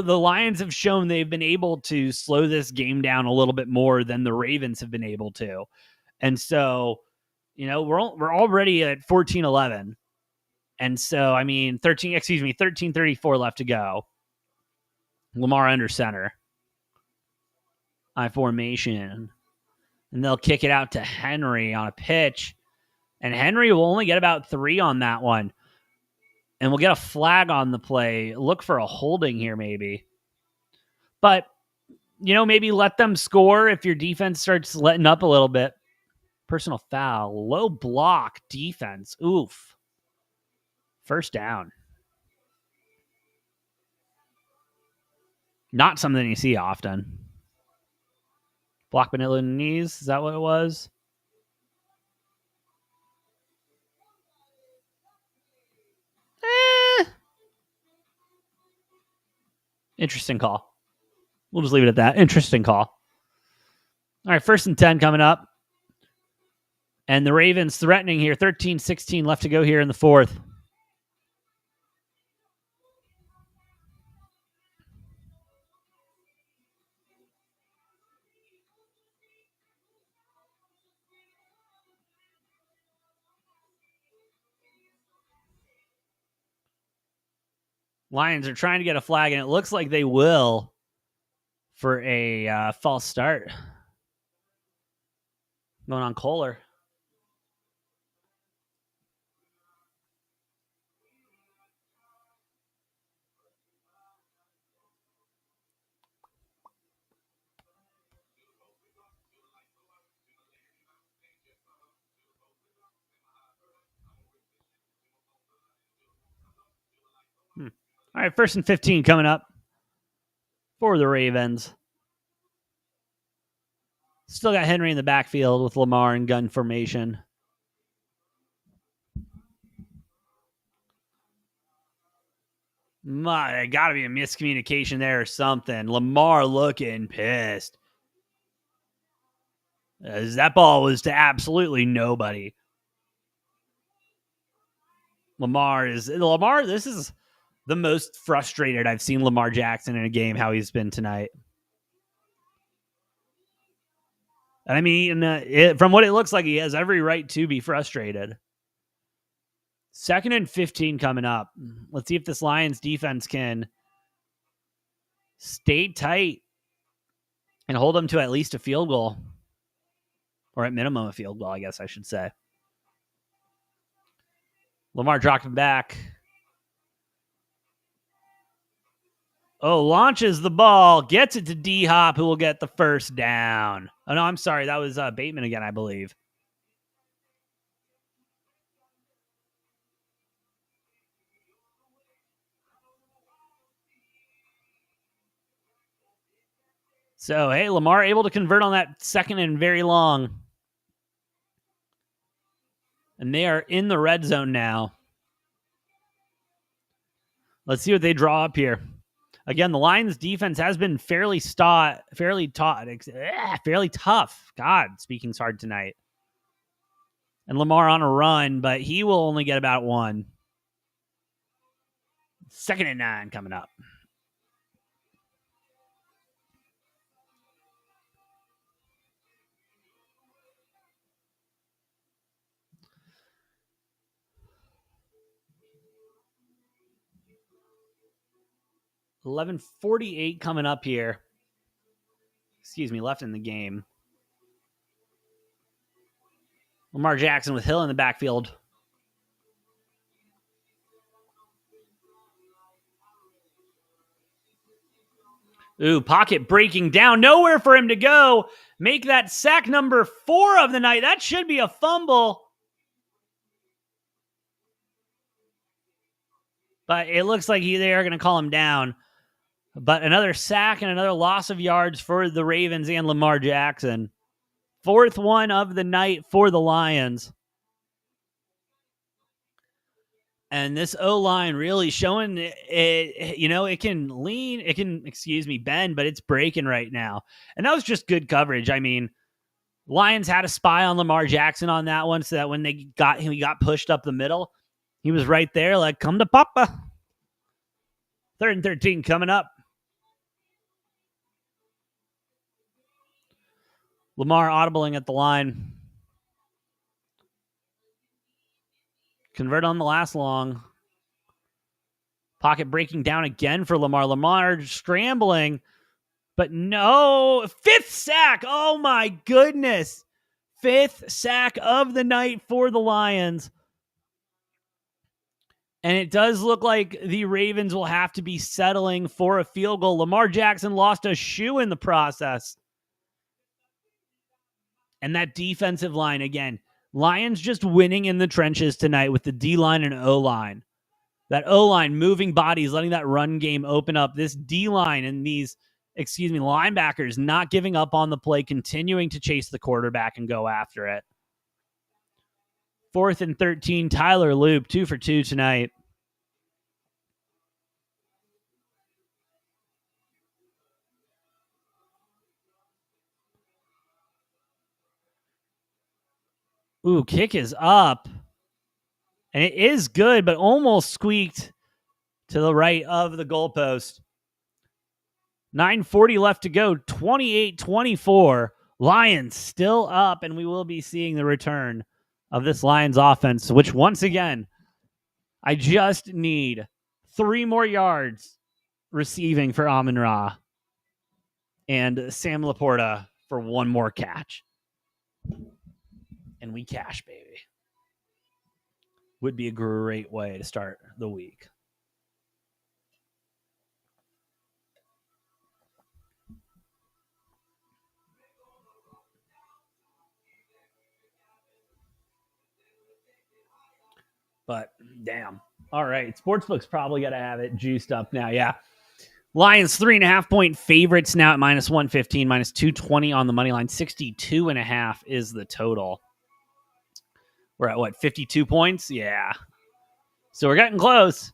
Lions have shown they've been able to slow this game down a little bit more than the Ravens have been able to. And so, we're already at 14-11. And so, 13:34 left to go. Lamar under center. I formation. And they'll kick it out to Henry on a pitch. And Henry will only get about 3 on that one. And we'll get a flag on the play. Look for a holding here, maybe. But, maybe let them score if your defense starts letting up a little bit. Personal foul. Low block defense. Oof. First down. Not something you see often. Block below the knees. Is that what it was? Interesting call. We'll just leave it at that. Interesting call. All right, 1st and 10 coming up. And the Ravens threatening here. 13-16 left to go here in the 4th. Lions are trying to get a flag, and it looks like they will for a false start. Going on Kohler. All right, 1st and 15 coming up for the Ravens. Still got Henry in the backfield with Lamar in gun formation. Got to be a miscommunication there or something. Lamar looking pissed. That ball was to absolutely nobody. Lamar, this is the most frustrated I've seen Lamar Jackson in a game, how he's been tonight. I mean, from what it looks like, he has every right to be frustrated. 2nd and 15 coming up. Let's see if this Lions defense can stay tight and hold them to at least a field goal. Or at minimum a field goal, I guess I should say. Lamar dropping back. Launches the ball, gets it to D-Hop, who will get the 1st down. Oh, no, I'm sorry. That was Bateman again, I believe. So, hey, Lamar able to convert on that 2nd and very long. And they are in the red zone now. Let's see what they draw up here. Again, the Lions defense has been fairly tough. God, speaking's hard tonight. And Lamar on a run, but he will only get about 1. 2nd and 9 coming up. $11:48 coming up here. Left in the game. Lamar Jackson with Hill in the backfield. Pocket breaking down. Nowhere for him to go. Make that sack number 4 of the night. That should be a fumble. But it looks like they are going to call him down. But another sack and another loss of yards for the Ravens and Lamar Jackson. 4th one of the night for the Lions. And this O-line really showing it, it can lean, it can, bend, but it's breaking right now. And that was just good coverage. I mean, Lions had a spy on Lamar Jackson on that one, so that when he got pushed up the middle, he was right there like, come to Papa. 3rd and 13 coming up. Lamar audibling at the line. Convert on the last long. Pocket breaking down again for Lamar. Lamar scrambling, but no. 5th sack. Oh, my goodness. 5th sack of the night for the Lions. And it does look like the Ravens will have to be settling for a field goal. Lamar Jackson lost a shoe in the process. And that defensive line, again, Lions just winning in the trenches tonight with the D-line and O-line. That O-line moving bodies, letting that run game open up. This D-line and these, linebackers not giving up on the play, continuing to chase the quarterback and go after it. 4th and 13, Tyler Loop, 2 for 2 tonight. Ooh, kick is up. And it is good, but almost squeaked to the right of the goalpost. 9:40 left to go. 28-24. Lions still up, and we will be seeing the return of this Lions offense, which once again, I just need 3 more yards receiving for Amon-Ra and Sam Laporta for 1 more catch. And we cash, baby. Would be a great way to start the week. But damn. All right. Sportsbook's probably got to have it juiced up now. Yeah. Lions 3.5-point favorites now at minus 115, minus 220 on the money line. 62.5 is the total. We're at what, 52 points? Yeah. So we're getting close.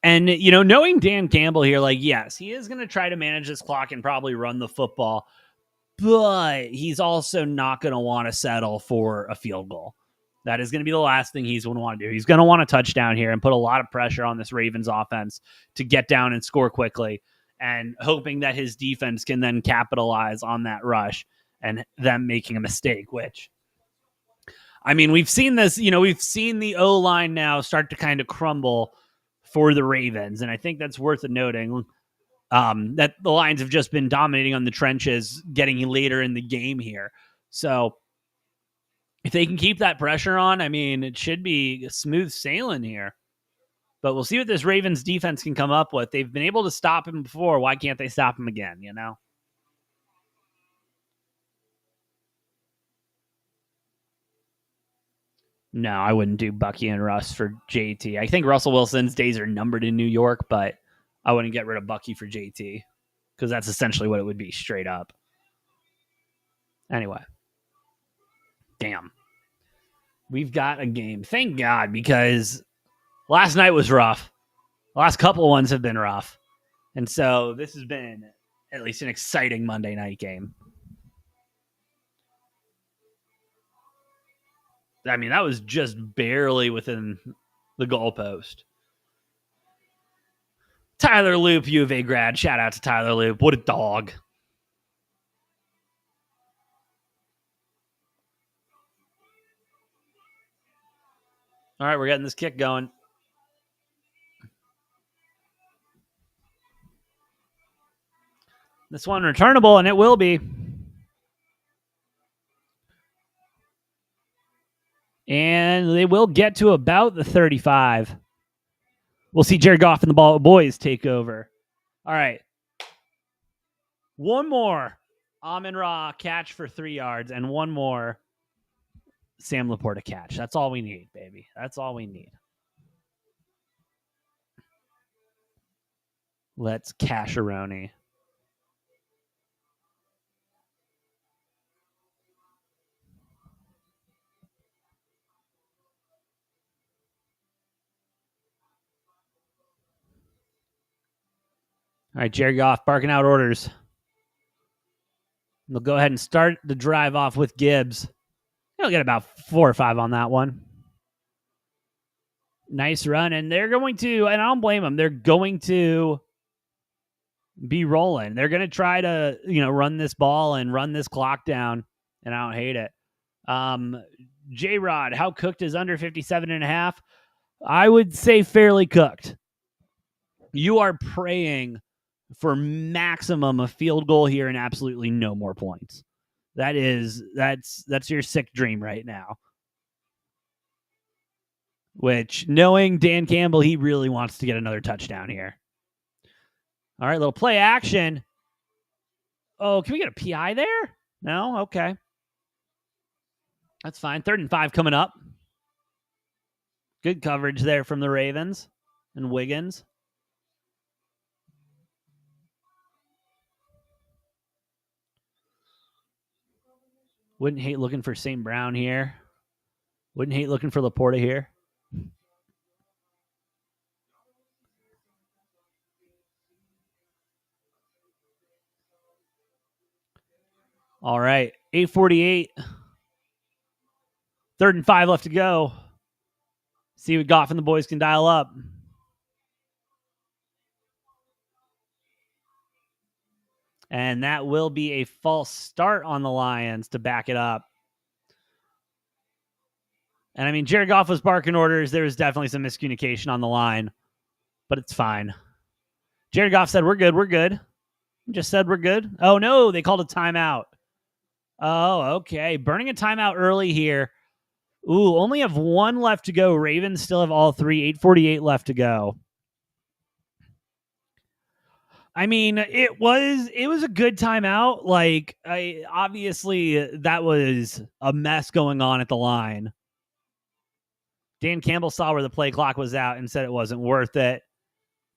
And, you know, knowing Dan Campbell here, like, yes, he is going to try to manage this clock and probably run the football, but he's also not going to want to settle for a field goal. That is going to be the last thing he's going to want to do. He's going to want a touchdown here and put a lot of pressure on this Ravens offense to get down and score quickly, and hoping that his defense can then capitalize on that rush and them making a mistake, which, I mean, we've seen this, you know, we've seen the O-line now start to kind of crumble for the Ravens, and I think that's worth noting. That the Lions have just been dominating on the trenches, getting later in the game here. So if they can keep that pressure on, I mean, it should be smooth sailing here. But we'll see what this Ravens defense can come up with. They've been able to stop him before. Why can't they stop him again, you know? No, I wouldn't do Bucky and Russ for JT. I think Russell Wilson's days are numbered in New York, but I wouldn't get rid of Bucky for JT because that's essentially what it would be straight up. Anyway. Damn. We've got a game. Thank God, because last night was rough. The last couple ones have been rough. And so this has been at least an exciting Monday night game. I mean, that was just barely within the goalpost. Tyler Loop, U of A grad. Shout out to Tyler Loop. What a dog. All right, we're getting this kick going. This one returnable, and it will be. And they will get to about the 35. We'll see Jared Goff and the boys take over. All right. One more Amon-Ra catch for 3 yards, and one more Sam Laporta catch. That's all we need, baby. That's all we need. Let's cash-a-roni. All right, Jared Goff barking out orders. They'll go ahead and start the drive off with Gibbs. He'll get about 4 or 5 on that one. Nice run, and they're going to, and I don't blame them, they're going to be rolling. They're going to try to, you know, run this ball and run this clock down, and I don't hate it. J-Rod, how cooked is under 57.5? I would say fairly cooked. You are praying for maximum a field goal here and absolutely no more points. That's your sick dream right now. Which, knowing Dan Campbell, he really wants to get another touchdown here. All right, little play action. Oh, can we get a PI there? No? Okay. That's fine. 3rd and 5 coming up. Good coverage there from the Ravens and Wiggins. Wouldn't hate looking for St. Brown here. Wouldn't hate looking for Laporta here. All right, 8:48 3rd and 5 left to go. See what Goff and the boys can dial up. And that will be a false start on the Lions to back it up. And I mean, Jared Goff was barking orders. There was definitely some miscommunication on the line, but it's fine. Jared Goff said, we're good. We're good. Just said we're good. Oh, no, they called a timeout. Oh, okay. Burning a timeout early here. Ooh, only have one left to go. Ravens still have all three. 8:48 left to go. I mean, it was a good timeout. Like, obviously that was a mess going on at the line. Dan Campbell saw where the play clock was out and said it wasn't worth it.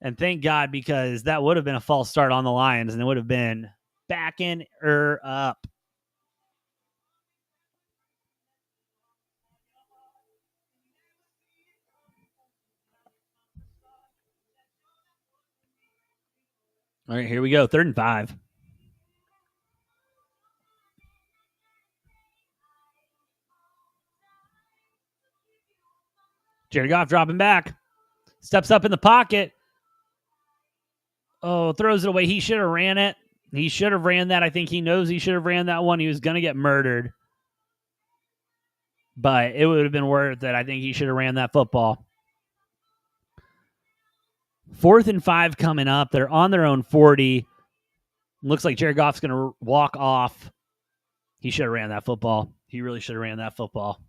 And thank God, because that would have been a false start on the Lions, and it would have been backing her up. All right, here we go. 3rd and 5. Jared Goff dropping back. Steps up in the pocket. Oh, throws it away. He should have ran it. He should have ran that. I think he knows he should have ran that one. He was going to get murdered. But it would have been worth it. I think he should have ran that football. 4th and 5 coming up. They're on their own 40. Looks like Jared Goff's going to walk off. He should have ran that football. He really should have ran that football.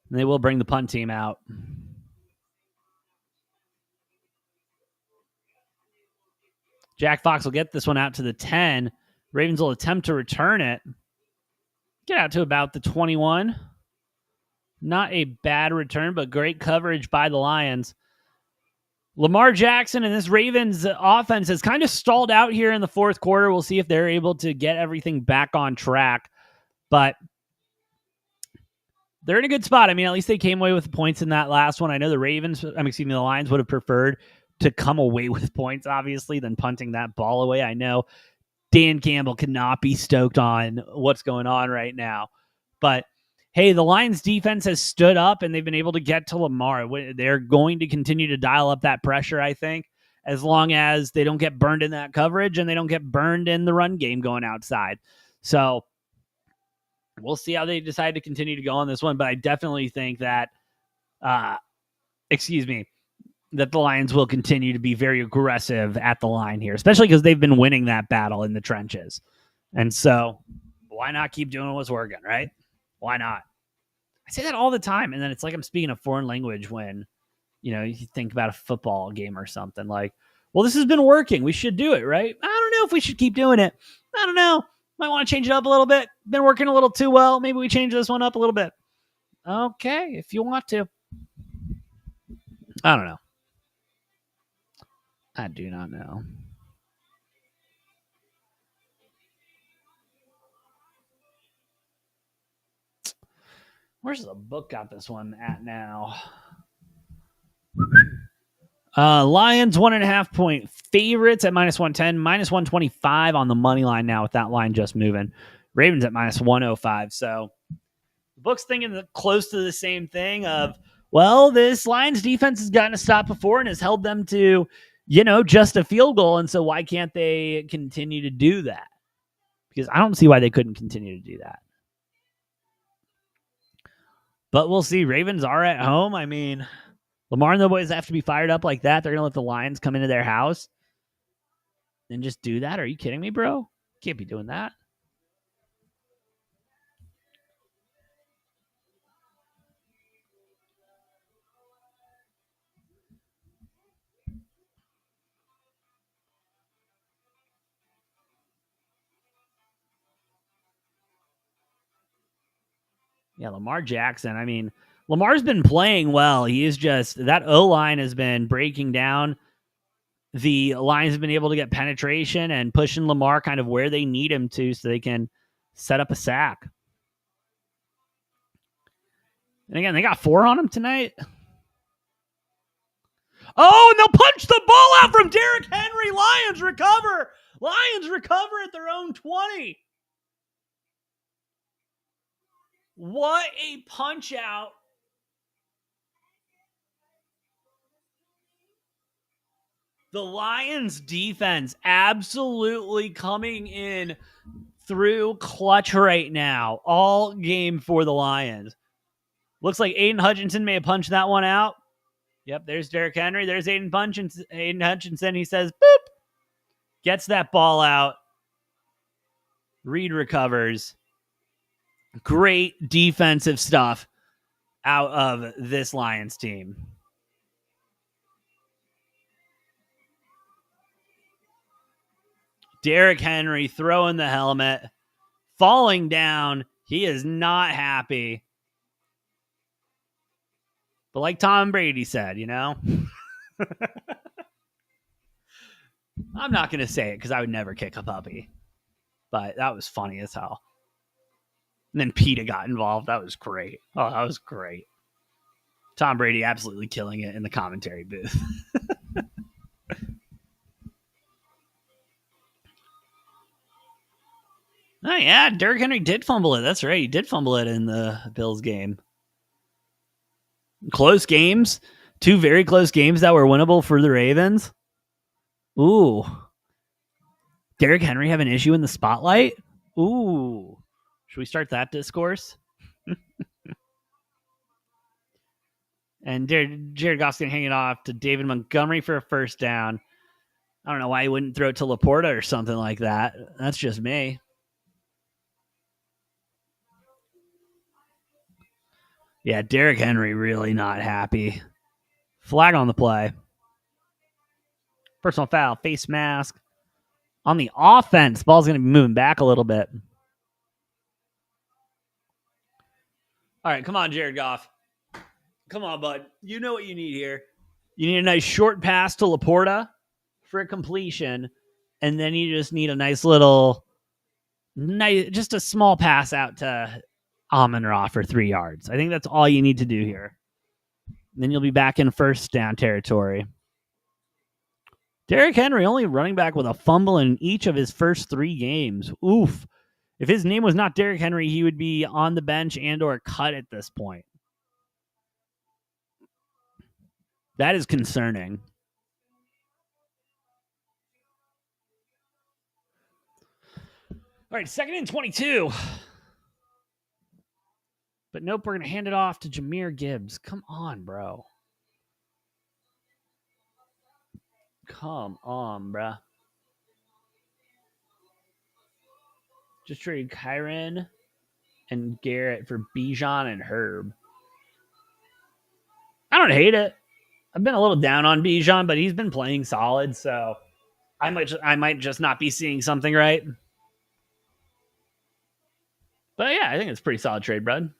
And they will bring the punt team out. Jack Fox will get this one out to the 10. Ravens will attempt to return it. Get out to about the 21. Not a bad return, but great coverage by the Lions. Lamar Jackson and this Ravens offense has kind of stalled out here in the 4th quarter. We'll see if they're able to get everything back on track. But they're in a good spot. I mean, at least they came away with points in that last one. I know the the Lions would have preferred to come away with points, obviously, than punting that ball away. I know Dan Campbell cannot be stoked on what's going on right now. But, hey, the Lions defense has stood up, and they've been able to get to Lamar. They're going to continue to dial up that pressure, I think, as long as they don't get burned in that coverage and they don't get burned in the run game going outside. So we'll see how they decide to continue to go on this one. But I definitely think that, that the Lions will continue to be very aggressive at the line here, especially because they've been winning that battle in the trenches. And so why not keep doing what's working, right? Why not? I say that all the time, and then it's like I'm speaking a foreign language when, you think about a football game or something. Like, well, this has been working. We should do it, right? I don't know if we should keep doing it. I don't know. Might want to change it up a little bit. Been working a little too well. Maybe we change this one up a little bit. Okay, if you want to. I don't know. I do not know. Where's the book got this one at now? Lions 1.5 point favorites at -110, -125 on the money line now with that line just moving. Ravens at -105. So the book's thinking close to the same thing of, well, this Lions defense has gotten a stop before and has held them to, just a field goal. And so why can't they continue to do that? Because I don't see why they couldn't continue to do that. But we'll see. Ravens are at home. I mean, Lamar and the boys have to be fired up like that. They're going to let the Lions come into their house and just do that? Are you kidding me, bro? Can't be doing that. Yeah, Lamar Jackson. I mean, Lamar's been playing well. He is just, that O-line has been breaking down. The Lions have been able to get penetration and pushing Lamar kind of where they need him to so they can set up a sack. And again, they got 4 on him tonight. Oh, and they'll punch the ball out from Derrick Henry. Lions recover. Lions recover at their own 20. What a punch out. The Lions defense absolutely coming in through clutch right now. All game for the Lions. Looks like Aiden Hutchinson may have punched that one out. Yep, there's Derrick Henry. There's Aiden Hutchinson. He says, boop. Gets that ball out. Reed recovers. Great defensive stuff out of this Lions team. Derrick Henry throwing the helmet, falling down. He is not happy. But like Tom Brady said, you know, I'm not going to say it because I would never kick a puppy. But that was funny as hell. And then PETA got involved. That was great. Oh, that was great. Tom Brady absolutely killing it in the commentary booth. Oh, yeah. Derrick Henry did fumble it. That's right. He did fumble it in the Bills game. Close games. 2 very close games that were winnable for the Ravens. Ooh. Derrick Henry have an issue in the spotlight? Ooh. Should we start that discourse? And Jared Goff's going to hang it off to David Montgomery for a first down. I don't know why he wouldn't throw it to Laporta or something like that. That's just me. Yeah, Derrick Henry really not happy. Flag on the play. Personal foul, face mask. On the offense, ball's going to be moving back a little bit. All right, come on, Jared Goff. Come on, bud. You know what you need here. You need a nice short pass to Laporta for a completion, and then you just need a nice little, just a small pass out to Amon-Ra for 3 yards. I think that's all you need to do here. And then you'll be back in first down territory. Derrick Henry only running back with a fumble in each of his first 3 games. Oof. If his name was not Derrick Henry, he would be on the bench and or cut at this point. That is concerning. All right, 2nd and 22. But nope, we're going to hand it off to Jahmyr Gibbs. Come on, bro. Come on, bro. Just traded Kyren and Garrett for Bijan and Herb. I don't hate it. I've been a little down on Bijan, but he's been playing solid, so I might just not be seeing something right. But yeah, I think it's a pretty solid trade, bud.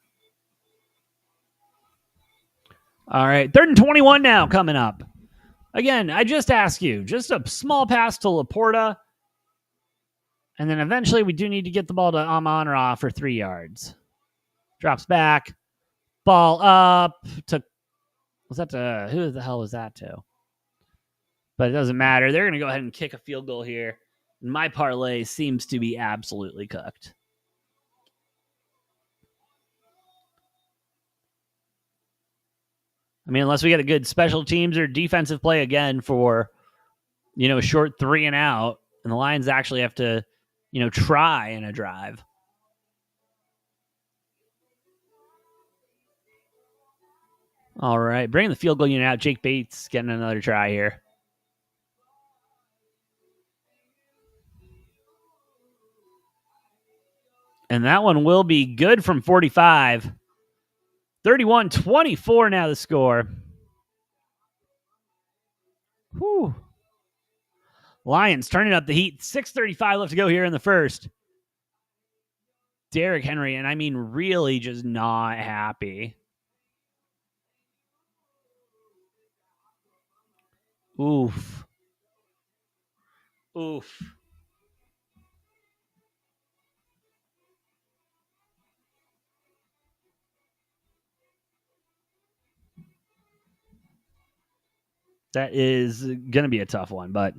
All right, 3rd and 21 now coming up. Again, I just ask you, just a small pass to Laporta, and then eventually we do need to get the ball to Amon-Ra for 3 yards. Drops back, ball up to, was that to, who the hell was that to? But it doesn't matter. They're going to go ahead and kick a field goal here. My parlay seems to be absolutely cooked. I mean, unless we get a good special teams or defensive play again for, a short 3 and out, and the Lions actually have to, try in a drive. All right, bringing the field goal unit out. Jake Bates getting another try here. And that one will be good from 45. 31-24 now the score. Whew. Lions turning up the heat. 6:35 left to go here in the first. Derrick Henry, and I mean really just not happy. Oof. Oof. That is going to be a tough one, but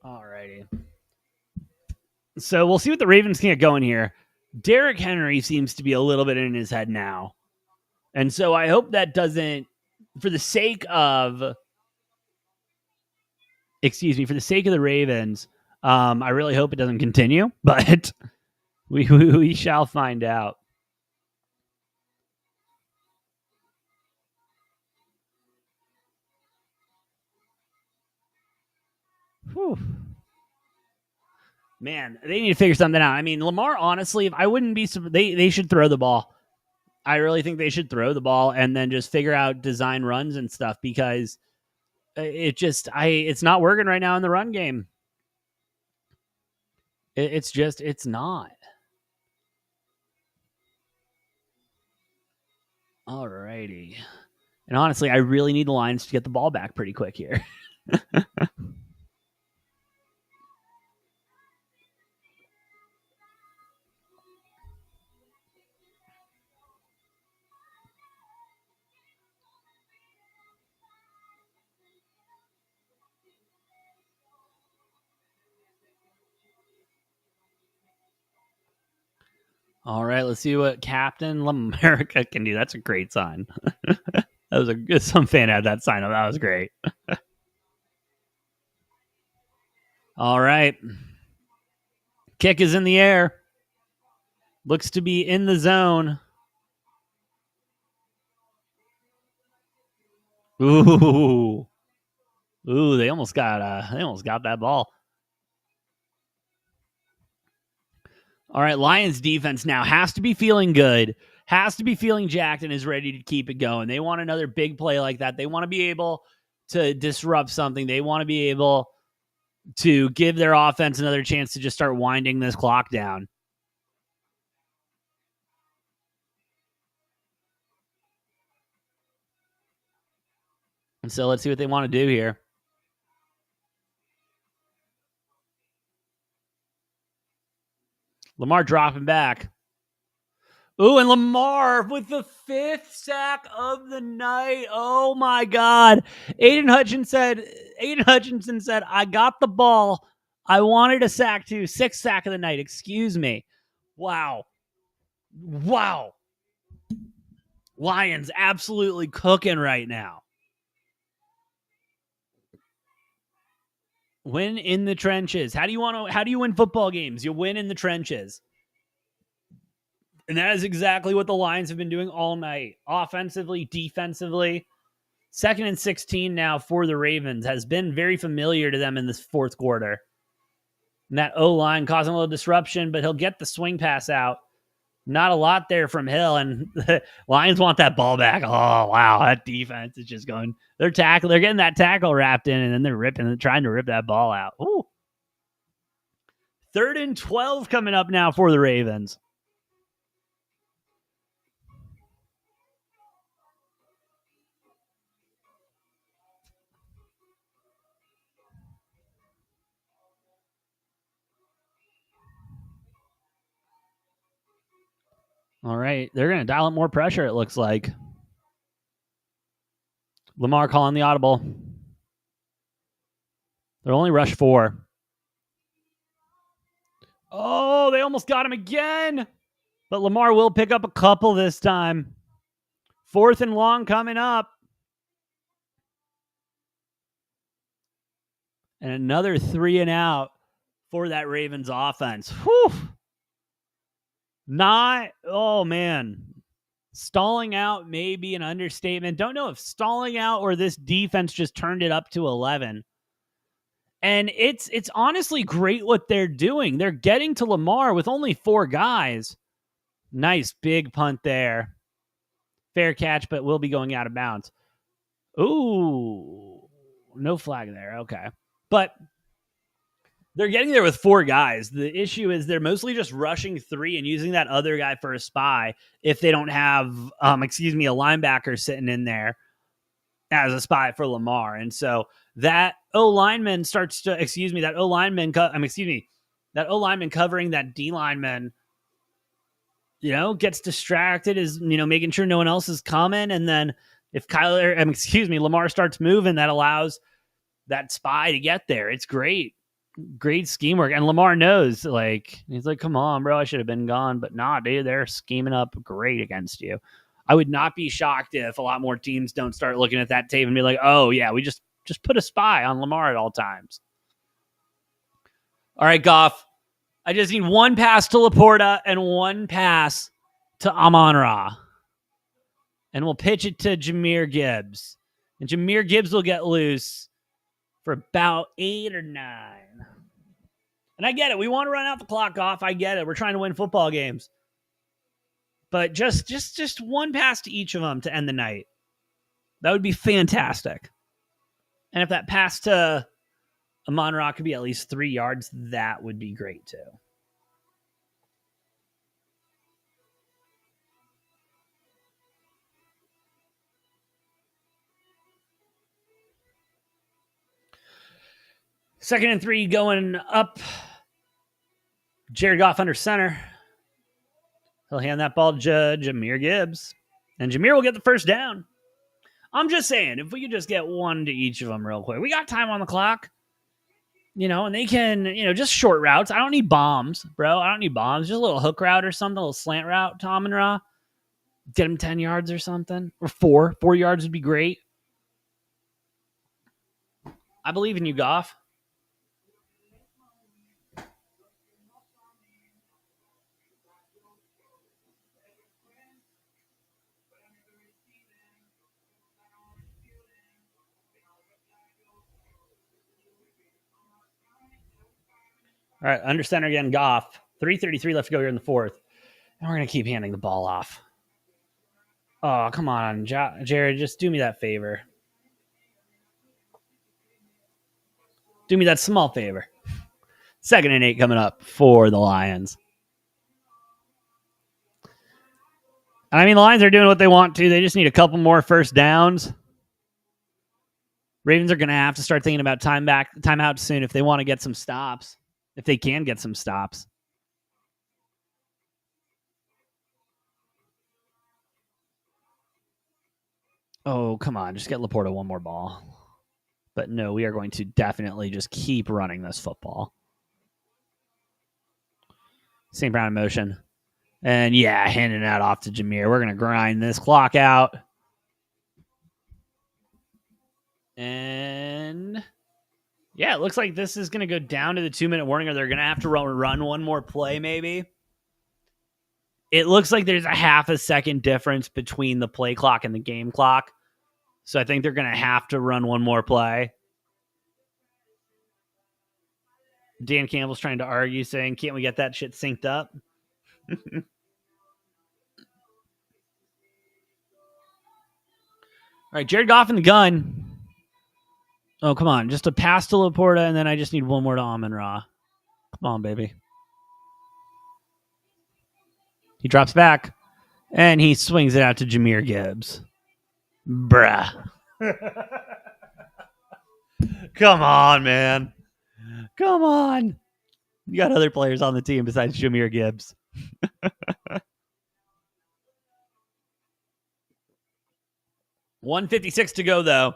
all righty. So we'll see what the Ravens can get going here. Derrick Henry seems to be a little bit in his head now. And so I hope that doesn't, for the sake of the Ravens, I really hope it doesn't continue, but we shall find out. Whew. Man, they need to figure something out. I mean, Lamar, honestly, if I wouldn't be, they should throw the ball. I really think they should throw the ball and then just figure out design runs and stuff, because it's not working right now in the run game. It's not. Alrighty. And honestly, I really need the Lions to get the ball back pretty quick here. All right, let's see what Captain Lamerica can do. That's a great sign. That was some fan had that sign up. That was great. All right. Kick is in the air. Looks to be in the zone. Ooh. They almost got that ball. All right, Lions defense now has to be feeling good, has to be feeling jacked, and is ready to keep it going. They want another big play like that. They want to be able to disrupt something. They want to be able to give their offense another chance to just start winding this clock down. And so let's see what they want to do here. Lamar dropping back. Ooh, and Lamar with the 5th sack of the night. Oh my God. Aiden Hutchinson said, I got the ball. I wanted a sack too. 6th sack of the night. Excuse me. Wow. Lions absolutely cooking right now. Win in the trenches. How do you win football games? You win in the trenches. And that is exactly what the Lions have been doing all night. Offensively, defensively. 2nd and 16 now for the Ravens has been very familiar to them in this 4th quarter. And that O-line causing a little disruption, but he'll get the swing pass out. Not a lot there from Hill, and the Lions want that ball back. Oh, wow, that defense is just going. They're getting that tackle wrapped in, and then they're trying to rip that ball out. Ooh. 3rd and 12 coming up now for the Ravens. All right, they're going to dial up more pressure, it looks like. Lamar calling the audible. They're only rush 4. Oh, they almost got him again. But Lamar will pick up a couple this time. 4th and long coming up. And another 3 and out for that Ravens offense. Whew. Oh, man. Stalling out may be an understatement. Don't know if stalling out or this defense just turned it up to 11. And it's honestly great what they're doing. They're getting to Lamar with only 4 guys. Nice big punt there. Fair catch, but will be going out of bounds. Ooh, no flag there. Okay. But they're getting there with 4 guys. The issue is they're mostly just rushing 3 and using that other guy for a spy if they don't have, a linebacker sitting in there as a spy for Lamar. And so that O-lineman starts to, that O-lineman, that O-lineman covering that D-lineman, gets distracted, is, making sure no one else is coming. And then if Lamar starts moving, that allows that spy to get there. It's great. Great scheme work. And Lamar knows, he's like, come on, bro, I should have been gone. But nah, dude, they're scheming up great against you. I would not be shocked if a lot more teams don't start looking at that tape and be like, oh, yeah, we just put a spy on Lamar at all times. All right, Goff. I just need 1 pass to Laporta and 1 pass to Amon-Ra. And we'll pitch it to Jahmyr Gibbs. And Jahmyr Gibbs will get loose for about 8 or 9. And I get it. We want to run out the clock off. I get it. We're trying to win football games. But just 1 pass to each of them to end the night. That would be fantastic. And if that pass to Amon-Ra could be at least 3 yards, that would be great too. Second and 3 going up. Jared Goff under center. He'll hand that ball to Jahmyr Gibbs. And Jahmyr will get the first down. I'm just saying, if we could just get 1 to each of them real quick. We got time on the clock. And they can, just short routes. I don't need bombs, bro. I don't need bombs. Just a little hook route or something, a little slant route to Amon-Ra. Get him 10 yards or something. Or 4. 4 yards would be great. I believe in you, Goff. All right, under center again, Goff. 3:33 left to go here in the 4th. And we're going to keep handing the ball off. Oh, come on, Jared. Just do me that favor. Do me that small favor. 2nd and 8 coming up for the Lions. I mean, the Lions are doing what they want to. They just need a couple more first downs. Ravens are going to have to start thinking about timeout soon if they want to get some stops. If they can get some stops. Oh, come on. Just get Laporta 1 more ball. But no, we are going to definitely just keep running this football. St. Brown in motion. And yeah, handing that off to Jahmyr. We're going to grind this clock out. And yeah, it looks like this is going to go down to the 2-minute warning, or they're going to have to run 1 more play maybe. It looks like there's a half a second difference between the play clock and the game clock. So I think they're going to have to run 1 more play. Dan Campbell's trying to argue, saying, can't we get that shit synced up? All right, Jared Goff in the gun. Oh, come on. Just a pass to Laporta, and then I just need 1 more to Amon-Ra. Come on, baby. He drops back, and he swings it out to Jahmyr Gibbs. Bruh. Come on, man. Come on. You got other players on the team besides Jahmyr Gibbs. $1:56 to go, though.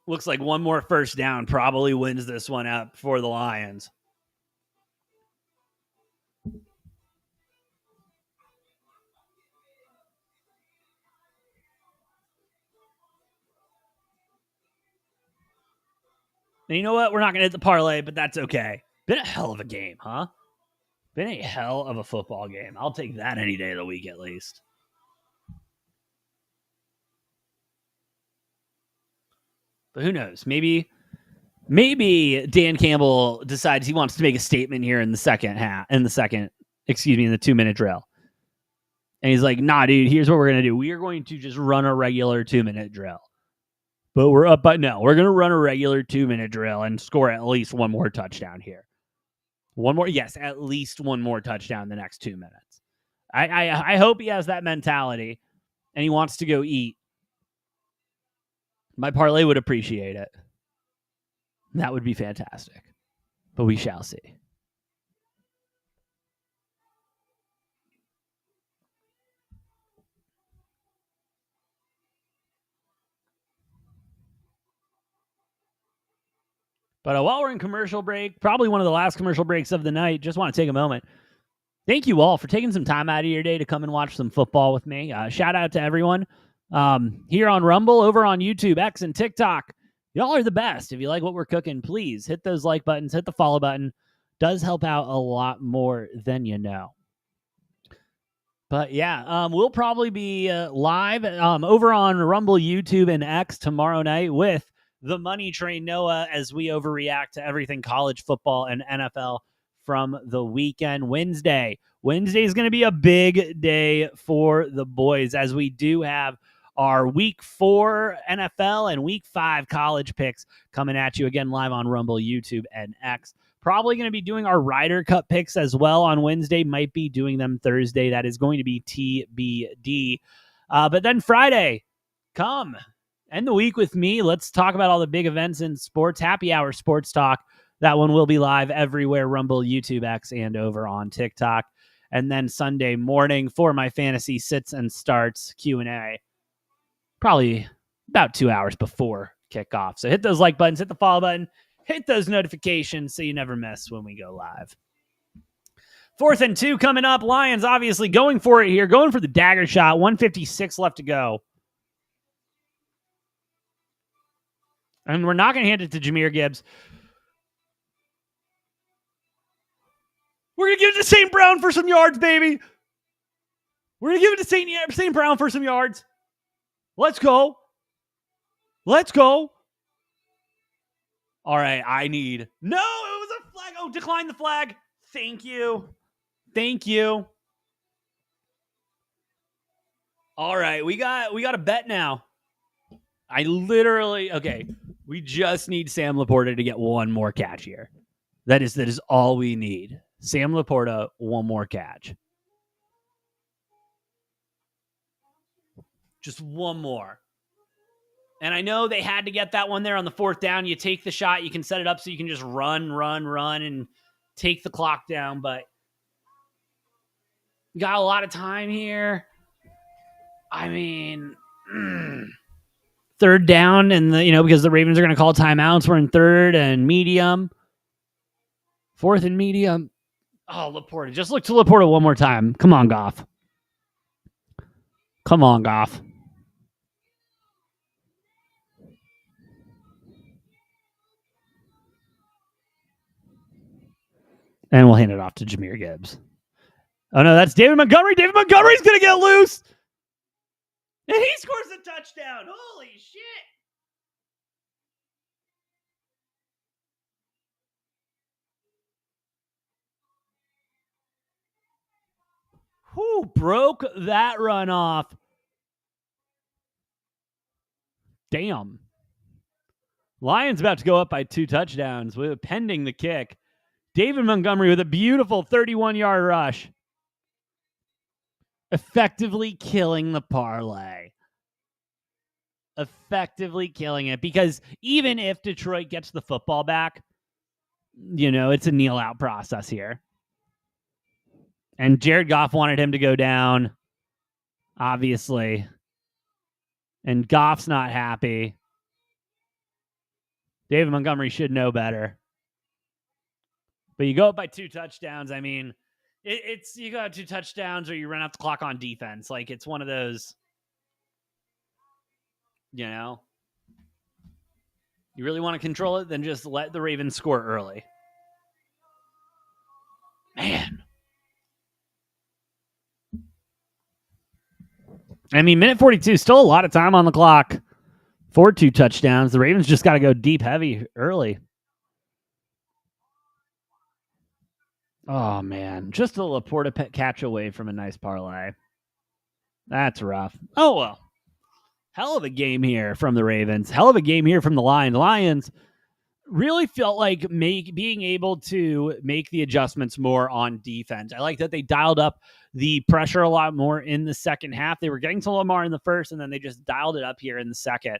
Looks like 1 more first down probably wins this one out for the Lions. And you know what? We're not going to hit the parlay, but that's okay. Been a hell of a game, huh? Been a hell of a football game. I'll take that any day of the week at least. But who knows? Maybe Dan Campbell decides he wants to make a statement here in the in the 2-minute drill. And he's like, nah, dude, here's what we're going to do. We are going to just run a regular 2-minute drill. But we're up by no. We're going to run a regular 2-minute drill and score at least one more touchdown here. One more, yes, at least one more touchdown in the next 2 minutes. I hope he has that mentality and he wants to go eat. My parlay would appreciate it. That would be fantastic. But we shall see. But while we're in commercial break, probably one of the last commercial breaks of the night, just want to take a moment. Thank you all for taking some time out of your day to come and watch some football with me. Shout out to everyone here on Rumble, over on YouTube, X, and TikTok. Y'all are the best. If you like what we're cooking, please hit those like buttons, hit the follow button. Does help out a lot more than you know. But yeah, we'll probably be live over on Rumble, YouTube, and X tomorrow night with the Money Train Noah as we overreact to everything college football and NFL from the weekend. Wednesday is going to be a big day for the boys as we do have our week 4 NFL and week 5 college picks coming at you again live on Rumble, YouTube, and X. Probably going to be doing our Ryder Cup picks as well on Wednesday. Might be doing them Thursday. That is going to be TBD. But then Friday, come end the week with me. Let's talk about all the big events in sports. Happy Hour Sports Talk. That one will be live everywhere, Rumble, YouTube, X, and over on TikTok. And then Sunday morning for my fantasy sits and starts Q&A. Probably about 2 hours before kickoff. So hit those like buttons, hit the follow button, hit those notifications so you never miss when we go live. 4th and 2 coming up. Lions obviously going for it here, going for the dagger shot. 1:56 left to go. And we're not going to hand it to Jahmyr Gibbs. We're going to give it to St. Brown for some yards, baby. We're going to give it to St. Brown for some yards. Let's go. Let's go. All right, No, it was a flag. Oh, decline the flag. Thank you. All right, we got a bet now. We just need Sam Laporta to get one more catch here. That is all we need. Sam Laporta, one more catch. Just one more. And I know they had to get that one there on the 4th down. You take the shot, you can set it up so you can just run, and take the clock down. But you got a lot of time here. I mean, 3rd down, and because the Ravens are going to call timeouts, we're in 3rd and medium. 4th and medium. Oh, Laporta. Just look to Laporta one more time. Come on, Goff. And we'll hand it off to Jahmyr Gibbs. Oh, no, that's David Montgomery. David Montgomery's going to get loose. And he scores a touchdown. Holy shit. Who broke that run off? Damn. Lions about to go up by 2 touchdowns with pending the kick. David Montgomery with a beautiful 31-yard rush. Effectively killing the parlay. Effectively killing it. Because even if Detroit gets the football back, it's a kneel out process here. And Jared Goff wanted him to go down, obviously. And Goff's not happy. David Montgomery should know better. But you go up by 2 touchdowns. I mean, it's you got 2 touchdowns or you run out the clock on defense. Like, it's one of those, you really want to control it, then just let the Ravens score early. Man, I mean, minute 42, still a lot of time on the clock for 2 touchdowns. The Ravens just got to go deep heavy early. Oh, man. Just a Laporta catch away from a nice parlay. That's rough. Oh, well. Hell of a game here from the Ravens. Hell of a game here from the Lions. Lions really felt like being able to make the adjustments more on defense. I like that they dialed up the pressure a lot more in the second half. They were getting to Lamar in the first, and then they just dialed it up here in the second.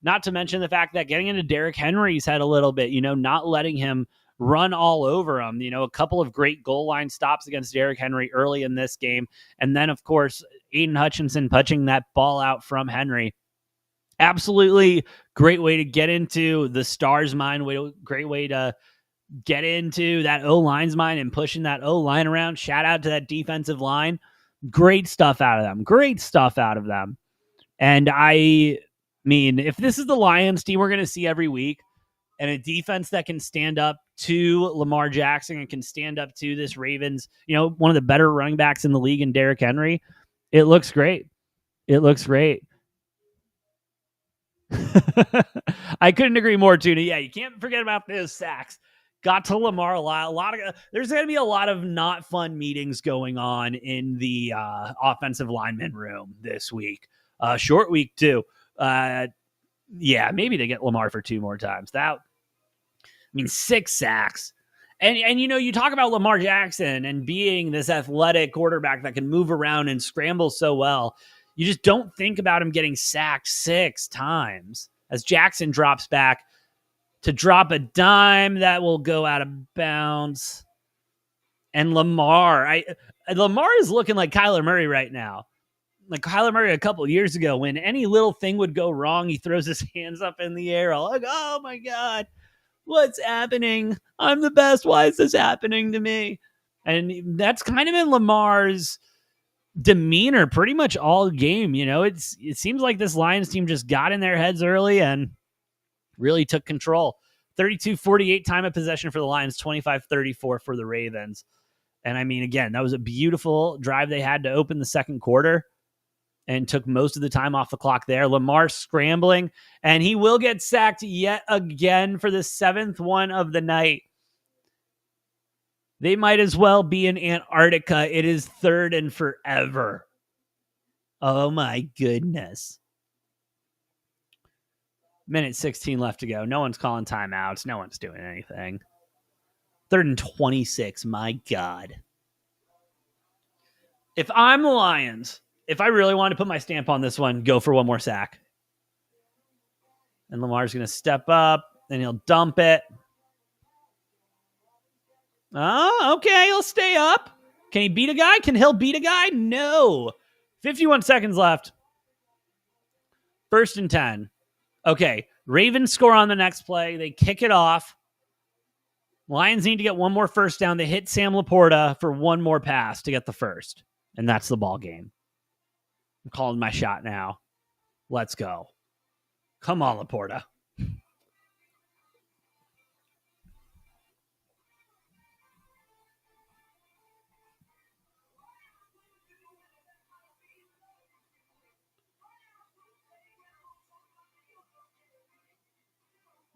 Not to mention the fact that getting into Derrick Henry's head a little bit, not letting him run all over him. A couple of great goal line stops against Derrick Henry early in this game. And then, of course, Aiden Hutchinson punching that ball out from Henry. Absolutely great way to get into the Stars' mind. Great way to get into that O-line's mind and pushing that O-line around. Shout out to that defensive line. Great stuff out of them. And I mean, if this is the Lions team we're going to see every week, and a defense that can stand up to Lamar Jackson and can stand up to this Ravens, one of the better running backs in the league in Derrick Henry, it looks great. I couldn't agree more, Tuna. Yeah, you can't forget about those sacks. Got to Lamar a lot. There's going to be a lot of not fun meetings going on in the offensive lineman room this week. Short week too. Yeah, maybe they get Lamar for 2 more times. 6 sacks. And you talk about Lamar Jackson and being this athletic quarterback that can move around and scramble so well. You just don't think about him getting sacked 6 times as Jackson drops back to drop a dime that will go out of bounds. And Lamar is looking like Kyler Murray right now. Like Kyler Murray a couple years ago, when any little thing would go wrong, he throws his hands up in the air. Like, oh my God, what's happening? I'm the best. Why is this happening to me? And that's kind of in Lamar's demeanor pretty much all game. It seems like this Lions team just got in their heads early and really took control. 32-48 time of possession for the Lions, 25-34 for the Ravens. And I mean, again, that was a beautiful drive they had to open the second quarter and took most of the time off the clock there. Lamar scrambling, and he will get sacked yet again for the 7th one of the night. They might as well be in Antarctica. It is 3rd and forever. Oh my goodness. Minute 16 left to go. No one's calling timeouts. No one's doing anything. 3rd and 26. My God. If I'm the Lions, if I really want to put my stamp on this one, go for one more sack. And Lamar's going to step up, and he'll dump it. Oh, okay. He'll stay up. Can he beat a guy? Can Hill beat a guy? No. 51 seconds left. 1st and 10. Okay. Ravens score on the next play. They kick it off. Lions need to get one more first down. They hit Sam Laporta for one more pass to get the first. And that's the ball game. I'm calling my shot now. Let's go. Come on, Laporta.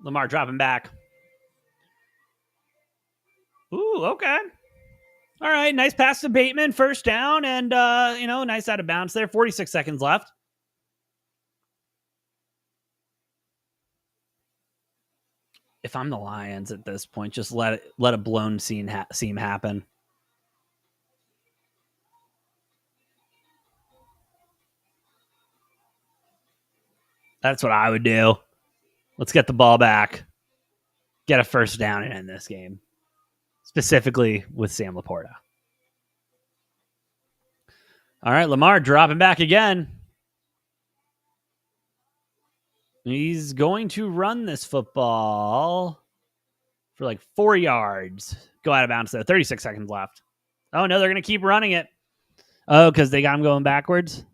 Lamar dropping back. Ooh, okay. All right, nice pass to Bateman, first down, and nice out of bounds there. 46 seconds left. If I'm the Lions at this point, just let a blown seam happen. That's what I would do. Let's get the ball back, get a first down, and end this game. Specifically with Sam Laporta. All right, Lamar dropping back again. He's going to run this football for like 4 yards. Go out of bounds though. 36 seconds left. Oh, no, they're going to keep running it. Oh, because they got him going backwards.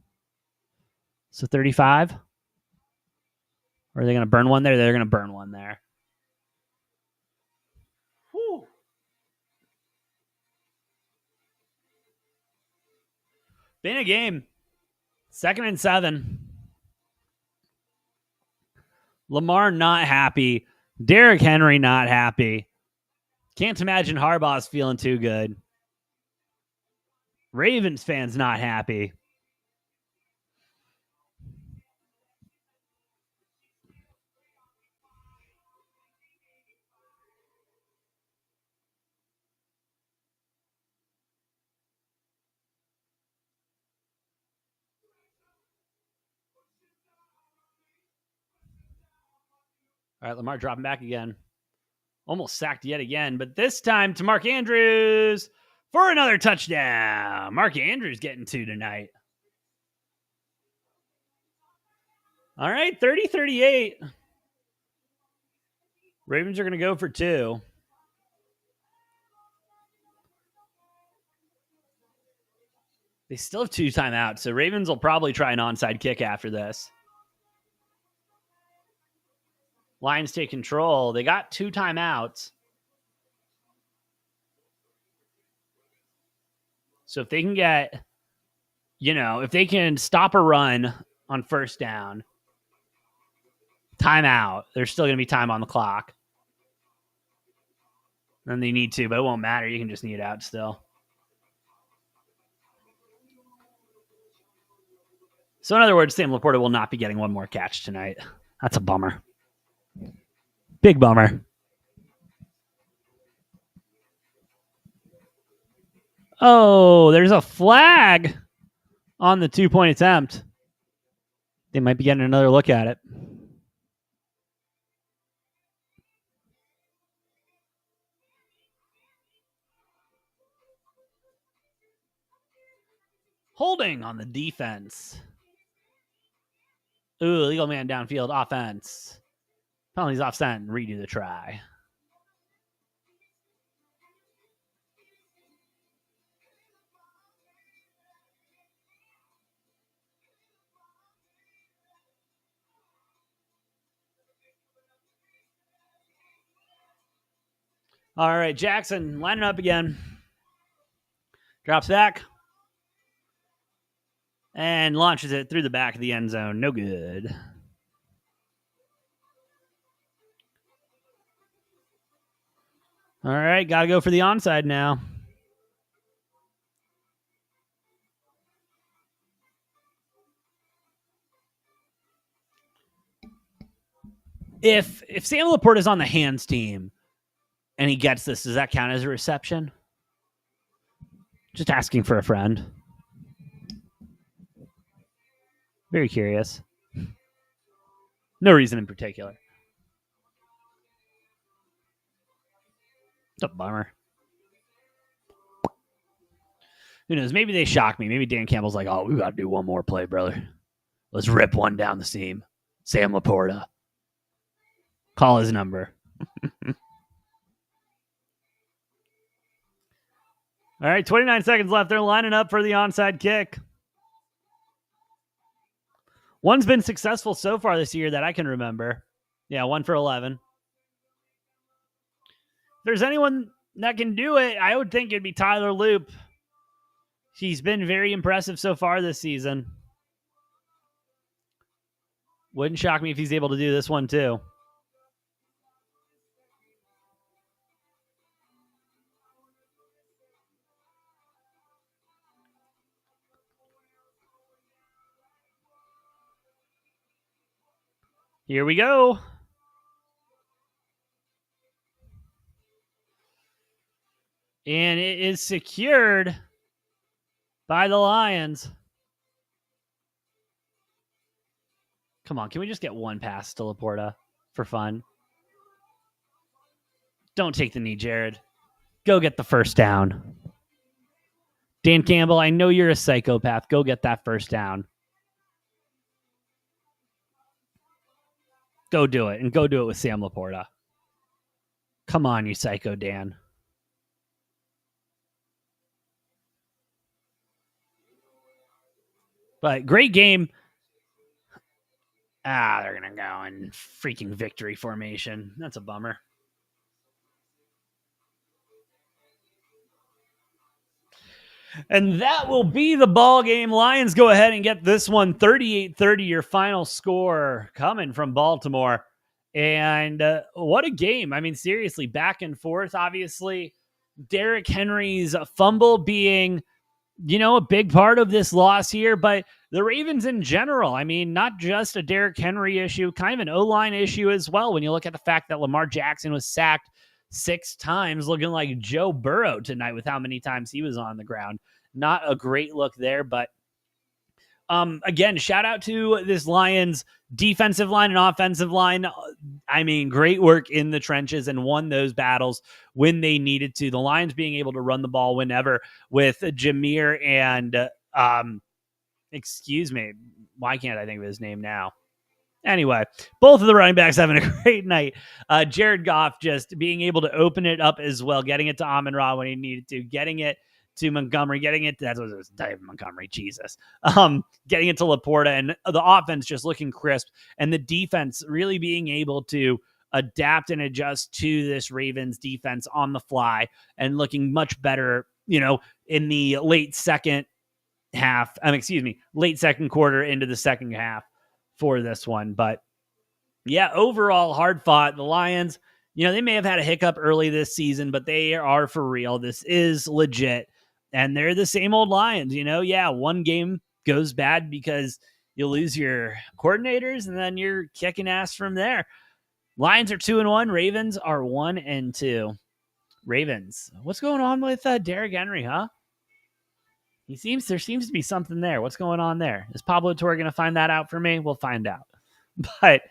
So 35. Or are they going to burn one there? They're going to burn one there. Whew. Been a game. 2nd and 7. Lamar not happy. Derrick Henry not happy. Can't imagine Harbaugh's feeling too good. Ravens fans not happy. All right, Lamar dropping back again. Almost sacked yet again, but this time to Mark Andrews for another touchdown. Mark Andrews getting 2 tonight. All right, 30-38. Ravens are going to go for 2. They still have 2 timeouts, so Ravens will probably try an onside kick after this. Lions take control. They got 2 timeouts. So if they can get, if they can stop a run on 1st down, timeout, there's still going to be time on the clock. Then they need to, but it won't matter. You can just knee it out still. So in other words, Sam Laporta will not be getting one more catch tonight. That's a bummer. Big bummer. Oh, there's a flag on the 2-point attempt. They might be getting another look at it. Holding on the defense. Ooh, illegal man downfield offense. Penalties offset and redo the try. All right, Jackson lining up again. Drops back. And launches it through the back of the end zone. No good. All right, got to go for the onside now. If Sam Laporta is on the hands team and he gets this, does that count as a reception? Just asking for a friend. Very curious. No reason in particular. It's a bummer. Who knows? Maybe they shock me. Maybe Dan Campbell's like, oh, we got to do one more play, brother. Let's rip one down the seam. Sam Laporta. Call his number. All right, 29 seconds left. They're lining up for the onside kick. One's been successful so far this year that I can remember. Yeah, 1 for 11. If there's anyone that can do it, I would think it'd be Tyler Loop. He's been very impressive so far this season. Wouldn't shock me if he's able to do this one too. Here we go. And it is secured by the Lions. Come on, can we just get one pass to Laporta for fun? Don't take the knee, Jared. Go get the first down. Dan Campbell, I know you're a psychopath. Go get that first down. Go do it, and go do it with Sam Laporta. Come on, you psycho, Dan. But great game. They're going to go in freaking victory formation. That's a bummer. And that will be the ball game. Lions go ahead and get this one 38-30, your final score coming from Baltimore. And what a game. I mean, seriously, back and forth, obviously. Derrick Henry's fumble being, a big part of this loss here, but the Ravens in general, I mean, not just a Derrick Henry issue, kind of an O-line issue as well. When you look at the fact that Lamar Jackson was sacked 6 times, looking like Joe Burrow tonight with how many times he was on the ground. Not a great look there, but again, shout out to this Lions defensive line and offensive line. I mean, great work in the trenches and won those battles when they needed to. The Lions being able to run the ball whenever with Jameer and, excuse me, why can't I think of his name now? Anyway, both of the running backs having a great night. Jared Goff just being able to open it up as well, getting it to Amon-Ra when he needed to, getting it to Montgomery, getting it, that's what it was, David Montgomery, Jesus. Getting it to Laporta, and the offense just looking crisp, and the defense really being able to adapt and adjust to this Ravens defense on the fly and looking much better, in the late second quarter into the second half for this one. But yeah, overall hard fought. The Lions, they may have had a hiccup early this season, but they are for real. This is legit. And they're the same old Lions, one game goes bad because you lose your coordinators and then you're kicking ass from there. Lions are 2-1. Ravens are 1-2. Ravens. What's going on with Derrick Henry, huh? There seems to be something there. What's going on there? Is Pablo Torre going to find that out for me? We'll find out. But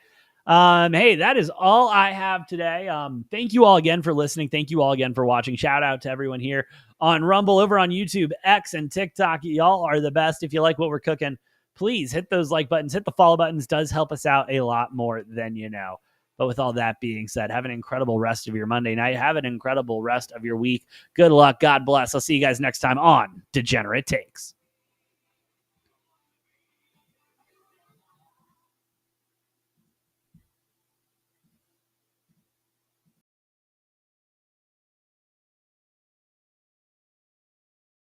hey, that is all I have today. Thank you all again for listening. Thank you all again for watching. Shout out to everyone here on Rumble, over on YouTube, X, and TikTok. Y'all are the best. If you like what we're cooking, please hit those like buttons, hit the follow buttons. Does help us out a lot more than you know. But with all that being said, have an incredible rest of your Monday night. Have an incredible rest of your week. Good luck. God bless. I'll see you guys next time on Degenerate Takes.